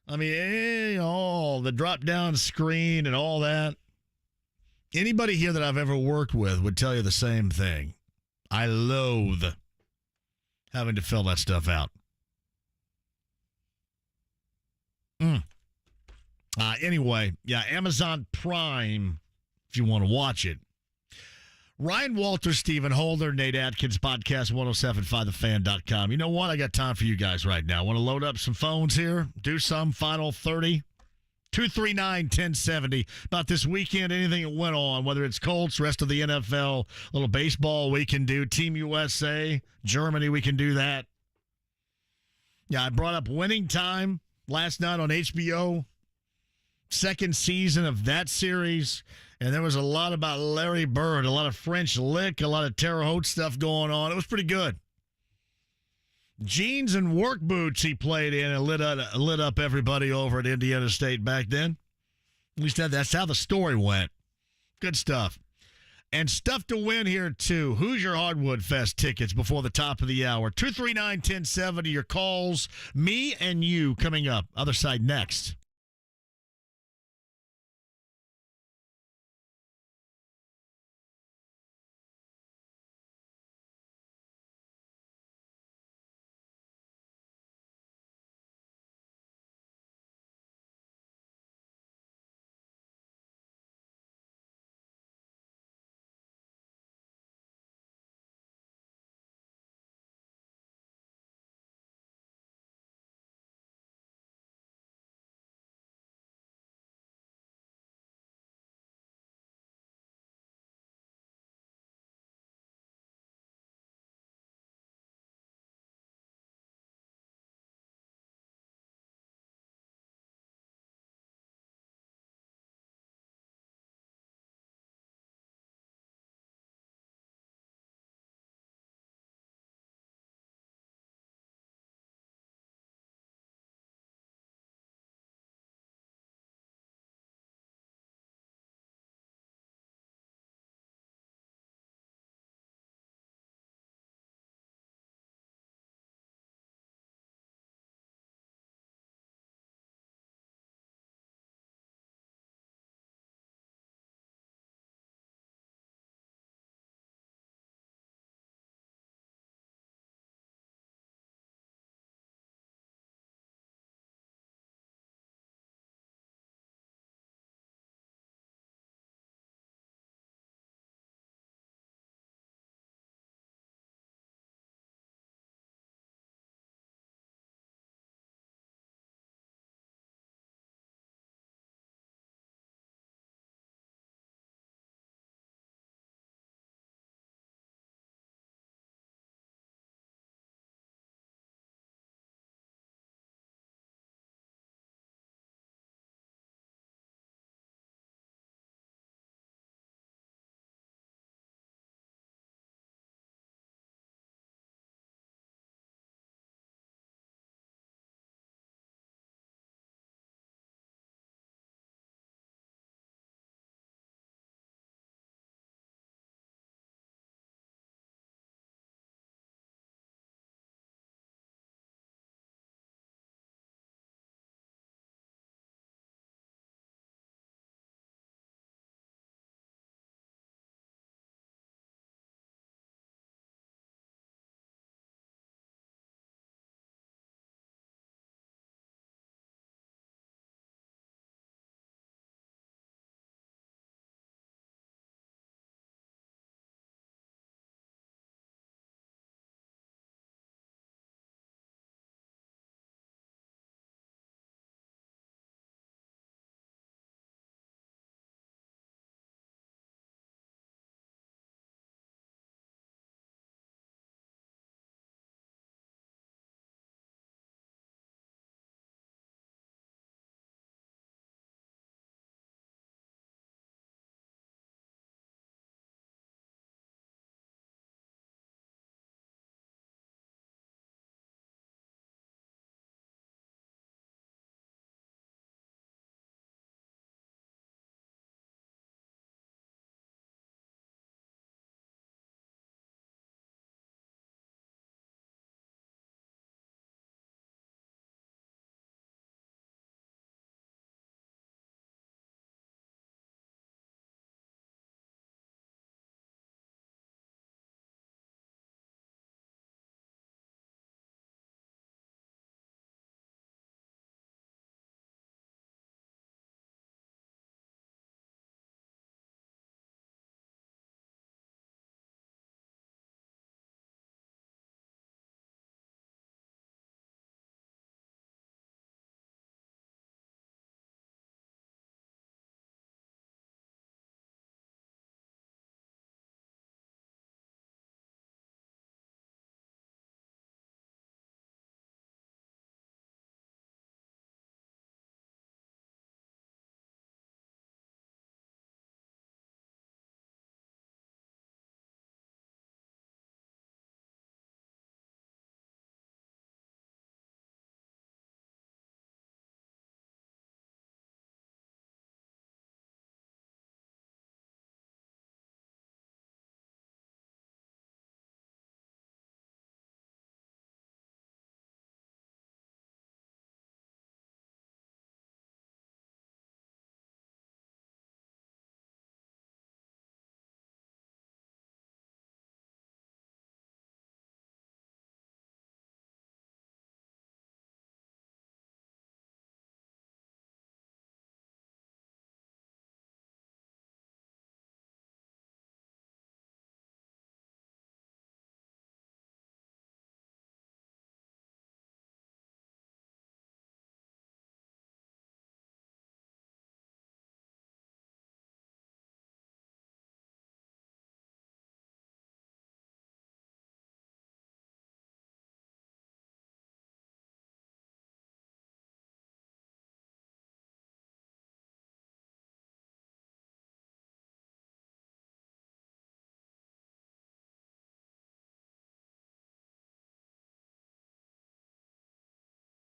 I mean, the drop-down screen and all that. Anybody here that I've ever worked with would tell you the same thing. I loathe having to fill that stuff out. Anyway, yeah, Amazon Prime, if you want to watch it. Ryan Walter, Stephen Holder, Nate Atkins, podcast 1075thefan.com. You know what? I got time for you guys right now. Want to load up some phones here? Do some final 30? 239-1070. About this weekend, anything that went on, whether it's Colts, rest of the NFL, a little baseball we can do, Team USA, Germany, we can do that. Yeah, I brought up Winning Time last night on HBO. Second season of that series, and there was a lot about Larry Bird, a lot of French lick, a lot of Terre Haute stuff going on. It was pretty good. Jeans and work boots he played in and lit up everybody over at Indiana State back then. At least that's how the story went. Good stuff. And stuff to win here, too. Hoosier Hardwood Fest tickets before the top of the hour. 239-1070, your calls, me and you coming up. Other side next.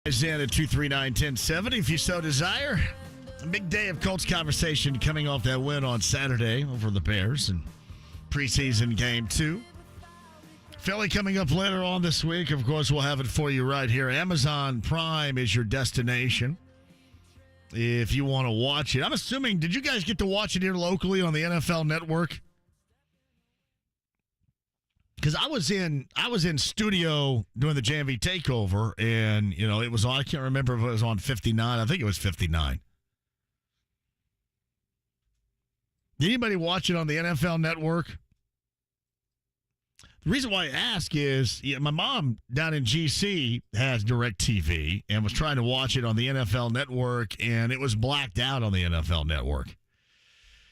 Is in at 239-1070 if you so desire. A big day of Colts conversation coming off that win on Saturday over the Bears in preseason game 2. Philly coming up later on this week. Of course, we'll have it for you right here. Amazon Prime is your destination if you want to watch it. I'm assuming, did you guys get to watch it here locally on the NFL Network? Because I was in studio doing the JMV takeover, and it was on. I can't remember if it was on 59. I think it was 59. Did anybody watch it on the NFL Network? The reason why I ask is my mom down in GC has DirecTV and was trying to watch it on the NFL Network, and it was blacked out on the NFL Network.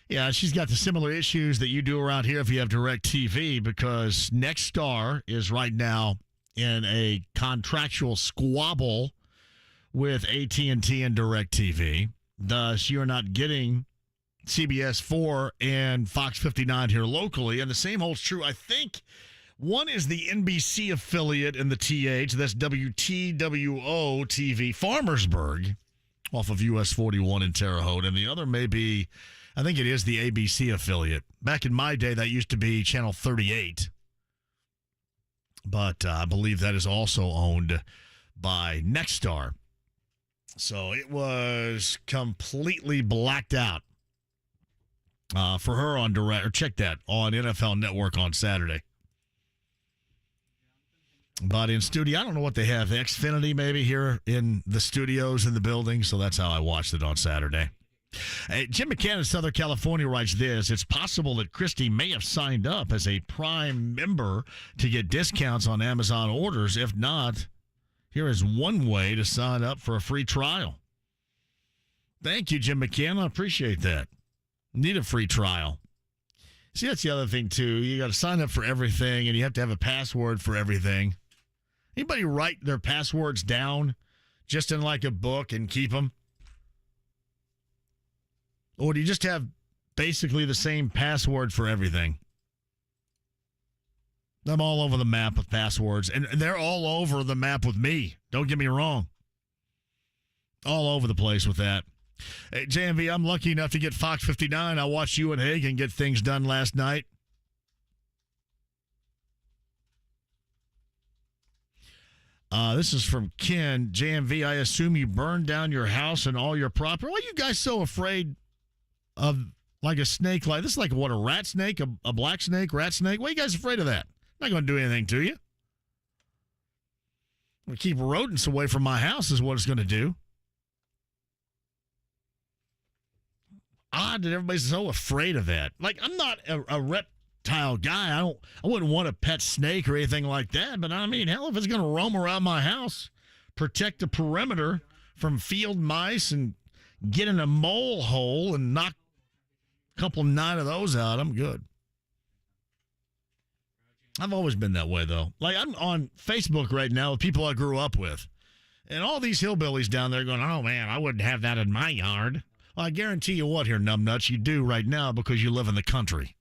Yeah, she's got the similar issues that you do around here if you have DirecTV, because Nexstar is right now in a contractual squabble with AT&T and DirecTV. Thus, you're not getting CBS 4 and Fox 59 here locally. And the same holds true, I think. One is the NBC affiliate in the TH. That's WTWO TV, Farmersburg, off of US 41 in Terre Haute. And the other may be, I think it is the ABC affiliate. Back in my day, that used to be Channel 38. But I believe that is also owned by Nexstar. So it was completely blacked out for her on direct. Or check that on NFL Network on Saturday. But in studio, I don't know what they have. Xfinity maybe here in the studios in the building. So that's how I watched it on Saturday. Hey, Jim McCann in Southern California writes this. It's possible that Christy may have signed up as a Prime member to get discounts on Amazon orders. If not, here is one way to sign up for a free trial. Thank you, Jim McCann. I appreciate that. Need a free trial. See, that's the other thing, too. You got to sign up for everything, and you have to have a password for everything. Anybody write their passwords down just in like a book and keep them? Or do you just have basically the same password for everything? I'm all over the map with passwords, and they're all over the map with me. Don't get me wrong. All over the place with that. Hey, JMV, I'm lucky enough to get Fox 59. I watched you and Hagan get things done last night. This is from Ken. JMV, I assume you burned down your house and all your property. Why are you guys so afraid of like a snake? Like this is like what, a rat snake, a black snake, rat snake? Why are you guys afraid of that? Not going to do anything to you. I'm going to keep rodents away from my house is what it's going to do. Odd that everybody's so afraid of that. Like, I'm not a reptile guy. I wouldn't want a pet snake or anything like that. But I mean, hell, if it's going to roam around my house, protect the perimeter from field mice and get in a mole hole and knock a couple 9 of those out, I'm good. I've always been that way, though. Like, I'm on Facebook right now with people I grew up with. And all these hillbillies down there going, oh, man, I wouldn't have that in my yard. Well, I guarantee you what here, numbnuts, you do right now because you live in the country.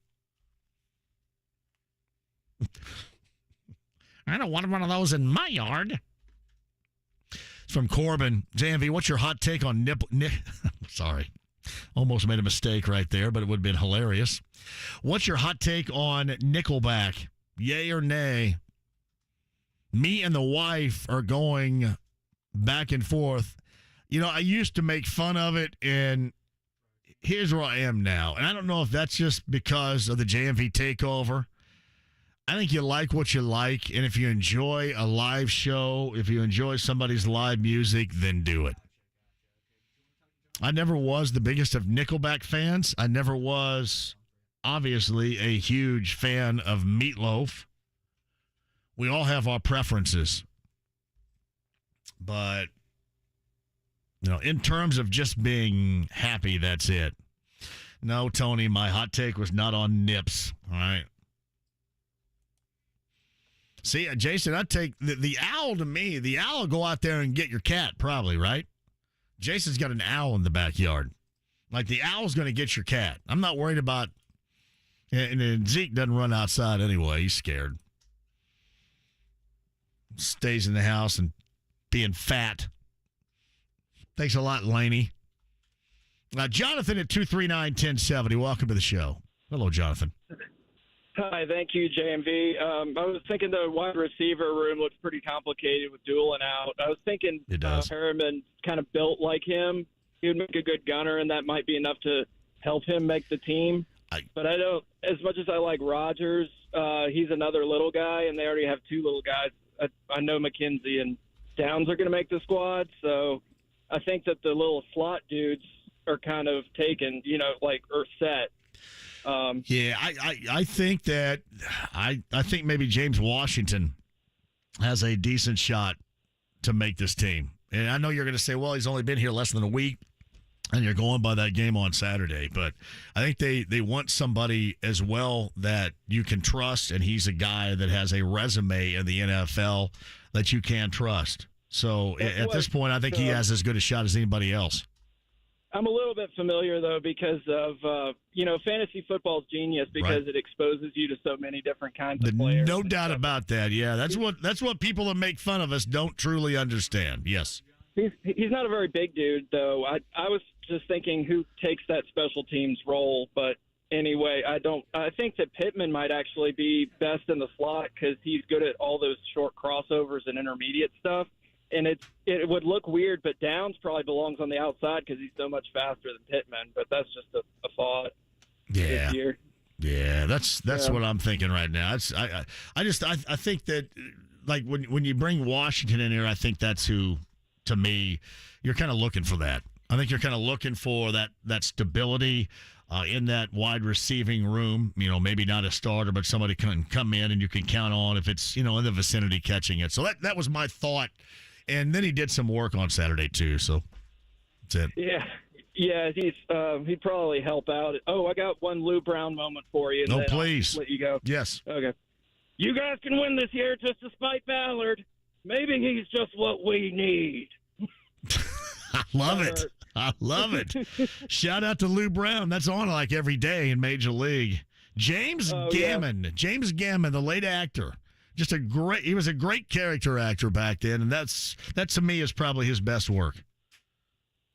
I don't want one of those in my yard. It's from Corbin. JMV, what's your hot take on Sorry. Almost made a mistake right there, but it would have been hilarious. What's your hot take on Nickelback? Yay or nay? Me and the wife are going back and forth. You know, I used to make fun of it, and here's where I am now. And I don't know if that's just because of the JMV takeover. I think you like what you like, and if you enjoy a live show, if you enjoy somebody's live music, then do it. I never was the biggest of Nickelback fans. I never was, obviously, a huge fan of Meatloaf. We all have our preferences. But, you know, in terms of just being happy, that's it. No, Tony, my hot take was not on Nips, all right? See, Jason, I'd take the owl to me. The owl will go out there and get your cat, probably, right? Jason's got an owl in the backyard. Like, the owl's going to get your cat. I'm not worried about, and Zeke doesn't run outside anyway. He's scared. Stays in the house and being fat. Thanks a lot, Laney. Jonathan at 239-1070. Welcome to the show. Hello, Jonathan. Hi, thank you, JMV. I was thinking the wide receiver room looks pretty complicated with Doolin out. I was thinking Harriman kind of built like him. He would make a good gunner, and that might be enough to help him make the team. But I don't. As much as I like Rodgers, he's another little guy, and they already have two little guys. I know McKenzie and Downs are going to make the squad, so I think that the little slot dudes are kind of taken, or set. I think that I think maybe James Washington has a decent shot to make this team. And I know you're going to say, well, he's only been here less than a week, and you're going by that game on Saturday. But I think they want somebody as well that you can trust, and he's a guy that has a resume in the NFL that you can trust. So at this point, I think he has as good a shot as anybody else. I'm a little bit familiar, though, because of, fantasy football's genius because it exposes you to so many different kinds of players. No doubt about that. Yeah, that's what people that make fun of us don't truly understand. Yes. He's not a very big dude, though. I was just thinking who takes that special teams role. But anyway, I think that Pittman might actually be best in the slot because he's good at all those short crossovers and intermediate stuff. And it would look weird, but Downs probably belongs on the outside because he's so much faster than Pittman. But that's just a thought. Yeah. This year. Yeah, that's what I'm thinking right now. I think that like when you bring Washington in here, I think that's who, to me, you're kind of looking for that. I think you're kind of looking for that stability in that wide receiving room. Maybe not a starter, but somebody can come in and you can count on if it's in the vicinity catching it. So that was my thought. And then he did some work on Saturday, too, so that's it. Yeah, he'd probably help out. Oh, I got one Lou Brown moment for you. No, please. I'll let you go. Yes. Okay. You guys can win this year just despite Ballard. Maybe he's just what we need. I love it. I love it. Shout out to Lou Brown. That's on like every day in Major League. James Gammon. Yeah. James Gammon, the late actor. He was a great character actor back then, and that to me is probably his best work.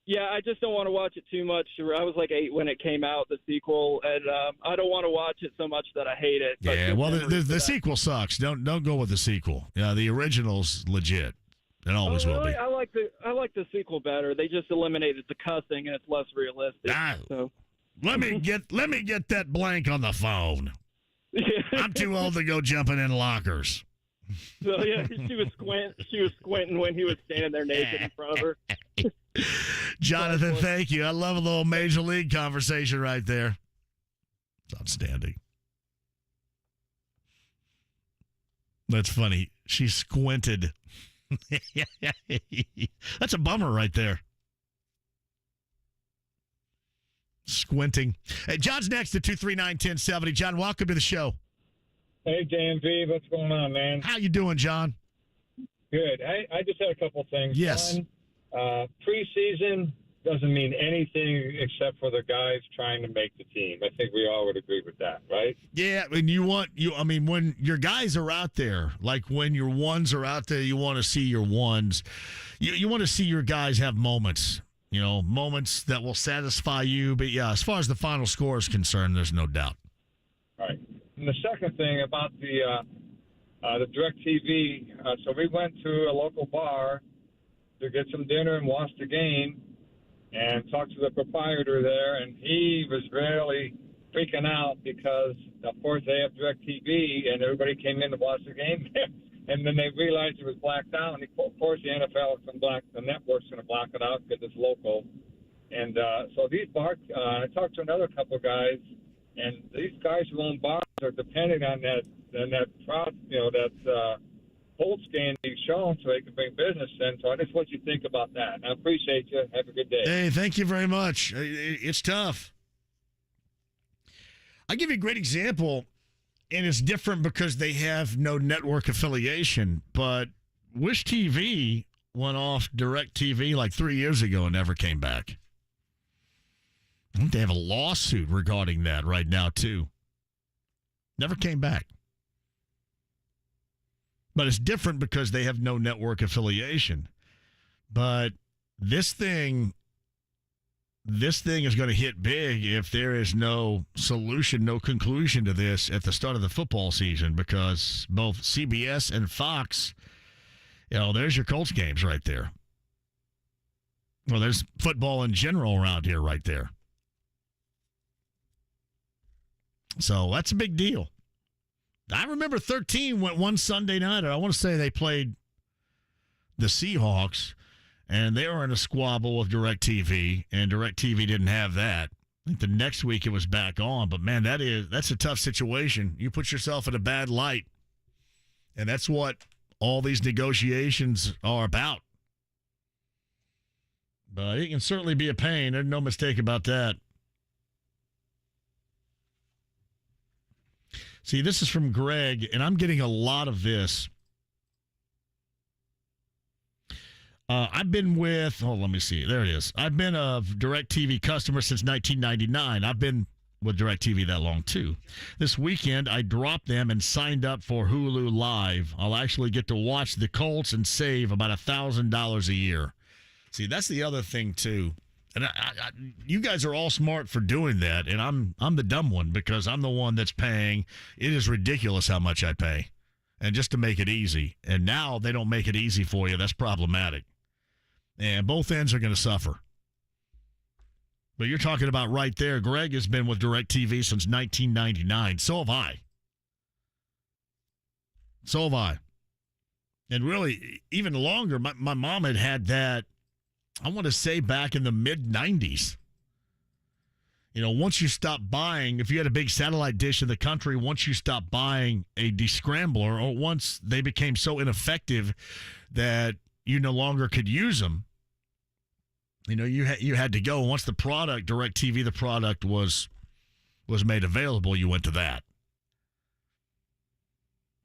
Yeah, I just don't want to watch it too much. I was like 8 when it came out, the sequel, and I don't want to watch it so much that I hate it. Yeah, well, the sequel sucks. Don't go with the sequel. Yeah, the original's legit. It always will be. I like the sequel better. They just eliminated the cussing, and it's less realistic. So let me get that blank on the phone. I'm too old to go jumping in lockers. So yeah, she was squinting when he was standing there naked in front of her. Jonathan, thank you. I love a little Major League conversation right there. It's outstanding. That's funny. She squinted. That's a bummer right there. Squinting. Hey, John's next at 239-1070. John, welcome to the show. Hey, JMV, what's going on, man? How you doing, John? Good. I just had a couple things. Yes. One, preseason doesn't mean anything except for the guys trying to make the team. I think we all would agree with that, right? Yeah, and when your guys are out there, like when your ones are out there, you want to see your ones. You want to see your guys have moments. Moments that will satisfy you. But, yeah, as far as the final score is concerned, there's no doubt. All right. And the second thing about the DirecTV, so we went to a local bar to get some dinner and watch the game and talked to the proprietor there, and he was really freaking out because, of course, they have DirecTV, and everybody came in to watch the game. And then they realized it was blacked out. And of course, the NFL the network's going to black it out because it's local. And so these bars, I talked to another couple of guys, and these guys who own bars are depending on that Colts game being shown so they can bring business in. So I just want you to think about that. I appreciate you. Have a good day. Hey, thank you very much. It's tough. I'll give you a great example. And it's different because they have no network affiliation. But Wish TV went off DirecTV like 3 years ago and never came back. I think they have a lawsuit regarding that right now, too. Never came back. But it's different because they have no network affiliation. But This thing is going to hit big if there is no solution, no conclusion to this at the start of the football season, because both CBS and Fox, there's your Colts games right there. Well, there's football in general around here right there. So that's a big deal. I remember 13 went one Sunday night, or I want to say they played the Seahawks, and they were in a squabble with DirecTV, and DirecTV didn't have that. I think the next week it was back on, but man, that's a tough situation. You put yourself in a bad light, and that's what all these negotiations are about. But it can certainly be a pain. There's no mistake about that. See, this is from Greg, and I'm getting a lot of this. I've been with, let me see. There it is. I've been a DirecTV customer since 1999. I've been with DirecTV that long, too. This weekend, I dropped them and signed up for Hulu Live. I'll actually get to watch the Colts and save about $1,000 a year. See, that's the other thing, too. And you guys are all smart for doing that, and I'm the dumb one because I'm the one that's paying. It is ridiculous how much I pay, and just to make it easy. And now they don't make it easy for you. That's problematic. And both ends are going to suffer. But you're talking about right there, Greg has been with DirecTV since 1999. So have I. And really, even longer, my mom had that, I want to say back in the mid-90s. Once you stop buying, if you had a big satellite dish in the country, once you stopped buying a descrambler, or once they became so ineffective that you no longer could use them, you had to go. Once the product, DirecTV, the product was made available, you went to that.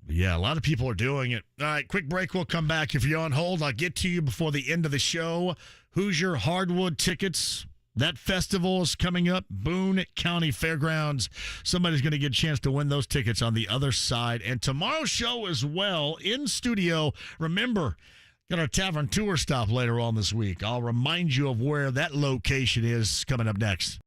But yeah, a lot of people are doing it. All right, quick break. We'll come back. If you're on hold, I'll get to you before the end of the show. Hoosier Hardwood tickets. That festival is coming up. Boone County Fairgrounds. Somebody's going to get a chance to win those tickets on the other side. And tomorrow's show as well, in studio. Remember, got our Tavern Tour stop later on this week. I'll remind you of where that location is coming up next.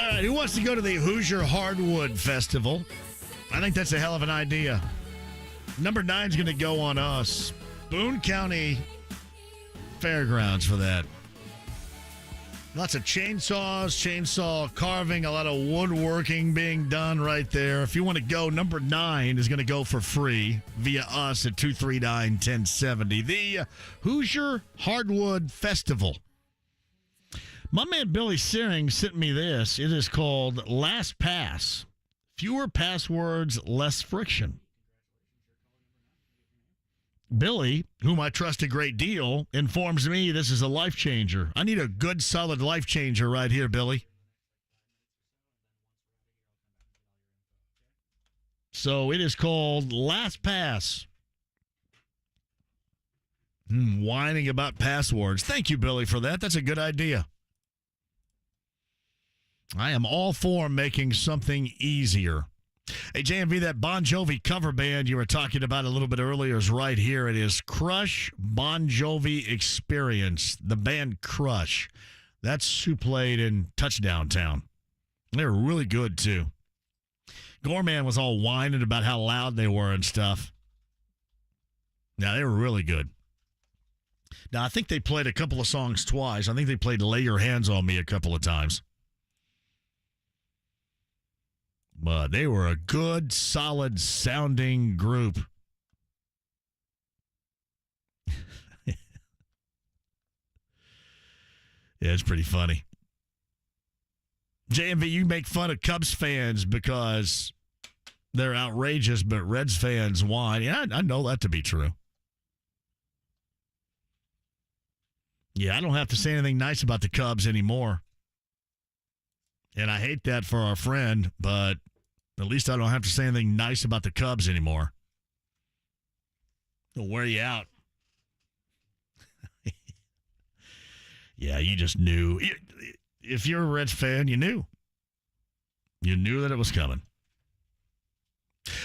All right, who wants to go to the Hoosier Hardwood Festival? I think that's a hell of an idea. Number 9 is going to go on us. Boone County Fairgrounds for that. Lots of chainsaws, chainsaw carving, a lot of woodworking being done right there. If you want to go, number 9 is going to go for free via us at 239-1070. The Hoosier Hardwood Festival. My man Billy Searing sent me this. It is called Last Pass. Fewer passwords, less friction. Billy, whom I trust a great deal, informs me this is a life changer. I need a good, solid life changer right here, Billy. So it is called Last Pass. Whining about passwords. Thank you, Billy, for that. That's a good idea. I am all for making something easier. Hey, JMV, that Bon Jovi cover band you were talking about a little bit earlier is right here. It is Crush Bon Jovi Experience, the band Crush. That's who played in Touchdown Town. They were really good, too. Gorman was all whining about how loud they were and stuff. Now, they were really good. Now, I think they played a couple of songs twice. I think they played Lay Your Hands on Me a couple of times. But they were a good, solid sounding group. Yeah, it's pretty funny. JMV, you make fun of Cubs fans because they're outrageous, but Reds fans whine. Yeah, I know that to be true. Yeah, I don't have to say anything nice about the Cubs anymore. And I hate that for our friend, but at least I don't have to say anything nice about the Cubs anymore. They'll wear you out. Yeah, you just knew. If you're a Reds fan, you knew. You knew that it was coming.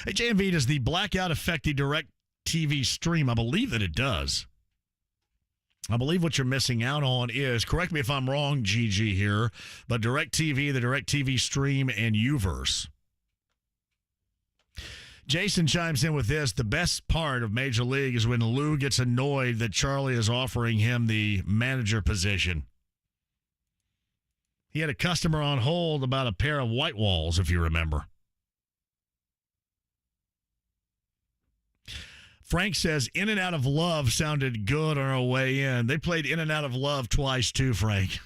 Hey, JMV, does the blackout affect the direct TV stream? I believe that it does. I believe what you're missing out on is, correct me if I'm wrong, GG here, but DirecTV, the DirecTV stream, and Uverse. Jason chimes in with this. The best part of Major League is when Lou gets annoyed that Charlie is offering him the manager position. He had a customer on hold about a pair of white walls, if you remember. Frank says In and Out of Love sounded good on our way in. They played In and Out of Love twice too, Frank.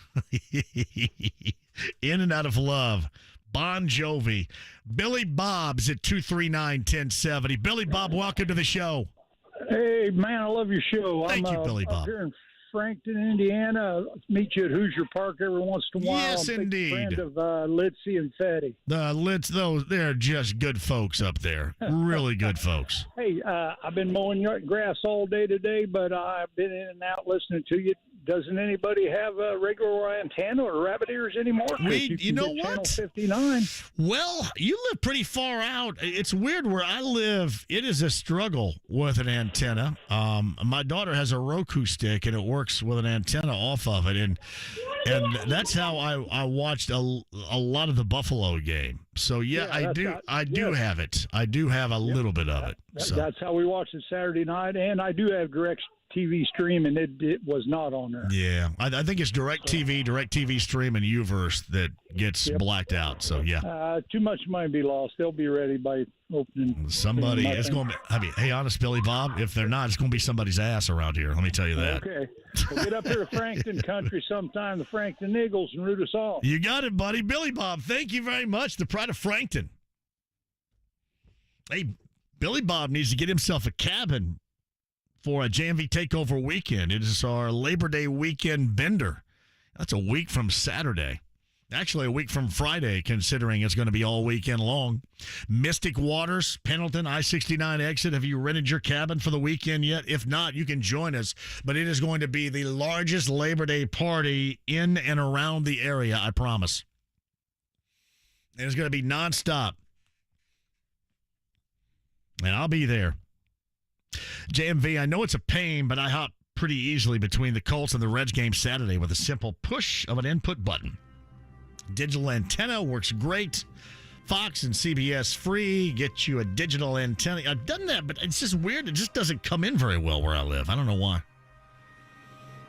In and Out of Love. Bon Jovi. Billy Bob's at 239-1070. Billy Bob, welcome to the show. Hey, man, I love your show. Thank you, Billy Bob. I'm here in Frankton, Indiana. Meet you at Hoosier Park every once in a while. Yes, I'm a big indeed. friend of Litzy and Fetty. The Lids, those, they're just good folks up there. Really good folks. Hey, I've been mowing your grass all day today, but I've been in and out listening to you. Doesn't anybody have a regular antenna or rabbit ears anymore? You know what? Channel 59. Well, you live pretty far out. It's weird where I live. It is a struggle with an antenna. My daughter has a Roku stick, and it works with an antenna off of it. And that's how I watched a lot of the Buffalo game. So, yeah I do have it. I do have a little bit of it. So. That's how we watched it Saturday night, and I do have direct TV stream, and it was not on there. Yeah, I think it's DirecTV stream, and Uverse that gets blacked out. So, yeah. Too much money be lost. They'll be ready by opening. Somebody, it's going to be, I mean, hey, honest, Billy Bob, if they're not, it's going to be somebody's ass around here. Let me tell you that. Okay. We'll get up here to Frankton country sometime, the Frankton Eagles, and root us all. You got it, buddy. Billy Bob, thank you very much. The pride of Frankton. Hey, Billy Bob needs to get himself a cabin for a JMV Takeover weekend. It is our Labor Day weekend bender. That's a week from Saturday. Actually, a week from Friday, considering it's going to be all weekend long. Mystic Waters, Pendleton, I-69 exit. Have you rented your cabin for the weekend yet? If not, you can join us. But it is going to be the largest Labor Day party in and around the area, I promise. And it's going to be nonstop. And I'll be there. JMV, I know it's a pain, but I hop pretty easily between the Colts and the Reds game Saturday with a simple push of an input button. Digital antenna works great. Fox and CBS free. Get you a digital antenna. I've done that, but it's just weird. It just doesn't come in very well where I live. I don't know why.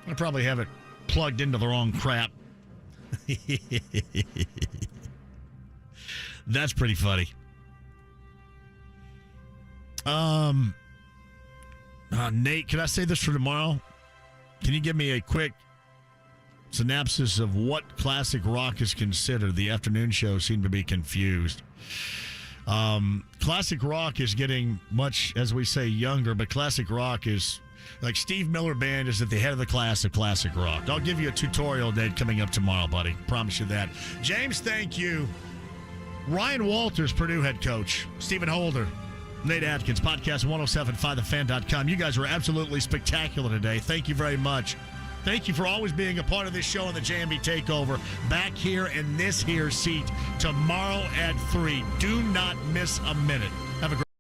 I probably have it plugged into the wrong crap. That's pretty funny. Nate, can I say this for tomorrow? Can you give me a quick synopsis of what classic rock is considered? The afternoon show seemed to be confused. Classic rock is getting much, as we say, younger, but classic rock is like Steve Miller Band is at the head of the class of classic rock. I'll give you a tutorial, Nate, coming up tomorrow, buddy. Promise you that. James, thank you. Ryan Walters, Purdue head coach. Stephen Holder, Nate Atkins, podcast 1075thefan.com. You guys were absolutely spectacular today. Thank you very much. Thank you for always being a part of this show on the JMV Takeover. Back here in this here seat tomorrow at 3. Do not miss a minute. Have a great